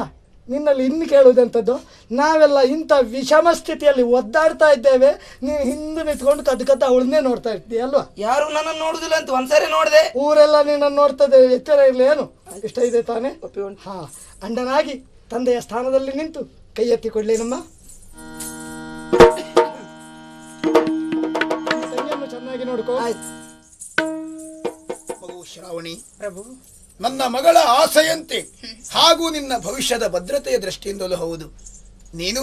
ನಿನ್ನಲ್ಲಿ ಇನ್ನು ಕೇಳುವುದಂಥದ್ದು? ನಾವೆಲ್ಲ ಇಂಥ ವಿಷಮ ಸ್ಥಿತಿಯಲ್ಲಿ ಒದ್ದಾಡ್ತಾ ಇದ್ದೇವೆ, ನೀನು ಹಿಂದೆ ನಿಂತ್ಕೊಂಡು ಕದ್ದ ಅವಳನ್ನೇ ನೋಡ್ತಾ ಇರ್ತೀಯ ಅಲ್ವಾ? ಯಾರು ನನ್ನನ್ನು ನೋಡುದಿಲ್ಲ ಅಂತ ಒಂದ್ಸರಿ ನೋಡಿದೆ. ಊರೆಲ್ಲ ನಿನ್ನನ್ನು ನೋಡ್ತದೆ, ಎಚ್ಚರ ಇರಲಿ. ಏನು ಇಷ್ಟ ಇದೆ ತಾನೇ? ಹಾ, ಅಣ್ಣನಾಗಿ ತಂದೆಯ ಸ್ಥಾನದಲ್ಲಿ ನಿಂತು ಕೈ ಎತ್ತಿ ಕೊಡ್ಲೇನಮ್ಮ. ತಂಗಿಯನ್ನು ಚೆನ್ನಾಗಿ ನೋಡ್ಕೋ. ಮಗು ಶ್ರಾವಣಿ, ಪ್ರಭು, ನನ್ನ ಮಗಳ ಆಸೆಯಂತೆ ಹಾಗೂ ನಿನ್ನ ಭವಿಷ್ಯದ ಭದ್ರತೆಯ ದೃಷ್ಟಿಯಿಂದಲೂ ಹೌದು, ನೀನು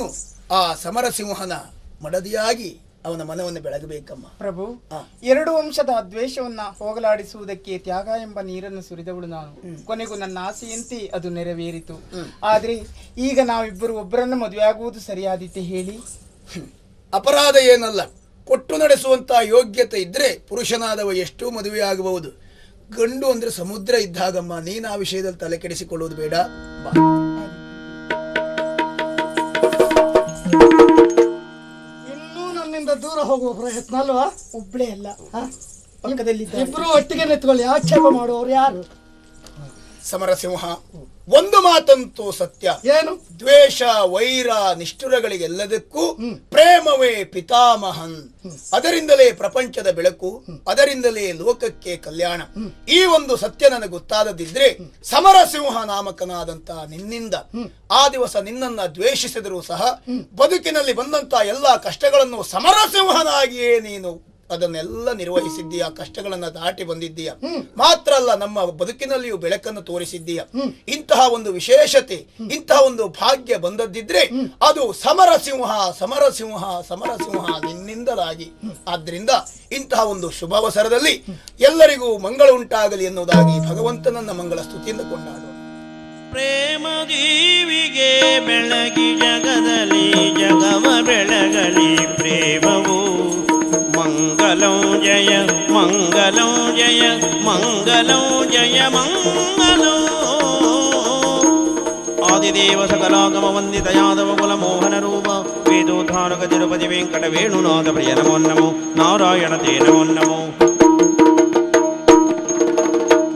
ಆ ಸಮರಸಿಂಹನ ಮಡದಿಯಾಗಿ ಅವನ ಮನವನ್ನು ಬೆಳಗಬೇಕಮ್ಮ. ಪ್ರಭು, ಎರಡು ವಂಶದ ದ್ವೇಷವನ್ನ ಹೋಗಲಾಡಿಸುವುದಕ್ಕೆ ತ್ಯಾಗ ಎಂಬ ನೀರನ್ನು ಸುರಿದವಳು ನಾನು. ಕೊನೆಗೂ ನನ್ನ ಆಸೆಯಂತೆ ಅದು ನೆರವೇರಿತು. ಆದ್ರೆ ಈಗ ನಾವಿಬ್ಬರು ಒಬ್ಬರನ್ನು ಮದುವೆ ಆಗುವುದು ಸರಿಯಾದೀತೆ ಹೇಳಿ? ಅಪರಾಧ ಏನಲ್ಲ. ಕೊಟ್ಟು ನಡೆಸುವಂತ ಯೋಗ್ಯತೆ ಇದ್ರೆ ಪುರುಷನಾದವ ಎಷ್ಟೂ ಮದುವೆ ಆಗಬಹುದು. ಗಂಡು ಅಂದ್ರೆ ಸಮುದ್ರ ಇದ್ದಾಗಮ್ಮ. ನೀನು ಆ ವಿಷಯದಲ್ಲಿ ತಲೆ ಕೆಡಿಸಿಕೊಳ್ಳುವುದು ಬೇಡ. ಇನ್ನೂ ನನ್ನಿಂದ ದೂರ ಹೋಗುವ ಪ್ರಯತ್ನ ಅಲ್ವಾ? ಒಬ್ಳೇ ಅಲ್ಲ, ಪಕ್ಕದಲ್ಲಿ ಇಬ್ರು ಒಟ್ಟಿಗೆ ನಿಂತ್ಕೊಳ್ಳಿ. ಆಕ್ಷೇಪ ಮಾಡುವವರು ಯಾರು? ಸಮರಸಿಂಹ, ಒಂದು ಮಾತಂತೂ ಸತ್ಯ. ಏನು? ದ್ವೇಷ, ವೈರ, ನಿಷ್ಠುರಗಳಿಗೆಲ್ಲದಕ್ಕೂ ಪ್ರೇಮವೇ ಪಿತಾಮಹನ್. ಅದರಿಂದಲೇ ಪ್ರಪಂಚದ ಬೆಳಕು, ಅದರಿಂದಲೇ ಲೋಕಕ್ಕೆ ಕಲ್ಯಾಣ. ಈ ಒಂದು ಸತ್ಯ ನನಗೆ ಗೊತ್ತಾದದಿದ್ರೆ ಸಮರಸಿಂಹ ನಾಮಕನಾದಂತ ನಿನ್ನಿಂದ ಆ ದಿವಸ ನಿನ್ನನ್ನ ದ್ವೇಷಿಸಿದರೂ ಸಹ ಬದುಕಿನಲ್ಲಿ ಬಂದಂತ ಎಲ್ಲಾ ಕಷ್ಟಗಳನ್ನು ಸಮರಸಿಂಹನಾಗಿಯೇ ನೀನು ಅದನ್ನೆಲ್ಲ ನಿರ್ವಹಿಸಿದ್ದೀಯ. ಕಷ್ಟಗಳನ್ನ ದಾಟಿ ಬಂದಿದ್ದೀಯ. ಮಾತ್ರ ಅಲ್ಲ, ನಮ್ಮ ಬದುಕಿನಲ್ಲಿಯೂ ಬೆಳಕನ್ನು ತೋರಿಸಿದ್ದೀಯ. ಇಂತಹ ಒಂದು ವಿಶೇಷತೆ, ಇಂತಹ ಒಂದು ಭಾಗ್ಯ ಬಂದದ್ದಿದ್ರೆ ಅದು ಸಮರಸಿಂಹ ಸಮರಸಿಂಹ ಸಮರಸಿಂಹ ನಿನ್ನಿಂದಲಾಗಿ. ಆದ್ರಿಂದ ಇಂತಹ ಒಂದು ಶುಭಾವಸರದಲ್ಲಿ ಎಲ್ಲರಿಗೂ ಮಂಗಳ ಉಂಟಾಗಲಿ ಎನ್ನುವುದಾಗಿ ಭಗವಂತನನ್ನ ಮಂಗಳ ಸ್ತುತಿಯಿಂದ ಕೊಂಡಾಡು. ಪ್ರೇಮ ದೀವಿಗೆ ಬೆಳಗಿ ಜಗದಲ್ಲಿ ಜಗವ ಬೆಳಗಲಿ ಪ್ರೇಮವು. ಮಂಗಲಂ ಜಯ ಮಂಗಲಂ ಜಯ ಮಂಗಲಂ ಜಯ ಮಂಗಲಂ. ಆದಿದೇವ ಸಕಲಾಗಮ ವಂದಿತ ಯಾದವ ಕುಲ ಮೋಹನ ರೂಪ ವೇದೋದ್ಧಾರಕ ತಿರುಪತಿ ವೆಂಕಟ ವೇಣುನಾಥ ಪ್ರಿಯ ನಮೋ ನಮೋ ನಾರಾಯಣ ತೇ ನಮೋ ನಮೋ.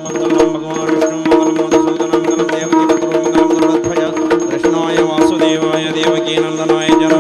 ಮಂಗಲಂ ಭಗವಾನ್ ವಿಷ್ಣು ಮಂಗಲಂ ಮಧುಸೂದನ ಮಂಗಲಂ ದೇವಕಿ ಪುತ್ರ ಮಂಗಲಂ ಗರುಡಧ್ವಜ ಕೃಷ್ಣಾಯ ವಾಸುದೇವಾಯ ದೇವಕೀ ನಂದನಾಯ ಜನ